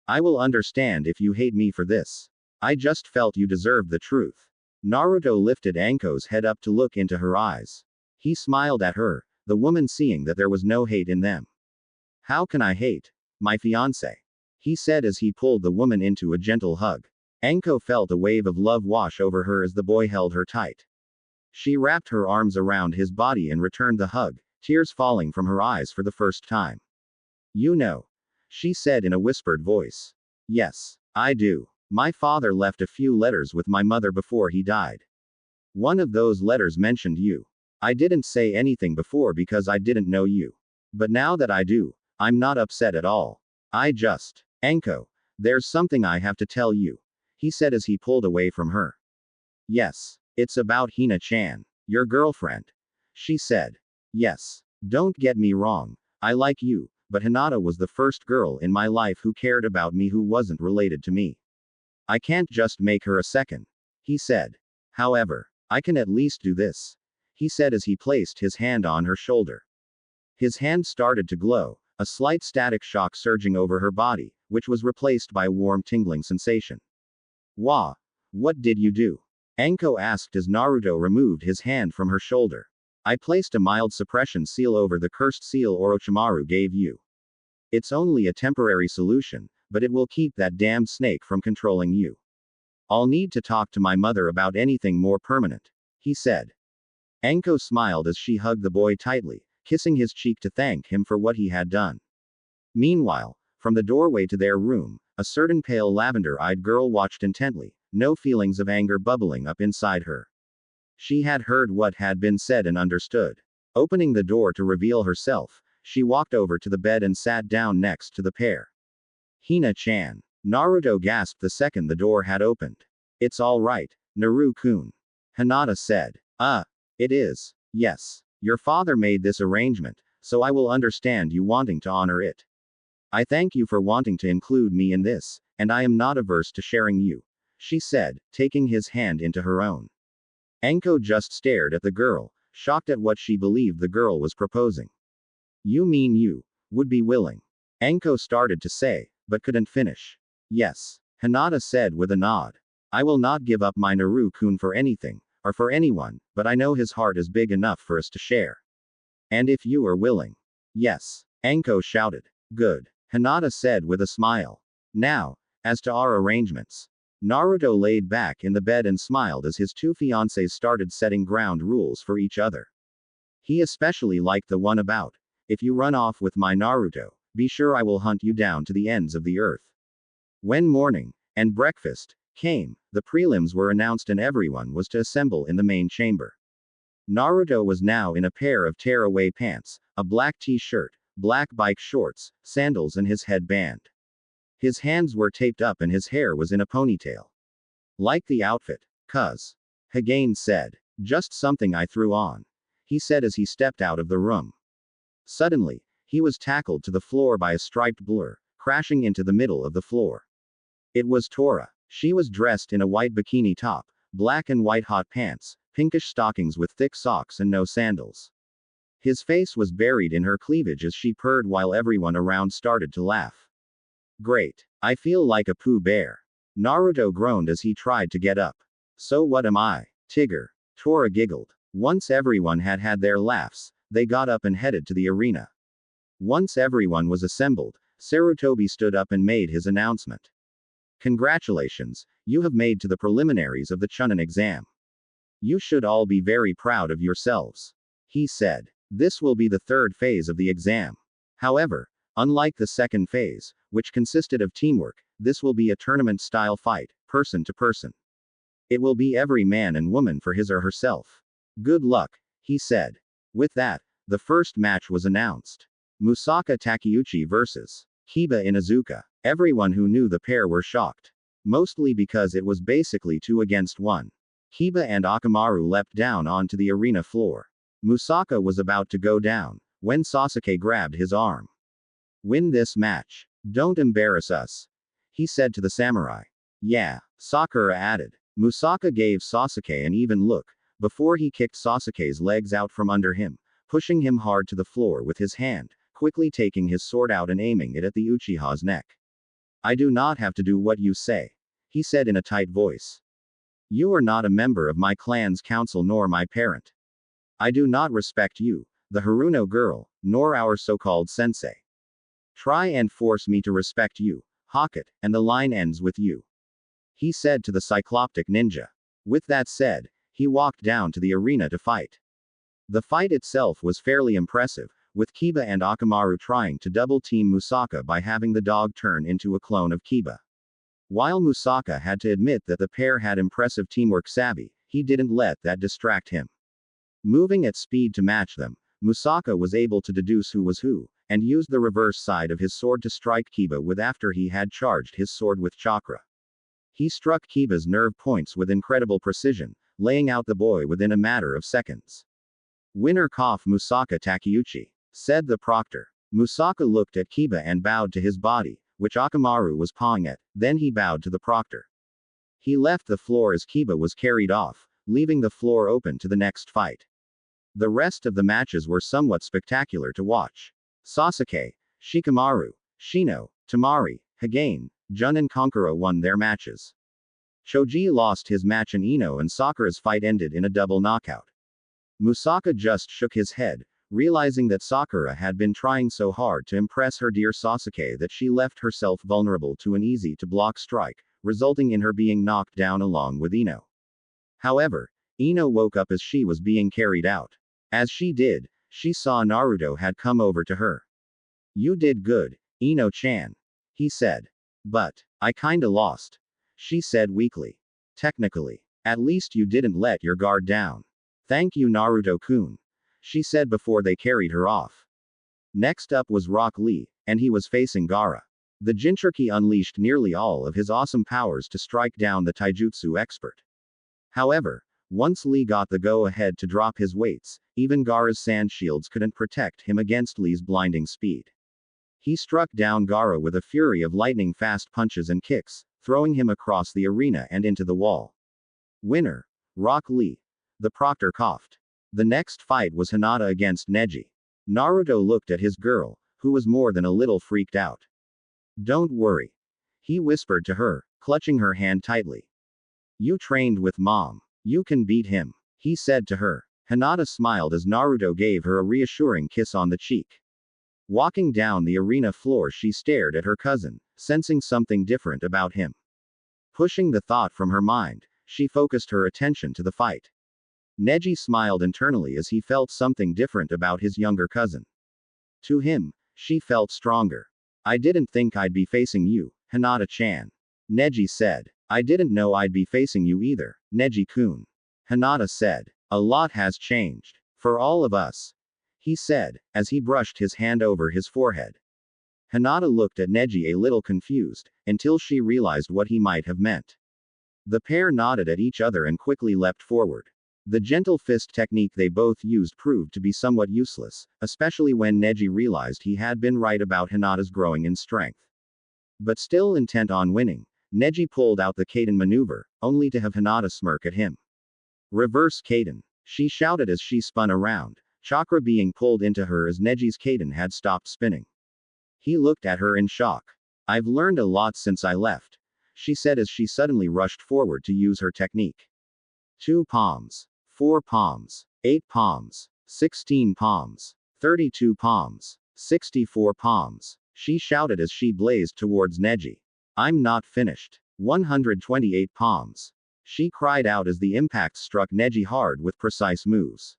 Speaker 1: I will understand if you hate me for this. I just felt you deserved the truth. Naruto lifted Anko's head up to look into her eyes. He smiled at her, the woman seeing that there was no hate in them. How can I hate my fiancé? He said as he pulled the woman into a gentle hug. Anko felt a wave of love wash over her as the boy held her tight. She wrapped her arms around his body and returned the hug, tears falling from her eyes for the first time. You know, she said in a whispered voice. Yes, I do. My father left a few letters with my mother before he died. One of those letters mentioned you. I didn't say anything before because I didn't know you. But now that I do, I'm not upset at all. Anko, there's something I have to tell you. He said as he pulled away from her. Yes, it's about Hina-chan, your girlfriend. She said. Yes. Don't get me wrong, I like you, but Hinata was the first girl in my life who cared about me who wasn't related to me. I can't just make her a second. He said. However, I can at least do this. He said as he placed his hand on her shoulder. His hand started to glow, a slight static shock surging over her body, which was replaced by a warm tingling sensation. Wah! What did you do? Anko asked as Naruto removed his hand from her shoulder. I placed a mild suppression seal over the cursed seal Orochimaru gave you. It's only a temporary solution, but it will keep that damned snake from controlling you. I'll need to talk to my mother about anything more permanent. He said. Anko smiled as she hugged the boy tightly, kissing his cheek to thank him for what he had done. Meanwhile, from the doorway to their room, a certain pale lavender-eyed girl watched intently, no feelings of anger bubbling up inside her. She had heard what had been said and understood. Opening the door to reveal herself, she walked over to the bed and sat down next to the pair. Hina-chan. Naruto gasped the second the door had opened. It's all right, Naru-kun. Hinata said. It is. Yes. Your father made this arrangement, so I will understand you wanting to honor it. I thank you for wanting to include me in this, and I am not averse to sharing you, she said, taking his hand into her own. Anko just stared at the girl, shocked at what she believed the girl was proposing. You mean you would be willing? Anko started to say, but couldn't finish. Yes, Hinata said with a nod. I will not give up my Naru-kun for anything, or for anyone, but I know his heart is big enough for us to share. And if you are willing. Yes, Anko shouted. Good, Hinata said with a smile. Now, as to our arrangements. Naruto laid back in the bed and smiled as his two fiancés started setting ground rules for each other. He especially liked the one about, if you run off with my Naruto, be sure I will hunt you down to the ends of the earth. When morning and breakfast came, the prelims were announced and everyone was to assemble in the main chamber. Naruto was now in a pair of tearaway pants, a black t-shirt, black bike shorts, sandals and his headband. His hands were taped up and his hair was in a ponytail. Like the outfit, cuz. Hagane said. Just something I threw on. He said as he stepped out of the room. Suddenly, he was tackled to the floor by a striped blur, crashing into the middle of the floor. It was Tora. She was dressed in a white bikini top, black and white hot pants, pinkish stockings with thick socks and no sandals. His face was buried in her cleavage as she purred while everyone around started to laugh. Great. I feel like a Pooh Bear. Naruto groaned as he tried to get up. So what am I? Tigger. Tora giggled. Once everyone had had their laughs, they got up and headed to the arena. Once everyone was assembled, Sarutobi stood up and made his announcement. Congratulations, you have made to the preliminaries of the Chunin exam. You should all be very proud of yourselves. He said. This will be the third phase of the exam. However, unlike the second phase, which consisted of teamwork, this will be a tournament-style fight, person to person. It will be every man and woman for his or herself. Good luck, he said. With that, the first match was announced. Musaka Takeuchi vs. Kiba Inuzuka. Everyone who knew the pair were shocked. Mostly because it was basically 2 against 1. Kiba and Akamaru leapt down onto the arena floor. Musaka was about to go down, when Sasuke grabbed his arm. Win this match. Don't embarrass us, he said to the samurai. Yeah, Sakura added. Musaka gave Sasuke an even look, before he kicked Sasuke's legs out from under him, pushing him hard to the floor with his hand, quickly taking his sword out and aiming it at the Uchiha's neck. I do not have to do what you say, he said in a tight voice. You are not a member of my clan's council nor my parent. I do not respect you, the Haruno girl, nor our so-called sensei. Try and force me to respect you, Hakat, and the line ends with you, he said to the cycloptic ninja. With that said, he walked down to the arena to fight. The fight itself was fairly impressive, with Kiba and Akamaru trying to double-team Musaka by having the dog turn into a clone of Kiba. While Musaka had to admit that the pair had impressive teamwork savvy, he didn't let that distract him. Moving at speed to match them, Musaka was able to deduce who was who, and used the reverse side of his sword to strike Kiba with after he had charged his sword with chakra. He struck Kiba's nerve points with incredible precision, laying out the boy within a matter of seconds. Winner Musaka Takeuchi, said the proctor. Musaka looked at Kiba and bowed to his body, which Akamaru was pawing at, then he bowed to the proctor. He left the floor as Kiba was carried off, leaving the floor open to the next fight. The rest of the matches were somewhat spectacular to watch. Sasuke, Shikamaru, Shino, Tamari, Hagane, Jun and Kankuro won their matches. Choji lost his match and Ino and Sakura's fight ended in a double knockout. Musaka just shook his head, realizing that Sakura had been trying so hard to impress her dear Sasuke that she left herself vulnerable to an easy-to-block strike, resulting in her being knocked down along with Ino. However, Ino woke up as she was being carried out. As she did, she saw Naruto had come over to her. You did good, Ino-chan, he said. But, I kinda lost, she said weakly. Technically. At least you didn't let your guard down. Thank you Naruto-kun, she said before they carried her off. Next up was Rock Lee, and he was facing Gaara. The Jinchuriki unleashed nearly all of his awesome powers to strike down the taijutsu expert. However, once Lee got the go-ahead to drop his weights, even Gaara's sand shields couldn't protect him against Lee's blinding speed. He struck down Gaara with a fury of lightning-fast punches and kicks, throwing him across the arena and into the wall. Winner, Rock Lee. The proctor coughed. The next fight was Hinata against Neji. Naruto looked at his girl, who was more than a little freaked out. Don't worry, he whispered to her, clutching her hand tightly. You trained with Mom. You can beat him, he said to her. Hinata smiled as Naruto gave her a reassuring kiss on the cheek. Walking down the arena floor, she stared at her cousin, sensing something different about him. Pushing the thought from her mind, she focused her attention to the fight. Neji smiled internally as he felt something different about his younger cousin. To him, she felt stronger. I didn't think I'd be facing you, Hinata-chan. Neji said. I didn't know I'd be facing you either, Neji-kun. Hinata said. A lot has changed. For all of us, he said, as he brushed his hand over his forehead. Hinata looked at Neji a little confused, until she realized what he might have meant. The pair nodded at each other and quickly leapt forward. The gentle fist technique they both used proved to be somewhat useless, especially when Neji realized he had been right about Hinata's growing in strength. But still intent on winning, Neji pulled out the Kaden maneuver, only to have Hinata smirk at him. Reverse Kaden, she shouted as she spun around, chakra being pulled into her as Neji's Kaden had stopped spinning. He looked at her in shock. I've learned a lot since I left, she said as she suddenly rushed forward to use her technique. 2 palms, 4 palms, 8 palms, 16 palms, 32 palms, 64 palms, she shouted as she blazed towards Neji. I'm not finished. 128 palms. She cried out as the impact struck Neji hard with precise moves.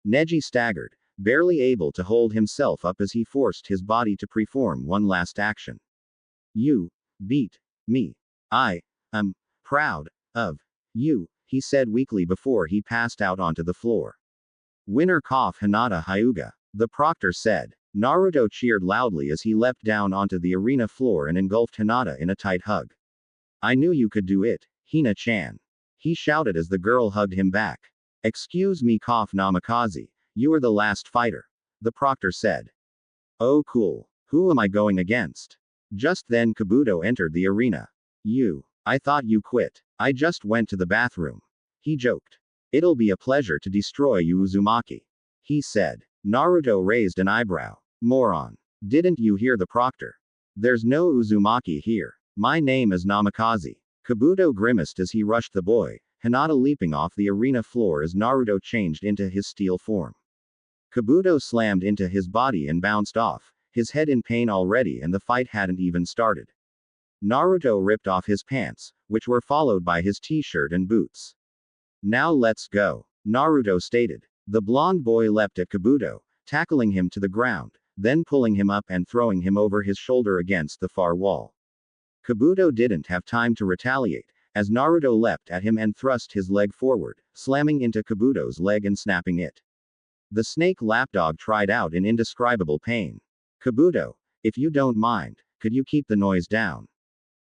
Speaker 1: Neji staggered, barely able to hold himself up as he forced his body to perform one last action. You beat me. I am proud of you, he said weakly before he passed out onto the floor. Winner Hinata Hyuga, the proctor said. Naruto cheered loudly as he leapt down onto the arena floor and engulfed Hinata in a tight hug. I knew you could do it, Hina-chan. He shouted as the girl hugged him back. Excuse me, Namikaze, you are the last fighter, the proctor said. Oh cool, who am I going against? Just then Kabuto entered the arena. I thought you quit. I just went to the bathroom. He joked. It'll be a pleasure to destroy you, Uzumaki, he said. Naruto raised an eyebrow. Moron. Didn't you hear the proctor? There's no Uzumaki here. My name is Namikaze. Kabuto grimaced as he rushed the boy, Hinata leaping off the arena floor as Naruto changed into his steel form. Kabuto slammed into his body and bounced off, his head in pain already, and the fight hadn't even started. Naruto ripped off his pants, which were followed by his t-shirt and boots. Now let's go, Naruto stated. The blonde boy leapt at Kabuto, tackling him to the ground, then pulling him up and throwing him over his shoulder against the far wall. Kabuto didn't have time to retaliate, as Naruto leapt at him and thrust his leg forward, slamming into Kabuto's leg and snapping it. The snake lapdog tried out in indescribable pain. Kabuto, if you don't mind, could you keep the noise down?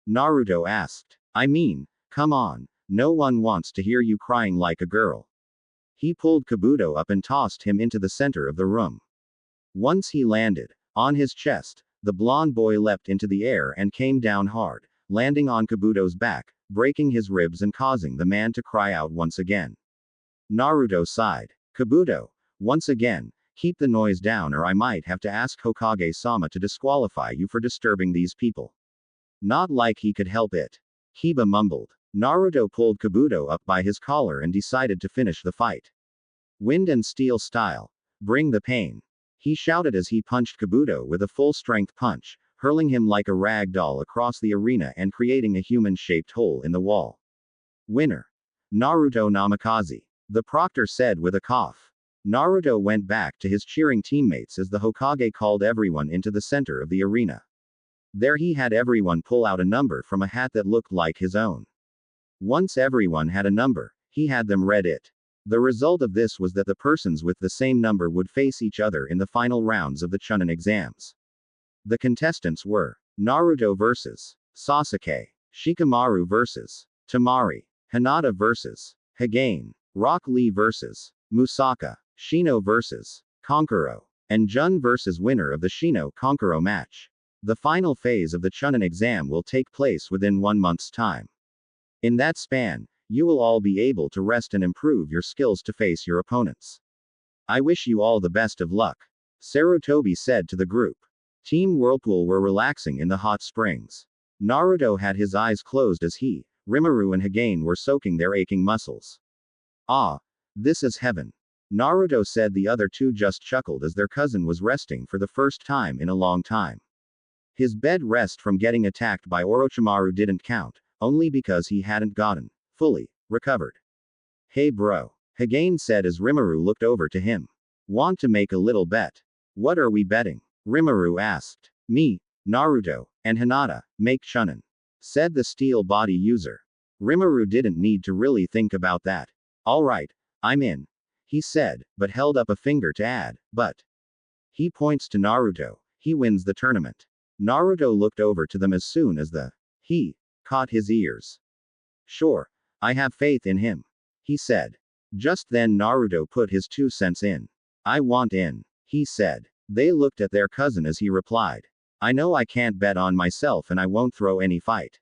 Speaker 1: Naruto asked. I mean, come on, no one wants to hear you crying like a girl. He pulled Kabuto up and tossed him into the center of the room. Once he landed on his chest, the blonde boy leapt into the air and came down hard, landing on Kabuto's back, breaking his ribs and causing the man to cry out once again. Naruto sighed. Kabuto, once again, keep the noise down or I might have to ask Hokage-sama to disqualify you for disturbing these people. Not like he could help it. Kiba mumbled. Naruto pulled Kabuto up by his collar and decided to finish the fight. Wind and steel style. Bring the pain. He shouted as he punched Kabuto with a full-strength punch, hurling him like a rag doll across the arena and creating a human-shaped hole in the wall. Winner. Naruto Namikaze, the proctor said with a cough. Naruto went back to his cheering teammates as the Hokage called everyone into the center of the arena. There he had everyone pull out a number from a hat that looked like his own. Once everyone had a number, he had them read it. The result of this was that the persons with the same number would face each other in the final rounds of the Chunin exams. The contestants were Naruto vs. Sasuke, Shikamaru vs. Temari, Hinata vs. Hagane, Rock Lee vs. Musaka, Shino vs. Konkuro, and Jun vs. winner of the Shino-Konkuro match. The final phase of the Chunin exam will take place within 1 month's time. In that span, you will all be able to rest and improve your skills to face your opponents. I wish you all the best of luck, Sarutobi said to the group. Team Whirlpool were relaxing in the hot springs. Naruto had his eyes closed as he, Rimuru and Hagane were soaking their aching muscles. Ah, this is heaven, Naruto said. The other two just chuckled as their cousin was resting for the first time in a long time. His bed rest from getting attacked by Orochimaru didn't count, only because he hadn't gotten fully recovered. Hey bro, Hagane said as Rimuru looked over to him. Want to make a little bet? What are we betting? Rimuru asked. Me, Naruto, and Hinata, make Chunin, said the steel body user. Rimuru didn't need to really think about that. Alright, I'm in, he said, but held up a finger to add, but. He points to Naruto, he wins the tournament. Naruto looked over to them as soon as the he caught his ears. Sure, I have faith in him, he said. Just then Naruto put his 2 cents in. I want in, he said. They looked at their cousin as he replied. I know I can't bet on myself and I won't throw any fight.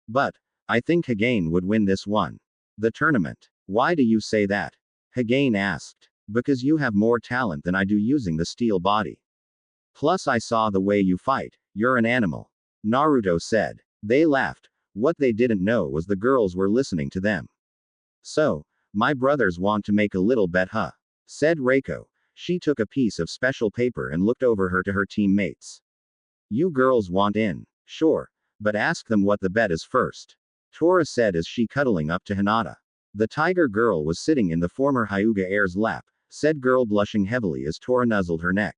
Speaker 1: But, I think Hagane would win this one. The tournament. Why do you say that? Hagane asked. Because you have more talent than I do using the steel body. Plus I saw the way you fight, you're an animal. Naruto said. They laughed. What they didn't know was the girls were listening to them. So, my brothers want to make a little bet, huh? Said Reiko. She took a piece of special paper and looked over her to her teammates. You girls want in. Sure. But ask them what the bet is first. Tora said as she cuddling up to Hinata. The tiger girl was sitting in the former Hyuga heir's lap, said girl blushing heavily as Tora nuzzled her neck.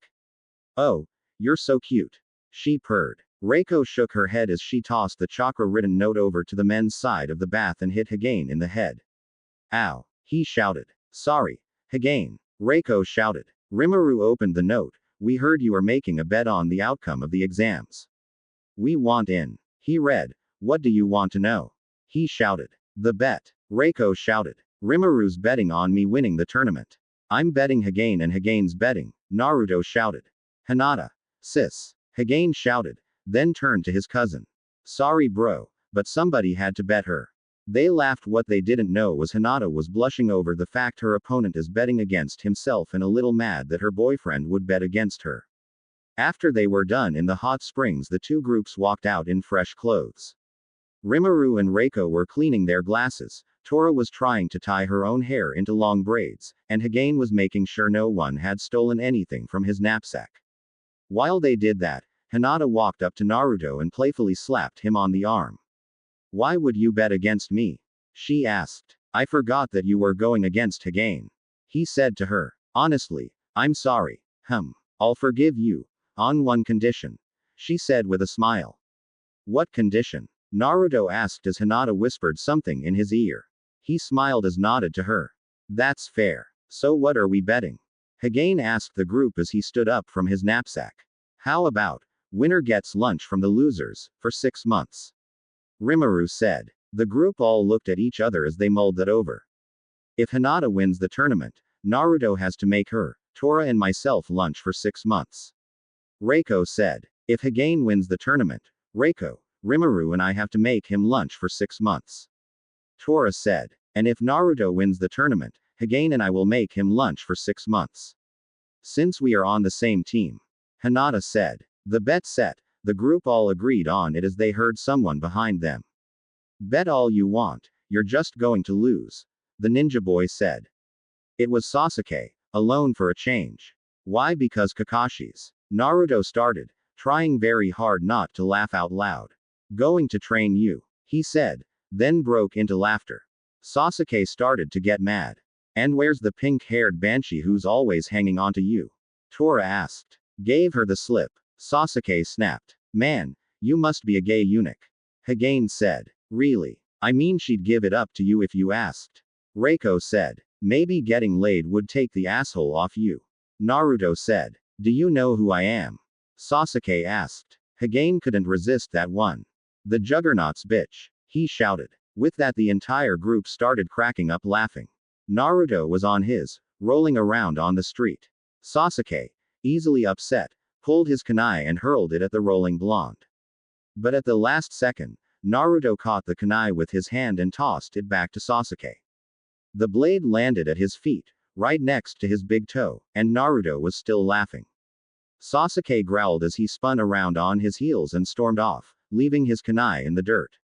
Speaker 1: Oh, you're so cute. She purred. Reiko shook her head as she tossed the chakra-ridden note over to the men's side of the bath and hit Hagane in the head. Ow. He shouted. Sorry. Hagane. Reiko shouted. Rimuru opened the note. We heard you are making a bet on the outcome of the exams. We want in. He read. What do you want to know? He shouted. The bet. Reiko shouted. Rimuru's betting on me winning the tournament. I'm betting Hagane and Hagane's betting, Naruto shouted. Hinata. Sis. Hagane shouted, then turned to his cousin. Sorry bro, but somebody had to bet her. They laughed. What they didn't know was Hinata was blushing over the fact her opponent is betting against himself and a little mad that her boyfriend would bet against her. After they were done in the hot springs, the two groups walked out in fresh clothes. Rimuru and Reiko were cleaning their glasses, Tora was trying to tie her own hair into long braids, and Hagane was making sure no one had stolen anything from his knapsack. While they did that, Hinata walked up to Naruto and playfully slapped him on the arm. Why would you bet against me? She asked. I forgot that you were going against Hagane. He said to her. Honestly, I'm sorry. I'll forgive you. On one condition. She said with a smile. What condition? Naruto asked as Hinata whispered something in his ear. He smiled as nodded to her. That's fair. So what are we betting? Hagane asked the group as he stood up from his knapsack. How about, winner gets lunch from the losers, for 6 months? Rimuru said. The group all looked at each other as they mulled that over. If Hinata wins the tournament, Naruto has to make her, Tora and myself lunch for 6 months. Reiko said. If Hagane wins the tournament, Reiko, Rimuru and I have to make him lunch for 6 months. Tora said. And if Naruto wins the tournament, Hagane and I will make him lunch for 6 months. Since we are on the same team. Hinata said. The bet set, the group all agreed on it as they heard someone behind them. Bet all you want, you're just going to lose. The ninja boy said. It was Sasuke, alone for a change. Why? Because Kakashi's. Naruto started, trying very hard not to laugh out loud. Going to train you, he said, then broke into laughter. Sasuke started to get mad. And where's the pink-haired banshee who's always hanging onto you? Tora asked. Gave her the slip. Sasuke snapped. Man, you must be a gay eunuch. Hagane said. Really? I mean she'd give it up to you if you asked. Reiko said. Maybe getting laid would take the asshole off you. Naruto said. Do you know who I am? Sasuke asked. Hagane couldn't resist that one. The Juggernaut's bitch. He shouted. With that the entire group started cracking up laughing. Naruto was on his, rolling around on the street. Sasuke, easily upset, pulled his kunai and hurled it at the rolling blonde. But at the last second, Naruto caught the kunai with his hand and tossed it back to Sasuke. The blade landed at his feet, right next to his big toe, and Naruto was still laughing. Sasuke growled as he spun around on his heels and stormed off, leaving his kunai in the dirt.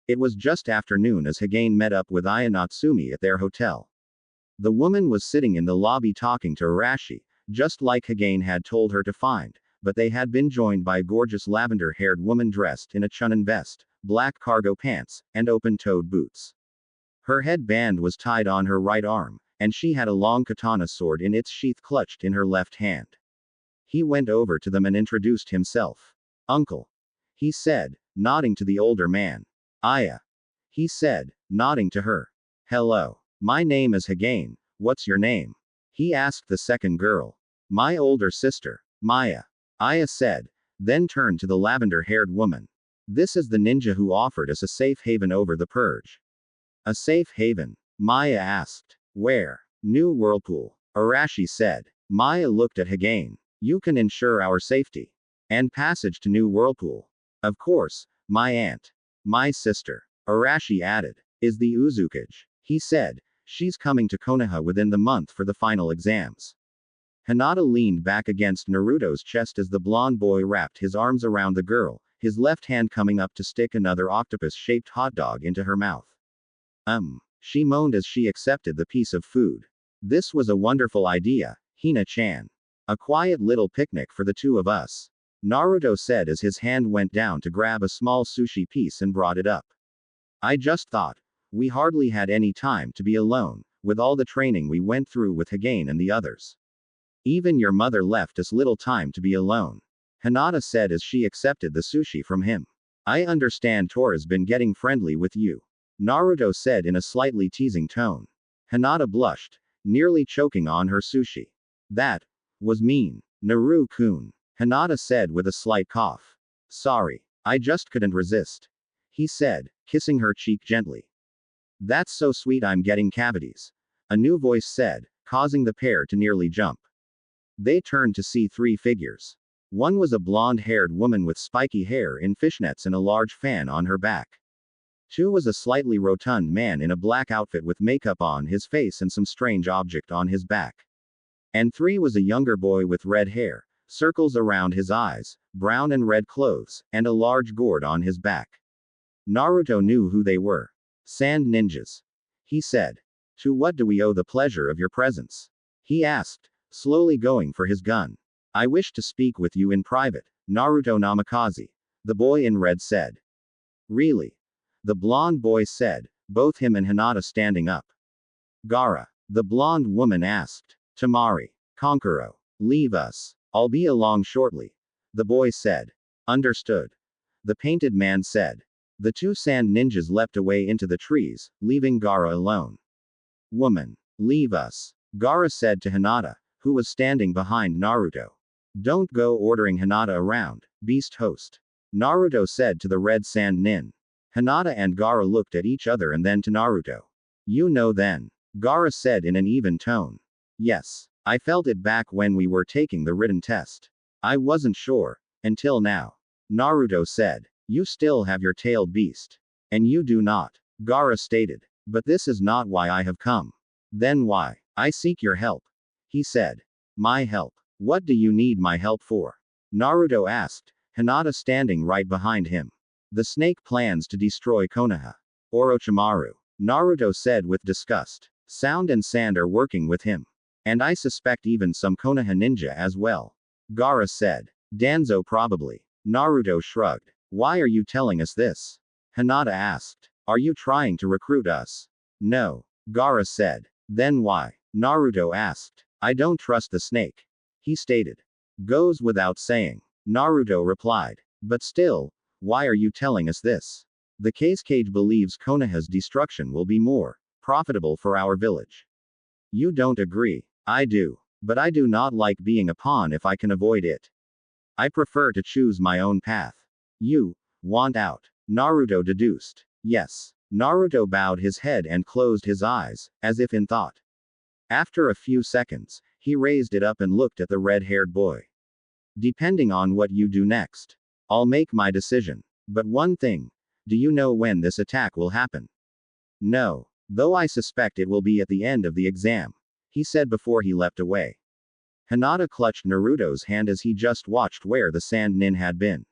Speaker 1: It was just afternoon as Hagane met up with Aya Natsumi at their hotel. The woman was sitting in the lobby talking to Arashi, just like Hagane had told her to find, but they had been joined by a gorgeous lavender-haired woman dressed in a Chunin vest, black cargo pants, and open-toed boots. Her headband was tied on her right arm, and she had a long katana sword in its sheath clutched in her left hand. He went over to them and introduced himself. Uncle. He said, nodding to the older man. Aya. He said, nodding to her. Hello. My name is Hagane, what's your name? He asked the second girl. My older sister, Maya. Aya said, then turned to the lavender-haired woman. This is the ninja who offered us a safe haven over the purge. A safe haven? Maya asked. Where? New Whirlpool. Arashi said. Maya looked at Hagane. You can ensure our safety. And passage to New Whirlpool. Of course, my aunt. My sister. Arashi added. Is the Uzukage. He said. She's coming to Konoha within the month for the final exams. Hinata leaned back against Naruto's chest as the blonde boy wrapped his arms around the girl, his left hand coming up to stick another octopus-shaped hot dog into her mouth. She moaned as she accepted the piece of food. This was a wonderful idea, Hina-chan. A quiet little picnic for the two of us. Naruto said as his hand went down to grab a small sushi piece and brought it up. I just thought. We hardly had any time to be alone, with all the training we went through with Hagane and the others. Even your mother left us little time to be alone. Hinata said as she accepted the sushi from him. I understand Tora's been getting friendly with you. Naruto said in a slightly teasing tone. Hinata blushed, nearly choking on her sushi. That was mean. Naru-kun. Hinata said with a slight cough. Sorry. I just couldn't resist. He said, kissing her cheek gently. That's so sweet I'm getting cavities. A new voice said, causing the pair to nearly jump. They turned to see three figures. One was a blonde-haired woman with spiky hair in fishnets and a large fan on her back. Two was a slightly rotund man in a black outfit with makeup on his face and some strange object on his back. And three was a younger boy with red hair, circles around his eyes, brown and red clothes, and a large gourd on his back. Naruto knew who they were. Sand ninjas. He said. To what do we owe the pleasure of your presence? He asked, slowly going for his gun. I wish to speak with you in private, Naruto Namikaze. The boy in red said. Really? The blonde boy said, both him and Hinata standing up. Gaara. The blonde woman asked. Tamari. Konkuro. Leave us. I'll be along shortly. The boy said. Understood. The painted man said. The two sand ninjas leapt away into the trees, leaving Gaara alone. Woman. Leave us. Gaara said to Hinata, who was standing behind Naruto. Don't go ordering Hinata around, beast host. Naruto said to the red sand nin. Hinata and Gaara looked at each other and then to Naruto. You know then. Gaara said in an even tone. Yes. I felt it back when we were taking the written test. I wasn't sure. Until now. Naruto said. You still have your tailed beast. And you do not. Gaara stated. But this is not why I have come. Then why? I seek your help. He said. My help. What do you need my help for? Naruto asked, Hinata standing right behind him. The snake plans to destroy Konoha. Orochimaru. Naruto said with disgust. Sound and Sand are working with him. And I suspect even some Konoha ninja as well. Gaara said. Danzo probably. Naruto shrugged. Why are you telling us this? Hinata asked. Are you trying to recruit us? No. Gaara said. Then why? Naruto asked. I don't trust the snake. He stated. Goes without saying. Naruto replied. But still, why are you telling us this? The Cage believes Konoha's destruction will be more profitable for our village. You don't agree. I do. But I do not like being a pawn if I can avoid it. I prefer to choose my own path. You want out. Naruto deduced. Yes. Naruto bowed his head and closed his eyes, as if in thought. After a few seconds, he raised it up and looked at the red-haired boy. Depending on what you do next, I'll make my decision. But one thing. Do you know when this attack will happen? No. Though I suspect it will be at the end of the exam. He said before he leapt away. Hinata clutched Naruto's hand as he just watched where the sand nin had been.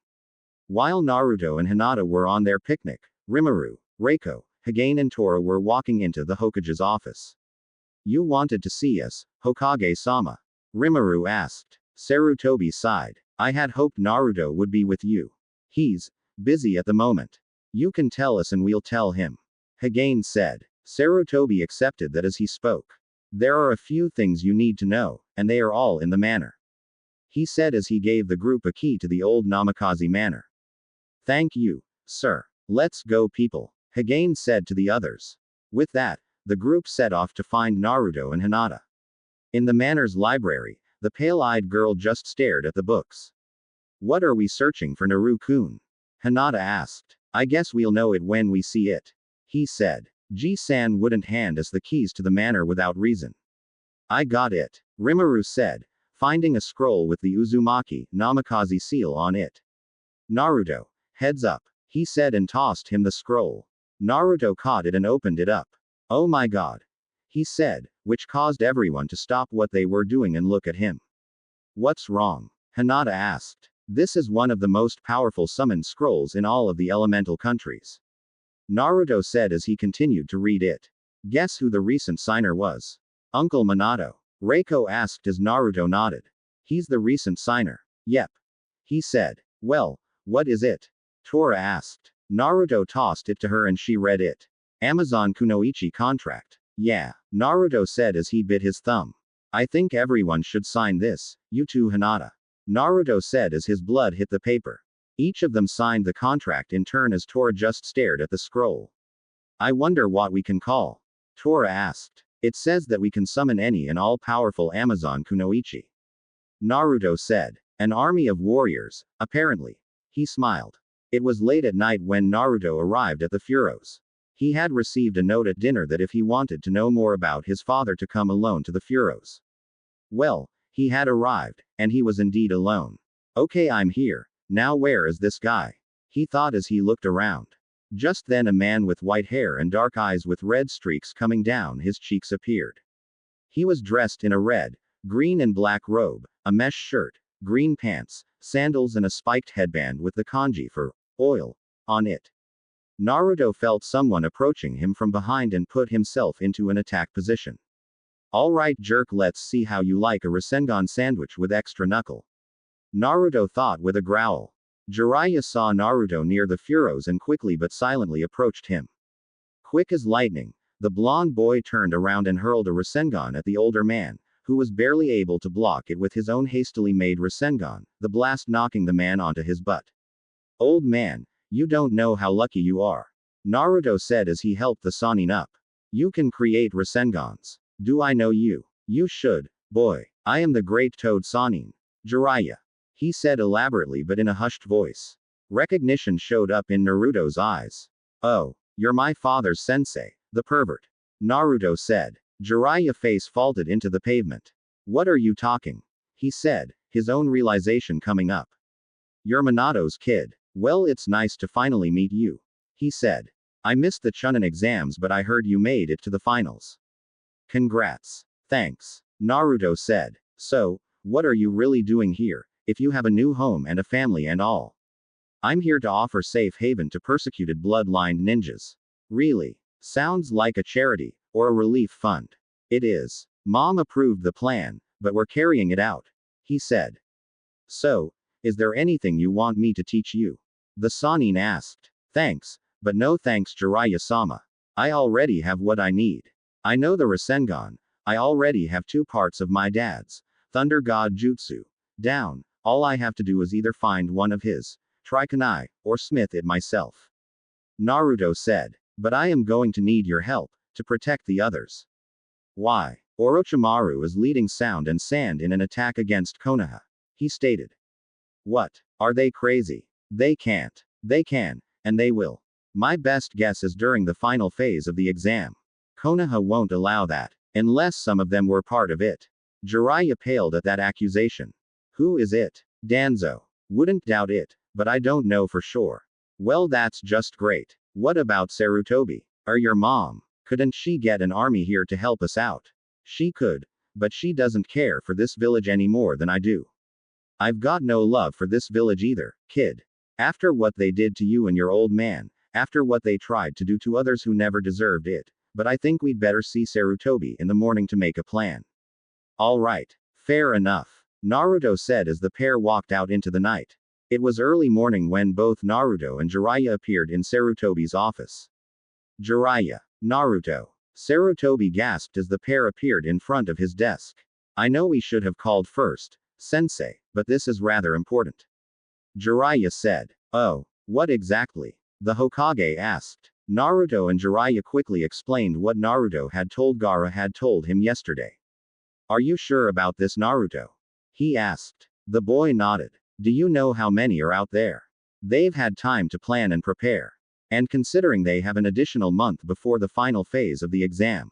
Speaker 1: While Naruto and Hinata were on their picnic, Rimuru, Reiko, Hagane and Tora were walking into the Hokage's office. You wanted to see us, Hokage-sama? Rimuru asked. Sarutobi sighed. I had hoped Naruto would be with you. He's busy at the moment. You can tell us and we'll tell him. Hagane said. Sarutobi accepted that as he spoke. There are a few things you need to know, and they are all in the manor. He said as he gave the group a key to the old Namikaze manor. Thank you, sir. Let's go people, Hagane said to the others. With that, the group set off to find Naruto and Hinata. In the manor's library, the pale-eyed girl just stared at the books. What are we searching for, Naru-kun? Hinata asked. I guess we'll know it when we see it. He said. Ji-san wouldn't hand us the keys to the manor without reason. I got it, Rimuru said, finding a scroll with the Uzumaki Namikaze seal on it. Naruto, heads up. he said and tossed him the scroll. Naruto caught it and opened it up. Oh my god, he said, which caused everyone to stop what they were doing and look at him. What's wrong? Hinata asked. This is one of the most powerful summoned scrolls in all of the elemental countries. Naruto said as he continued to read it. Guess who the recent signer was? Uncle Minato. Reiko asked as Naruto nodded. He's the recent signer. Yep. He said. Well, what is it? Tora asked. Naruto tossed it to her and she read it. Amazon Kunoichi contract. Yeah, Naruto said as he bit his thumb. I think everyone should sign this, you too Hinata. Naruto said as his blood hit the paper. Each of them signed the contract in turn as Tora just stared at the scroll. I wonder what we can call. Tora asked. It says that we can summon any and all powerful Amazon Kunoichi. Naruto said. An army of warriors, apparently. He smiled. It was late at night when Naruto arrived at the Furos. He had received a note at dinner that if he wanted to know more about his father to come alone to the Furos. Well, he had arrived, and he was indeed alone. Okay, I'm here. Now where is this guy? He thought as he looked around. Just then a man with white hair and dark eyes with red streaks coming down his cheeks appeared. He was dressed in a red, green and black robe, a mesh shirt, green pants, sandals and a spiked headband with the kanji for oil on it. Naruto felt someone approaching him from behind and put himself into an attack position. Alright jerk, let's see how you like a Rasengan sandwich with extra knuckle. Naruto thought with a growl. Jiraiya saw Naruto near the Furos and quickly but silently approached him. Quick as lightning, the blonde boy turned around and hurled a Rasengan at the older man, who was barely able to block it with his own hastily made Rasengan, the blast knocking the man onto his butt. Old man, you don't know how lucky you are. Naruto said as he helped the Sannin up. You can create Rasengans. Do I know you? You should, boy. I am the great Toad Sannin. Jiraiya. He said elaborately but in a hushed voice. Recognition showed up in Naruto's eyes. Oh, you're my father's sensei, the pervert. Naruto said. Jiraiya's face faulted into the pavement. What are you talking? He said, his own realization coming up. You're Minato's kid. Well, it's nice to finally meet you. He said. I missed the Chunin exams but I heard you made it to the finals. Congrats. Thanks. Naruto said. So, what are you really doing here, if you have a new home and a family and all? I'm here to offer safe haven to persecuted bloodlined ninjas. Really? Sounds like a charity, or a relief fund. It is. Mom approved the plan, but we're carrying it out. He said. So, is there anything you want me to teach you? The Sannin asked. Thanks, but no thanks Jiraiya-sama. I already have what I need. I know the Rasengan. I already have 2 parts of my dad's Thunder God Jutsu down. All I have to do is either find one of his Trikunai, or smith it myself. Naruto said. But I am going to need your help to protect the others. Why? Orochimaru is leading Sound and Sand in an attack against Konoha. He stated. What? Are they crazy? They can't. They can, and they will. My best guess is during the final phase of the exam. Konoha won't allow that, unless some of them were part of it. Jiraiya paled at that accusation. Who is it? Danzo. Wouldn't doubt it, but I don't know for sure. Well, that's just great. What about Sarutobi? Or your mom? Couldn't she get an army here to help us out? She could, but she doesn't care for this village any more than I do. I've got no love for this village either, kid. After what they did to you and your old man, after what they tried to do to others who never deserved it, but I think we'd better see Sarutobi in the morning to make a plan. Alright. Fair enough. Naruto said as the pair walked out into the night. It was early morning when both Naruto and Jiraiya appeared in Sarutobi's office. Jiraiya. Naruto. Sarutobi gasped as the pair appeared in front of his desk. I know we should have called first, Sensei, but this is rather important. Jiraiya said. Oh, what exactly? The Hokage asked. Naruto and Jiraiya quickly explained what Naruto had told Gaara had told him yesterday. Are you sure about this, Naruto? He asked. The boy nodded. Do you know how many are out there? They've had time to plan and prepare. And considering they have an additional month before the final phase of the exam.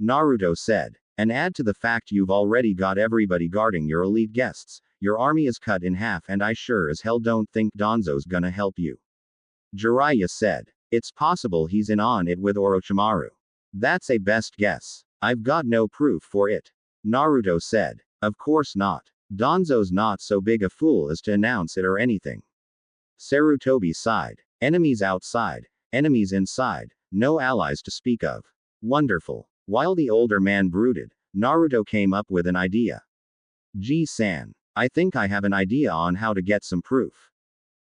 Speaker 1: Naruto said. And add to the fact you've already got everybody guarding your elite guests, your army is cut in half and I sure as hell don't think Danzo's gonna help you. Jiraiya said. It's possible he's in on it with Orochimaru. That's a best guess. I've got no proof for it. Naruto said. Of course not. Danzo's not so big a fool as to announce it or anything. Sarutobi sighed. Enemies outside. Enemies inside. No allies to speak of. Wonderful. While the older man brooded, Naruto came up with an idea. G-san. I think I have an idea on how to get some proof.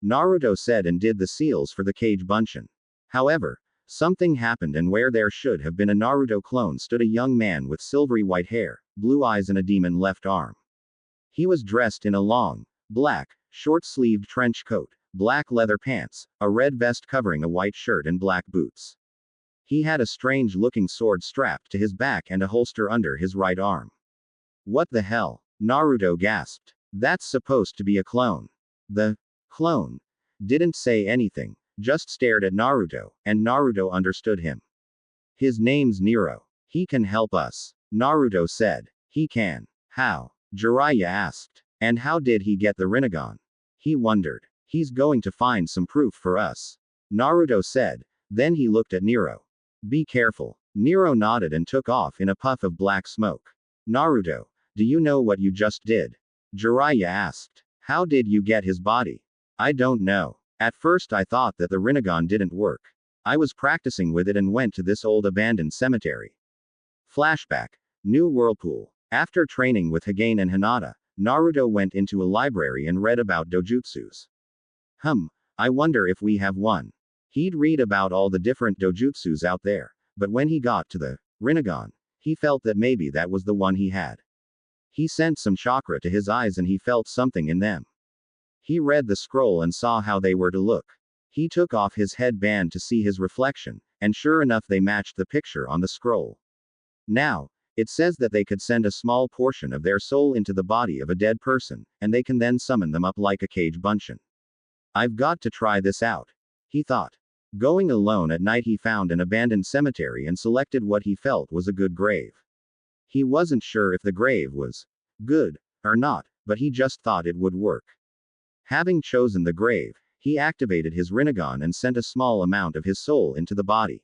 Speaker 1: Naruto said and did the seals for the cage bunshin. However, something happened, and where there should have been a Naruto clone stood a young man with silvery white hair, blue eyes and a demon left arm. He was dressed in a long, black, short-sleeved trench coat, black leather pants, a red vest covering a white shirt and black boots. He had a strange-looking sword strapped to his back and a holster under his right arm. What the hell? Naruto gasped. That's supposed to be a clone. The clone didn't say anything, just stared at Naruto, and Naruto understood him. His name's Nero. He can help us. Naruto said. He can. How? Jiraiya asked. And how did he get the Rinnegan? He wondered. He's going to find some proof for us. Naruto said. Then he looked at Nero. Be careful. Nero nodded and took off in a puff of black smoke. Naruto, do you know what you just did? Jiraiya asked. How did you get his body? I don't know. At first I thought that the Rinnegan didn't work. I was practicing with it and went to this old abandoned cemetery. Flashback. New Whirlpool. After training with Hinata, Naruto went into a library and read about dojutsus. I wonder if we have one. He'd read about all the different dojutsus out there, but when he got to the Rinnegan, he felt that maybe that was the one he had. He sent some chakra to his eyes and he felt something in them. He read the scroll and saw how they were to look. He took off his headband to see his reflection, and sure enough they matched the picture on the scroll. Now, it says that they could send a small portion of their soul into the body of a dead person, and they can then summon them up like a cage bunshin. I've got to try this out, he thought. Going alone at night, he found an abandoned cemetery and selected what he felt was a good grave. He wasn't sure if the grave was good or not, but he just thought it would work. Having chosen the grave, he activated his Rinnegan and sent a small amount of his soul into the body.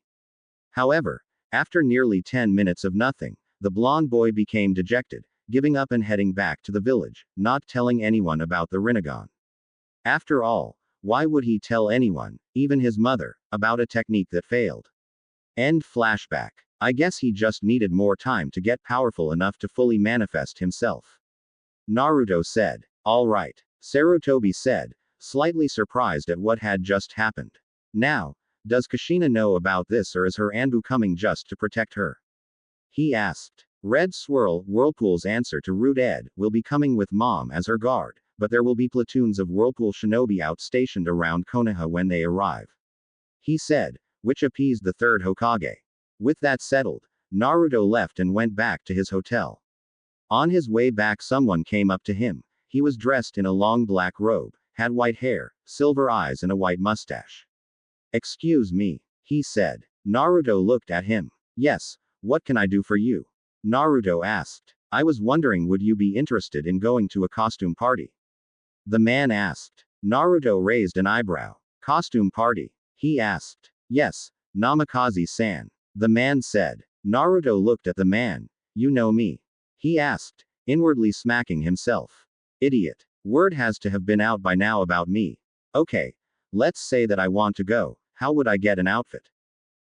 Speaker 1: However, after nearly 10 minutes of nothing, the blonde boy became dejected, giving up and heading back to the village, not telling anyone about the Rinnegan. After all, why would he tell anyone, even his mother, about a technique that failed? End flashback. I guess he just needed more time to get powerful enough to fully manifest himself. Naruto said. All right. Sarutobi said, slightly surprised at what had just happened. Now, does Kushina know about this, or is her Anbu coming just to protect her? He asked. Red Swirl, Whirlpool's answer to Rude Ed, will be coming with Mom as her guard, but there will be platoons of Whirlpool shinobi outstationed around Konoha when they arrive. He said, which appeased the third Hokage. With that settled, Naruto left and went back to his hotel. On his way back, someone came up to him. He was dressed in a long black robe, had white hair, silver eyes and a white mustache. Excuse me, he said. Naruto looked at him. Yes, what can I do for you? Naruto asked. I was wondering, would you be interested in going to a costume party? The man asked. Naruto raised an eyebrow. Costume party? He asked. Yes, Namikaze-san. The man said. Naruto looked at the man. You know me? He asked, inwardly smacking himself. Idiot. Word has to have been out by now about me. Okay. Let's say that I want to go. How would I get an outfit?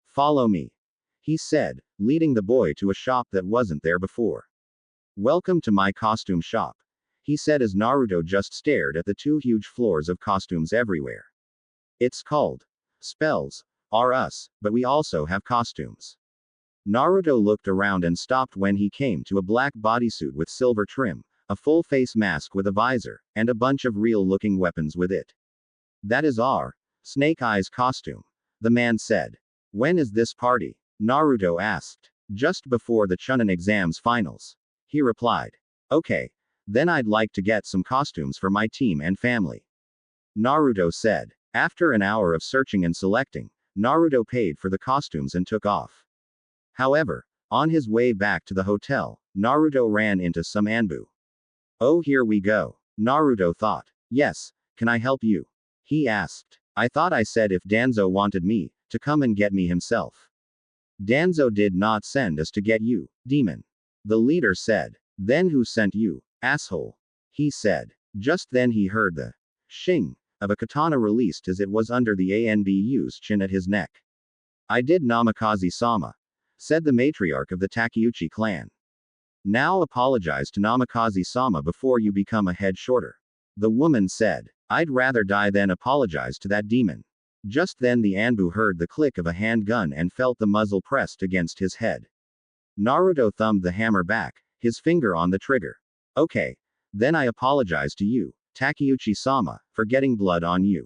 Speaker 1: Follow me, he said, leading the boy to a shop that wasn't there before. Welcome to my costume shop, he said as Naruto just stared at the two huge floors of costumes everywhere. It's called Spells Are Us, but we also have costumes. Naruto looked around and stopped when he came to a black bodysuit with silver trim, a full face mask with a visor, and a bunch of real-looking weapons with it. That is our Snake Eyes costume, the man said. When is this party? Naruto asked. Just before the Chunin exams finals, he replied. Okay. Then I'd like to get some costumes for my team and family. Naruto said. After an hour of searching and selecting, Naruto paid for the costumes and took off. However, on his way back to the hotel, Naruto ran into some Anbu. Oh, here we go, Naruto thought. Yes, can I help you? He asked. I thought I said if Danzo wanted me, to come and get me himself. Danzo did not send us to get you, demon. The leader said. Then who sent you, asshole? He said. Just then he heard the shing of a katana released as it was under the Anbu's chin at his neck. I did, Namikaze-sama, said the matriarch of the Takeuchi clan. Now apologize to Namikaze-sama before you become a head shorter. The woman said. I'd rather die than apologize to that demon. Just then the Anbu heard the click of a handgun and felt the muzzle pressed against his head. Naruto thumbed the hammer back, his finger on the trigger. Okay. Then I apologize to you, Takeuchi-sama, for getting blood on you.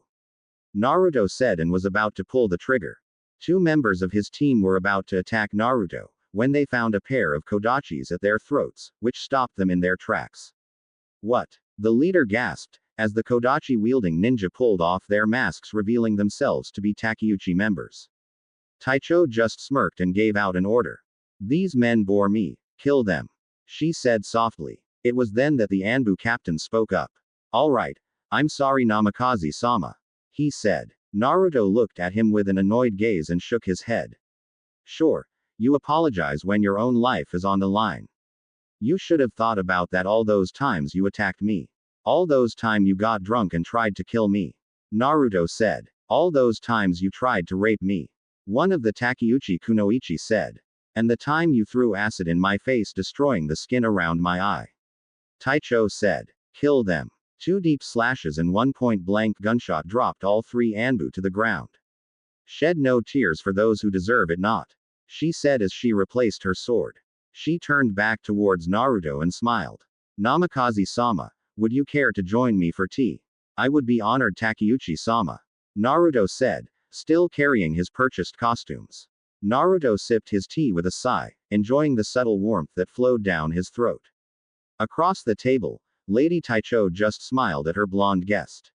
Speaker 1: Naruto said and was about to pull the trigger. Two members of his team were about to attack Naruto, when they found a pair of kodachis at their throats, which stopped them in their tracks. What? The leader gasped, as the kodachi-wielding ninja pulled off their masks revealing themselves to be Takeuchi members. Taicho just smirked and gave out an order. These men bore me, kill them. She said softly. It was then that the Anbu captain spoke up. Alright, I'm sorry Namikaze-sama. He said. Naruto looked at him with an annoyed gaze and shook his head. Sure, you apologize when your own life is on the line. You should have thought about that all those times you attacked me. All those time you got drunk and tried to kill me. Naruto said. All those times you tried to rape me. One of the Takeuchi kunoichi said. And the time you threw acid in my face destroying the skin around my eye. Taicho said. Kill them. 2 deep slashes and 1 point-blank gunshot dropped all 3 Anbu to the ground. Shed no tears for those who deserve it not. She said as she replaced her sword. She turned back towards Naruto and smiled. Namikaze-sama, would you care to join me for tea? I would be honored Takeuchi-sama. Naruto said, still carrying his purchased costumes. Naruto sipped his tea with a sigh, enjoying the subtle warmth that flowed down his throat. Across the table, Lady Taicho just smiled at her blonde guest.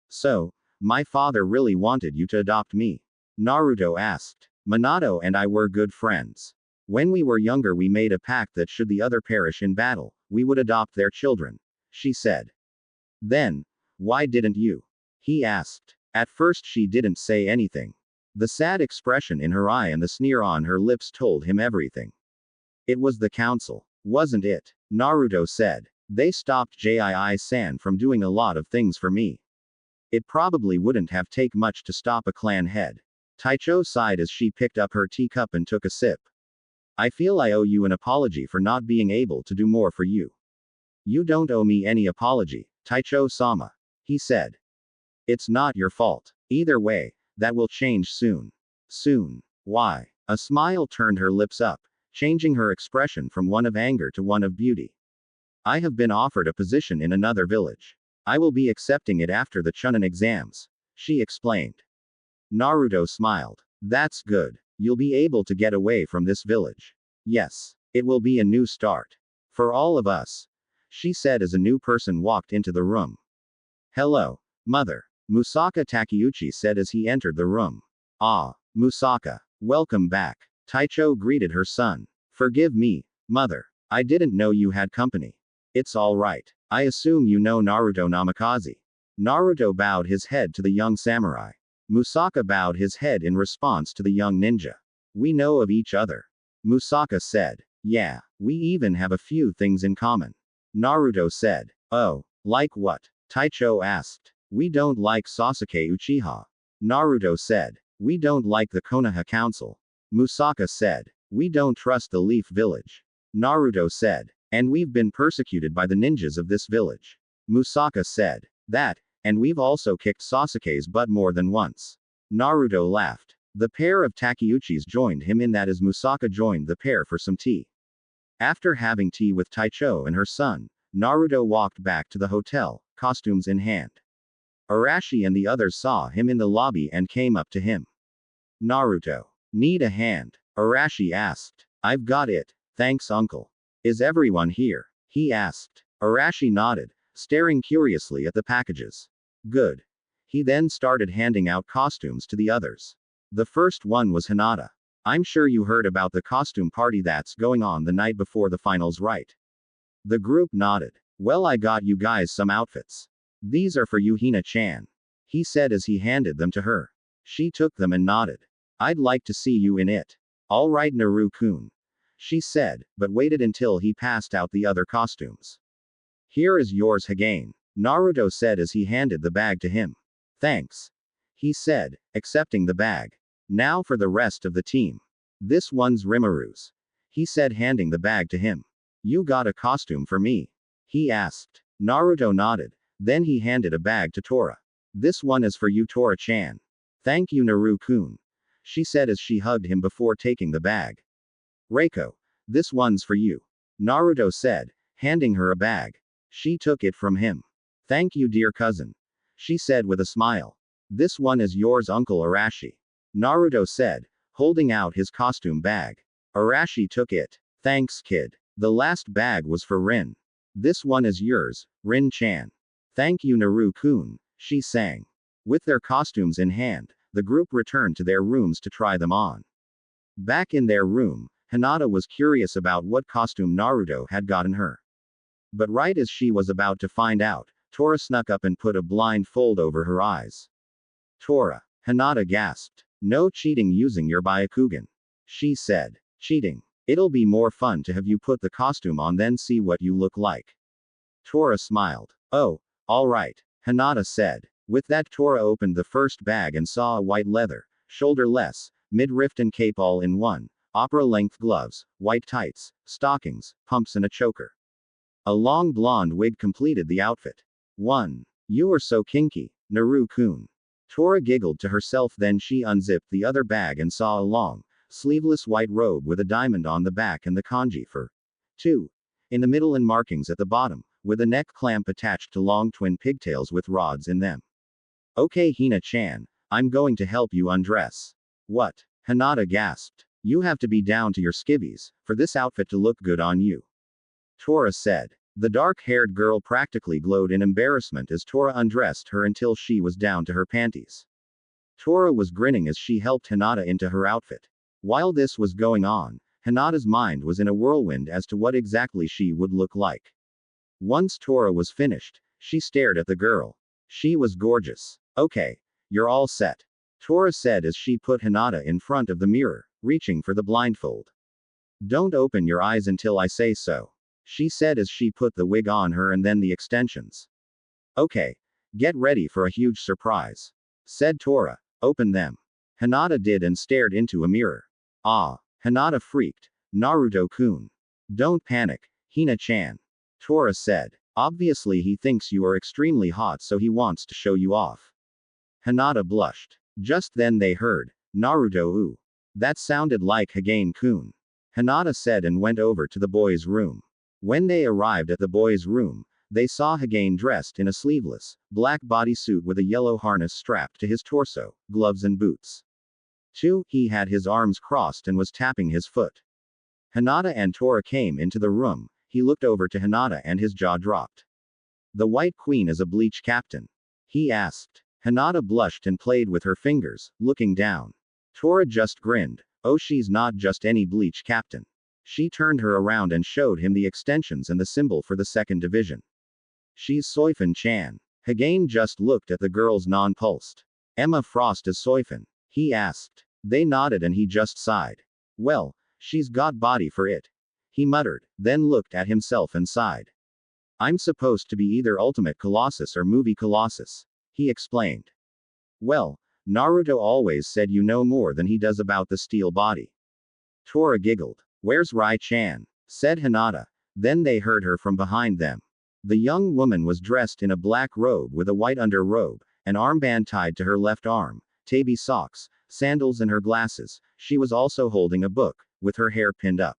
Speaker 1: So, my father really wanted you to adopt me? Naruto asked. Minato and I were good friends. When we were younger we made a pact that should the other perish in battle, we would adopt their children. She said. Then, why didn't you? He asked. At first she didn't say anything. The sad expression in her eye and the sneer on her lips told him everything. It was the council, wasn't it? Naruto said. They stopped Jii-san from doing a lot of things for me. It probably wouldn't have taken much to stop a clan head. Taicho sighed as she picked up her teacup and took a sip. I feel I owe you an apology for not being able to do more for you. You don't owe me any apology, Taicho-sama. He said. It's not your fault. Either way, that will change soon. Soon. Why? A smile turned her lips up, changing her expression from one of anger to one of beauty. I have been offered a position in another village. I will be accepting it after the Chunin exams. She explained. Naruto smiled. That's good. You'll be able to get away from this village. Yes. It will be a new start. For all of us. She said as a new person walked into the room. Hello, mother. Musaka Takeuchi said as he entered the room. Ah, Musaka. Welcome back. Taicho greeted her son. Forgive me, mother. I didn't know you had company. It's all right. I assume you know Naruto Namikaze. Naruto bowed his head to the young samurai. Musaka bowed his head in response to the young ninja. We know of each other. Musaka said. Yeah, we even have a few things in common. Naruto said. Oh, like what? Taicho asked. We don't like Sasuke Uchiha. Naruto said. We don't like the Konoha Council. Musaka said. We don't trust the Leaf Village. Naruto said. And we've been persecuted by the ninjas of this village. Musaka said. That, and we've also kicked Sasuke's butt more than once. Naruto laughed. The pair of Takeuchis joined him in that as Musaka joined the pair for some tea. After having tea with Taicho and her son, Naruto walked back to the hotel, costumes in hand. Arashi and the others saw him in the lobby and came up to him. Naruto. Need a hand? Arashi asked. I've got it, thanks uncle. Is everyone here? He asked. Arashi nodded, staring curiously at the packages. Good. He then started handing out costumes to the others. The first one was Hinata. I'm sure you heard about the costume party that's going on the night before the finals, right? The group nodded. Well, I got you guys some outfits. These are for you, Hina-chan. he said as he handed them to her. She took them and nodded. I'd like to see you in it. All right, Naru-kun, she said, but waited until he passed out the other costumes. Here is yours, Hagane, Naruto said as he handed the bag to him. Thanks, he said, accepting the bag. Now for the rest of the team. This one's Rimaru's, he said, handing the bag to him. You got a costume for me? He asked. Naruto nodded. Then he handed a bag to Tora. This one is for you, Tora-chan. Thank you, Naru-kun, she said as she hugged him before taking the bag. Reiko, this one's for you, Naruto said, handing her a bag. She took it from him. Thank you, dear cousin, she said with a smile. This one is yours, Uncle Arashi, Naruto said, holding out his costume bag. Arashi took it. Thanks, kid. The last bag was for Rin. This one is yours, Rin-chan. Thank you, Naru-kun, she sang. With their costumes in hand, the group returned to their rooms to try them on. Back in their room, Hinata was curious about what costume Naruto had gotten her. But right as she was about to find out, Tora snuck up and put a blindfold over her eyes. Tora, Hinata gasped. No cheating using your Byakugan, she said. Cheating. It'll be more fun to have you put the costume on then see what you look like. Tora smiled. Oh, alright, Hinata said. With that, Tora opened the first bag and saw a white leather, shoulderless, mid-rift and cape all in one, opera-length gloves, white tights, stockings, pumps and a choker. A long blonde wig completed the outfit. 1. You are so kinky, Naru-kun. Tora giggled to herself, then she unzipped the other bag and saw a long, sleeveless white robe with a diamond on the back and the kanji for 2 in the middle and markings at the bottom, with a neck clamp attached to long twin pigtails with rods in them. Okay, Hina-chan, I'm going to help you undress. What? Hinata gasped. You have to be down to your skivvies for this outfit to look good on you, Tora said. The dark-haired girl practically glowed in embarrassment as Tora undressed her until she was down to her panties. Tora was grinning as she helped Hinata into her outfit. While this was going on, Hinata's mind was in a whirlwind as to what exactly she would look like. Once Tora was finished, she stared at the girl. She was gorgeous. Okay, you're all set, Tora said as she put Hinata in front of the mirror, reaching for the blindfold. Don't open your eyes until I say so, she said as she put the wig on her and then the extensions. Okay, get ready for a huge surprise, said Tora. Open them. Hinata did and stared into a mirror. Ah, Hinata freaked. Naruto-kun. Don't panic, Hina-chan, Tora said. Obviously he thinks you are extremely hot, so he wants to show you off. Hinata blushed. Just then they heard, Naruto, ooh. That sounded like Hagane-kun, Hinata said and went over to the boys' room. When they arrived at the boys' room, they saw Hagane dressed in a sleeveless, black bodysuit with a yellow harness strapped to his torso, gloves and boots. 2. He had his arms crossed and was tapping his foot. Hinata and Tora came into the room. He looked over to Hinata and his jaw dropped. The White Queen is a bleach captain, he asked. Hinata blushed and played with her fingers, looking down. Tora just grinned. Oh, she's not just any bleach captain. She turned her around and showed him the extensions and the symbol for the second division. She's Soifun-chan. Hagane just looked at the girls nonplussed. Emma Frost is Soifun, he asked. They nodded and he just sighed. Well, she's got body for it, he muttered, then looked at himself and sighed. I'm supposed to be either Ultimate Colossus or Movie Colossus, he explained. Well, Naruto always said you know more than he does about the steel body. Tora giggled. Where's Rai-chan? Said Hinata. Then they heard her from behind them. The young woman was dressed in a black robe with a white underrobe, an armband tied to her left arm, tabi socks, sandals and her glasses. She was also holding a book, with her hair pinned up.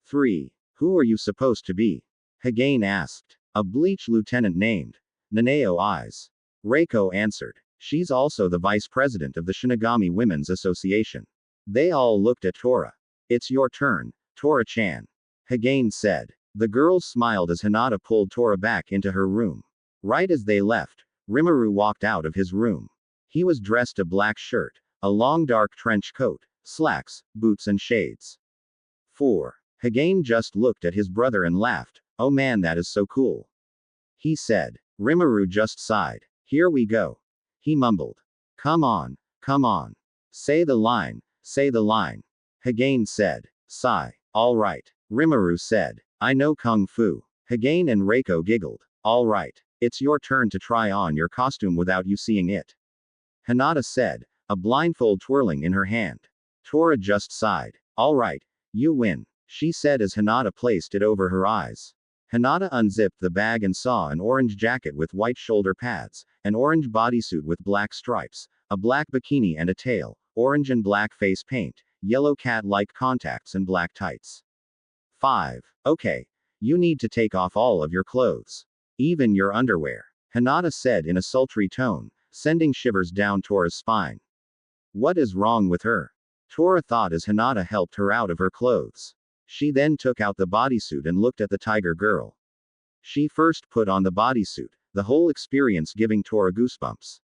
Speaker 1: 3. Who are you supposed to be? Hagane asked. A bleach lieutenant named Nanao Eyes. Reiko answered. She's also the vice president of the Shinigami Women's Association. They all looked at Tora. It's your turn, Tora-chan, Hagane said. The girls smiled as Hinata pulled Tora back into her room. Right as they left, Rimuru walked out of his room. He was dressed a black shirt, a long dark trench coat, slacks, boots and shades. 4. Hagane just looked at his brother and laughed. Oh man, that is so cool, he said. Rimuru just sighed. Here we go, He mumbled. Come on, come on. Say the line, say the line. Hagane said. Sigh. Alright. Rimuru said. I know Kung Fu. Hagane and Reiko giggled. Alright. It's your turn to try on your costume without you seeing it. Hinata said, a blindfold twirling in her hand. Tora just sighed. Alright. You win, she said as Hinata placed it over her eyes. Hinata unzipped the bag and saw an orange jacket with white shoulder pads, an orange bodysuit with black stripes, a black bikini and a tail, orange and black face paint, yellow cat-like contacts and black tights. 5. Okay. You need to take off all of your clothes. Even your underwear. Hinata said in a sultry tone, sending shivers down Tora's spine. What is wrong with her? Tora thought as Hinata helped her out of her clothes. She then took out the bodysuit and looked at the tiger girl. She first put on the bodysuit, the whole experience giving Tora goosebumps.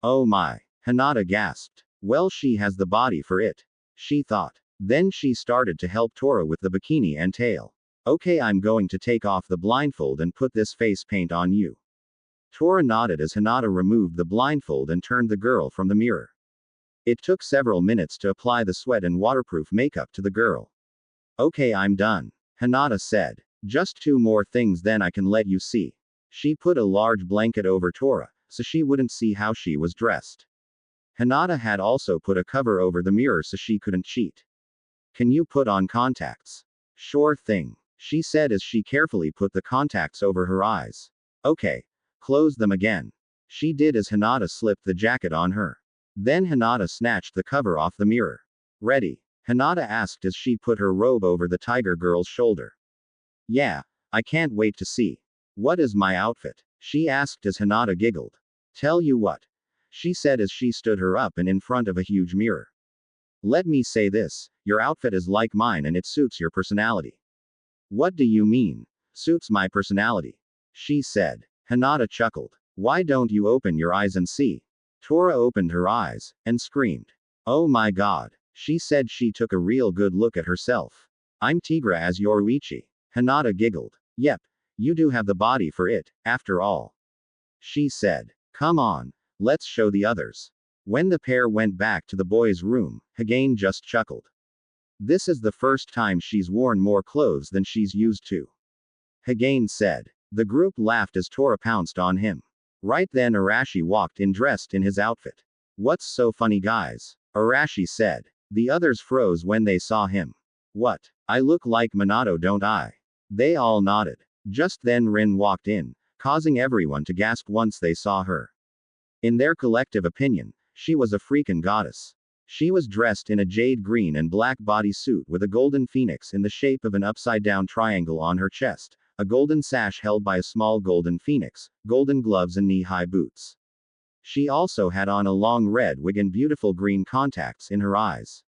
Speaker 1: Oh my. Hinata gasped. Well, she has the body for it, she thought. Then she started to help Tora with the bikini and tail. Okay, I'm going to take off the blindfold and put this face paint on you. Tora nodded as Hinata removed the blindfold and turned the girl from the mirror. It took several minutes to apply the sweat and waterproof makeup to the girl. Okay, I'm done, Hinata said. Just 2 more things then I can let you see. She put a large blanket over Tora, so she wouldn't see how she was dressed. Hinata had also put a cover over the mirror so she couldn't cheat. Can you put on contacts? Sure thing, she said as she carefully put the contacts over her eyes. Okay. Close them again. She did as Hinata slipped the jacket on her. Then Hinata snatched the cover off the mirror. Ready? Hinata asked as she put her robe over the tiger girl's shoulder. Yeah. I can't wait to see. What is my outfit? She asked as Hinata giggled. Tell you what, she said as she stood her up and in front of a huge mirror. Let me say this, your outfit is like mine and it suits your personality. What do you mean? Suits my personality? She said. Hinata chuckled. Why don't you open your eyes and see? Tora opened her eyes, and screamed. Oh my god. She said she took a real good look at herself. I'm Tigra as Yoruichi. Hinata giggled. Yep. You do have the body for it, after all. She said. Come on. Let's show the others. When the pair went back to the boys' room, Hagane just chuckled. This is the first time she's worn more clothes than she's used to. Hagane said. The group laughed as Tora pounced on him. Right then Arashi walked in dressed in his outfit. What's so funny, guys? Arashi said. The others froze when they saw him. What? I look like Minato, don't I? They all nodded. Just then Rin walked in, causing everyone to gasp once they saw her. In their collective opinion, she was a freaking goddess. She was dressed in a jade green and black bodysuit with a golden phoenix in the shape of an upside-down triangle on her chest, a golden sash held by a small golden phoenix, golden gloves and knee-high boots. She also had on a long red wig and beautiful green contacts in her eyes.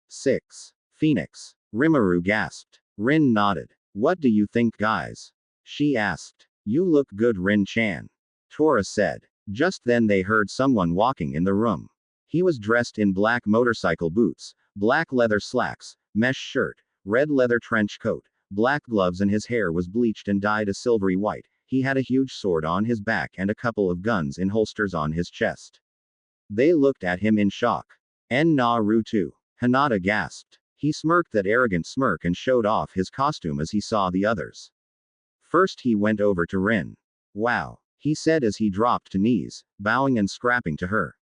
Speaker 1: 6. Phoenix. Rimuru gasped. Rin nodded. What do you think, guys? She asked. You look good, Rin-chan. Tora said. Just then they heard someone walking in the room. He was dressed in black motorcycle boots, black leather slacks, mesh shirt, red leather trench coat, black gloves, and his hair was bleached and dyed a silvery white. He had a huge sword on his back and a couple of guns in holsters on his chest. They looked at him in shock. Naruto. Hinata gasped. He smirked that arrogant smirk and showed off his costume as he saw the others. First he went over to Rin. Wow, he said as he dropped to knees, bowing and scrapping to her.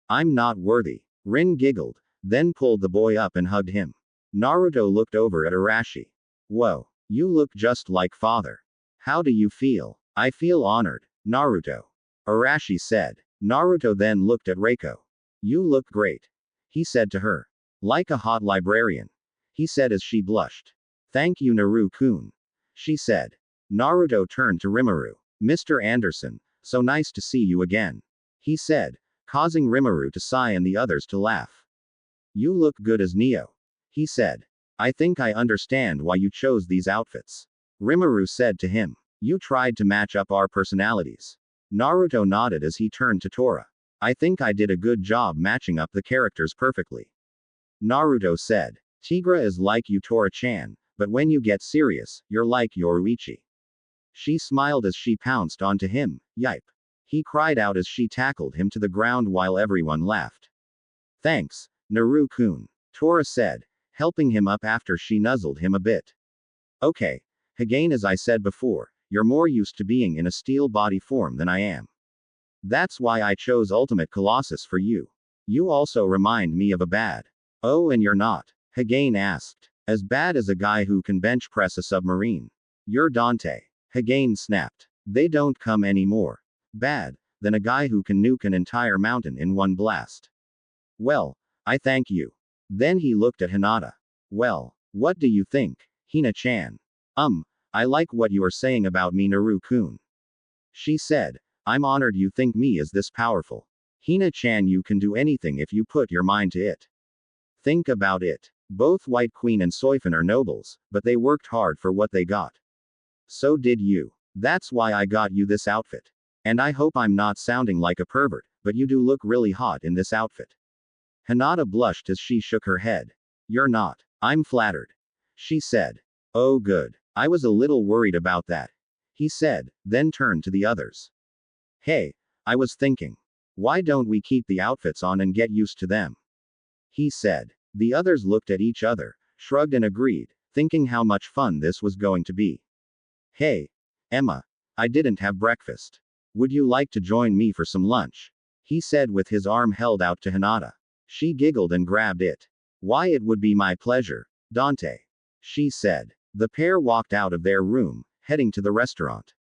Speaker 1: I'm not worthy. Rin giggled, then pulled the boy up and hugged him. Naruto looked over at Arashi. Whoa, you look just like father. How do you feel? I feel honored, Naruto. Arashi said. Naruto then looked at Reiko. You look great, he said to her. Like a hot librarian, he said as she blushed. Thank you, Naru-kun, she said. Naruto turned to Rimuru. Mr. Anderson, so nice to see you again, he said, causing Rimuru to sigh and the others to laugh. You look good as Neo, he said. I think I understand why you chose these outfits, Rimuru said to him. You tried to match up our personalities. Naruto nodded as he turned to Tora. I think I did a good job matching up the characters perfectly. Naruto said. Tigra is like you, Tora-chan, but when you get serious, you're like Yoruichi. She smiled as she pounced onto him. Yipe. he cried out as she tackled him to the ground while everyone laughed. Thanks, Naru-kun, Tora said, helping him up after she nuzzled him a bit. Okay, again, as I said before, you're more used to being in a steel body form than I am. That's why I chose Ultimate Colossus for you. You also remind me of a bad. Oh, and you're not? Hagane asked. As bad as a guy who can bench press a submarine. You're Dante. Hagane snapped. They don't come anymore. Bad, than a guy who can nuke an entire mountain in one blast. Well, I thank you. Then he looked at Hinata. Well, what do you think, Hina-chan? I like what you are saying about me, Naru-kun. She said, I'm honored you think me as this powerful. Hina-chan, you can do anything if you put your mind to it. Think about it. Both White Queen and Soifan are nobles, but they worked hard for what they got. So did you. That's why I got you this outfit. And I hope I'm not sounding like a pervert, but you do look really hot in this outfit. Hinata blushed as she shook her head. You're not. I'm flattered. She said. Oh good. I was a little worried about that. He said, then turned to the others. Hey, I was thinking. Why don't we keep the outfits on and get used to them? He said. The others looked at each other, shrugged and agreed, thinking how much fun this was going to be. Hey, Emma. I didn't have breakfast. Would you like to join me for some lunch? He said with his arm held out to Hinata. She giggled and grabbed it. Why, it would be my pleasure, Dante. She said. The pair walked out of their room, heading to the restaurant.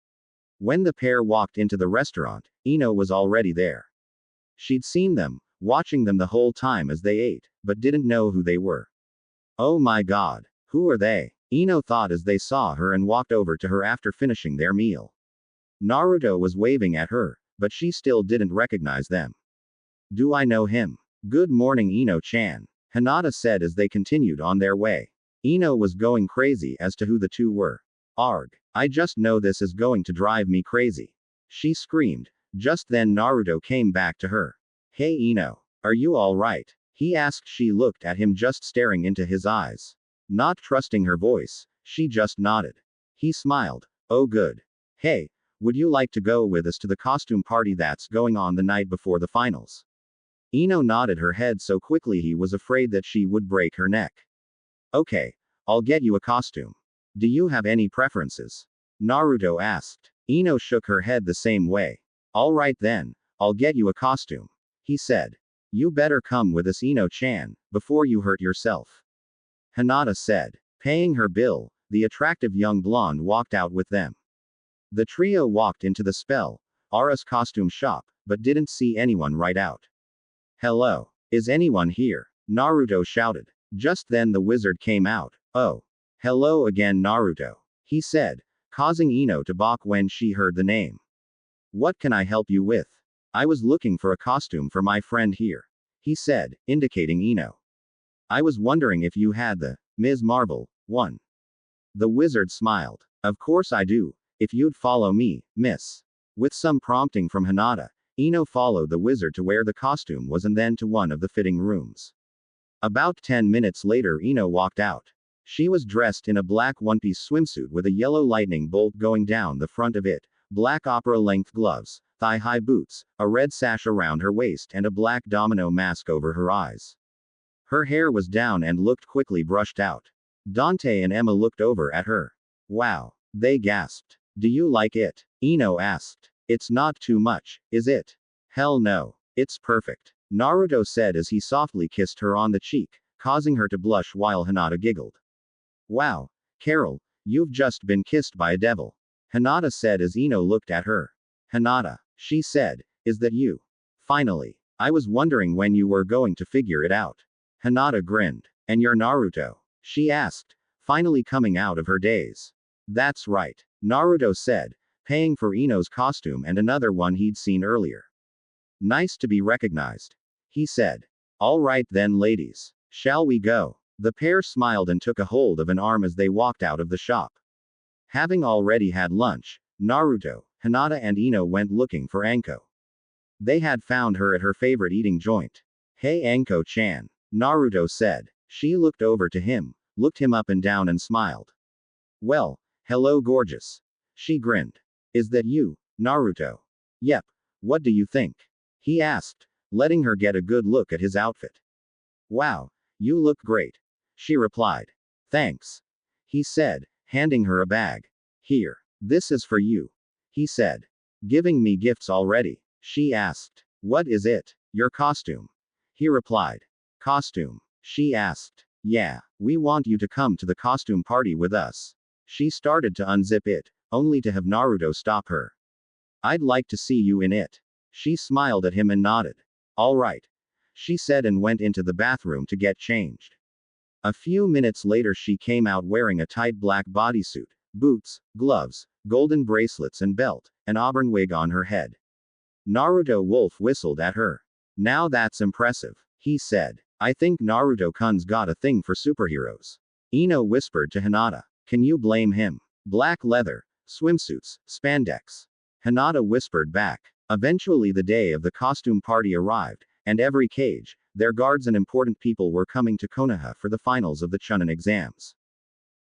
Speaker 1: When the pair walked into the restaurant, Ino was already there. She'd seen them, watching them the whole time as they ate, but didn't know who they were. Oh my god, who are they? Ino thought as they saw her and walked over to her after finishing their meal. Naruto was waving at her, but she still didn't recognize them. Do I know him? Good morning, Ino-chan, Hinata said as they continued on their way. Ino was going crazy as to who the two were. Arg, I just know this is going to drive me crazy. She screamed. Just then Naruto came back to her. Hey Ino, are you alright? He asked. She looked at him, just staring into his eyes. Not trusting her voice, she just nodded. He smiled. Oh good. Hey, would you like to go with us to the costume party that's going on the night before the finals? Ino nodded her head so quickly he was afraid that she would break her neck. Okay, I'll get you a costume. Do you have any preferences? Naruto asked. Ino shook her head the same way. Alright then, I'll get you a costume. He said. You better come with us, Ino-chan, before you hurt yourself. Hinata said. Paying her bill, the attractive young blonde walked out with them. The trio walked into the Ara's costume shop, but didn't see anyone right out. Hello. Is anyone here? Naruto shouted. Just then the wizard came out. Oh. Hello again, Naruto. He said, causing Ino to balk when she heard the name. What can I help you with? I was looking for a costume for my friend here. He said, indicating Ino. I was wondering if you had the Ms. Marvel one. The wizard smiled. Of course I do, if you'd follow me, miss. With some prompting from Hinata, Ino followed the wizard to where the costume was and then to one of the fitting rooms. About 10 minutes later, Ino walked out. She was dressed in a black one-piece swimsuit with a yellow lightning bolt going down the front of it, black opera-length gloves, thigh-high boots, a red sash around her waist and a black domino mask over her eyes. Her hair was down and looked quickly brushed out. Dante and Emma looked over at her. Wow, they gasped. Do you like it? Ino asked. It's not too much, is it? Hell no. It's perfect. Naruto said as he softly kissed her on the cheek, causing her to blush while Hinata giggled. Wow, Carol, you've just been kissed by a devil. Hinata said as Ino looked at her. Hinata, she said, is that you? Finally. I was wondering when you were going to figure it out. Hinata grinned. And you're Naruto? She asked, finally coming out of her daze. That's right. Naruto said, paying for Ino's costume and another one he'd seen earlier. Nice to be recognized. He said. All right then, ladies. Shall we go? The pair smiled and took a hold of an arm as they walked out of the shop. Having already had lunch, Naruto, Hinata and Ino went looking for Anko. They had found her at her favorite eating joint. Hey Anko-chan, Naruto said. She looked over to him, looked him up and down and smiled. Well, hello gorgeous. She grinned. Is that you, Naruto? Yep. What do you think? He asked, letting her get a good look at his outfit. Wow, you look great. She replied. Thanks. He said, handing her a bag. Here. This is for you. He said. Giving me gifts already? She asked. What is it? Your costume. He replied. Costume? She asked. Yeah, we want you to come to the costume party with us. She started to unzip it, only to have Naruto stop her. I'd like to see you in it. She smiled at him and nodded. All right. She said and went into the bathroom to get changed. A few minutes later she came out wearing a tight black bodysuit, boots, gloves, golden bracelets and belt, an auburn wig on her head. Naruto Wolf whistled at her. Now that's impressive, he said. I think Naruto-kun's got a thing for superheroes. Ino whispered to Hinata. Can you blame him? Black leather, swimsuits, spandex. Hinata whispered back. Eventually the day of the costume party arrived, and every cage, their guards and important people were coming to Konoha for the finals of the Chunin exams.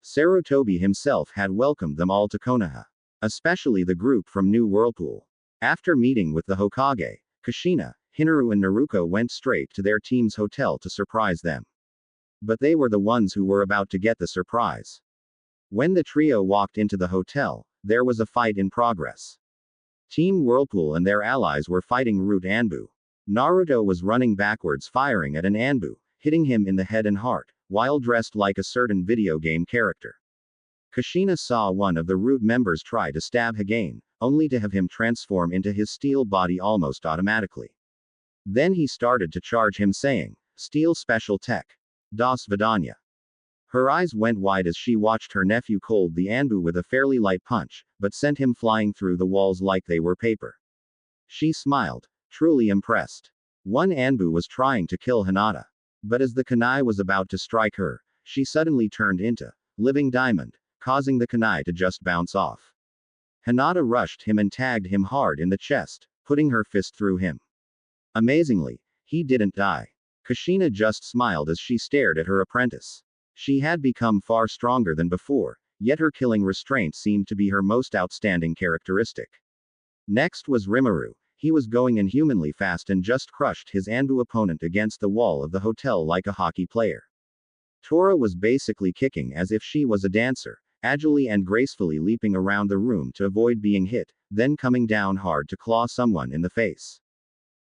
Speaker 1: Sarutobi himself had welcomed them all to Konoha. Especially the group from New Whirlpool. After meeting with the Hokage, Kushina, Hinaru and Naruto went straight to their team's hotel to surprise them. But they were the ones who were about to get the surprise. When the trio walked into the hotel, there was a fight in progress. Team Whirlpool and their allies were fighting Root Anbu. Naruto was running backwards firing at an Anbu, hitting him in the head and heart, while dressed like a certain video game character. Kushina saw one of the Root members try to stab Hagane, only to have him transform into his steel body almost automatically. Then he started to charge him saying, Steel Special Tech. Das Vidanya. Her eyes went wide as she watched her nephew cold the Anbu with a fairly light punch, but sent him flying through the walls like they were paper. She smiled, truly impressed. One Anbu was trying to kill Hinata. But as the kunai was about to strike her, she suddenly turned into living diamond, causing the kunai to just bounce off. Hinata rushed him and tagged him hard in the chest, putting her fist through him. Amazingly, he didn't die. Kushina just smiled as she stared at her apprentice. She had become far stronger than before, yet her killing restraint seemed to be her most outstanding characteristic. Next was Rimuru. He was going inhumanly fast and just crushed his Anbu opponent against the wall of the hotel like a hockey player. Tora was basically kicking as if she was a dancer, agilely and gracefully leaping around the room to avoid being hit, then coming down hard to claw someone in the face.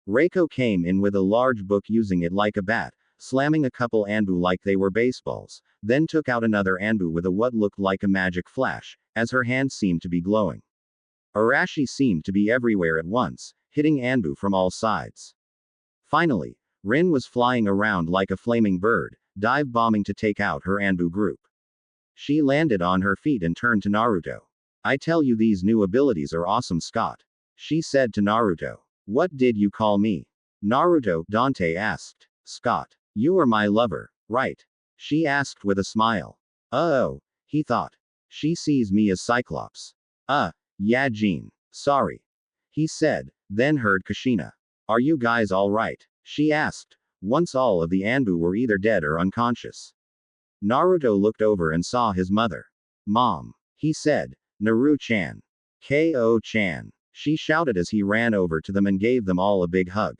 Speaker 1: Reiko came in with a large book using it like a bat, slamming a couple Anbu like they were baseballs, then took out another Anbu with a what looked like a magic flash, as her hand seemed to be glowing. Arashi seemed to be everywhere at once, hitting Anbu from all sides. Finally, Rin was flying around like a flaming bird, dive bombing to take out her Anbu group. She landed on her feet and turned to Naruto. I tell you these new abilities are awesome, Scott. She said to Naruto. What did you call me? Naruto, Dante asked. Scott. You are my lover, right? She asked with a smile. Oh, he thought. She sees me as Cyclops. Yeah, Jean. Sorry. He said, then heard Kushina. Are you guys alright? She asked, once all of the Anbu were either dead or unconscious. Naruto looked over and saw his mother. Mom. He said, Naru-chan. Ko-chan. She shouted as he ran over to them and gave them all a big hug.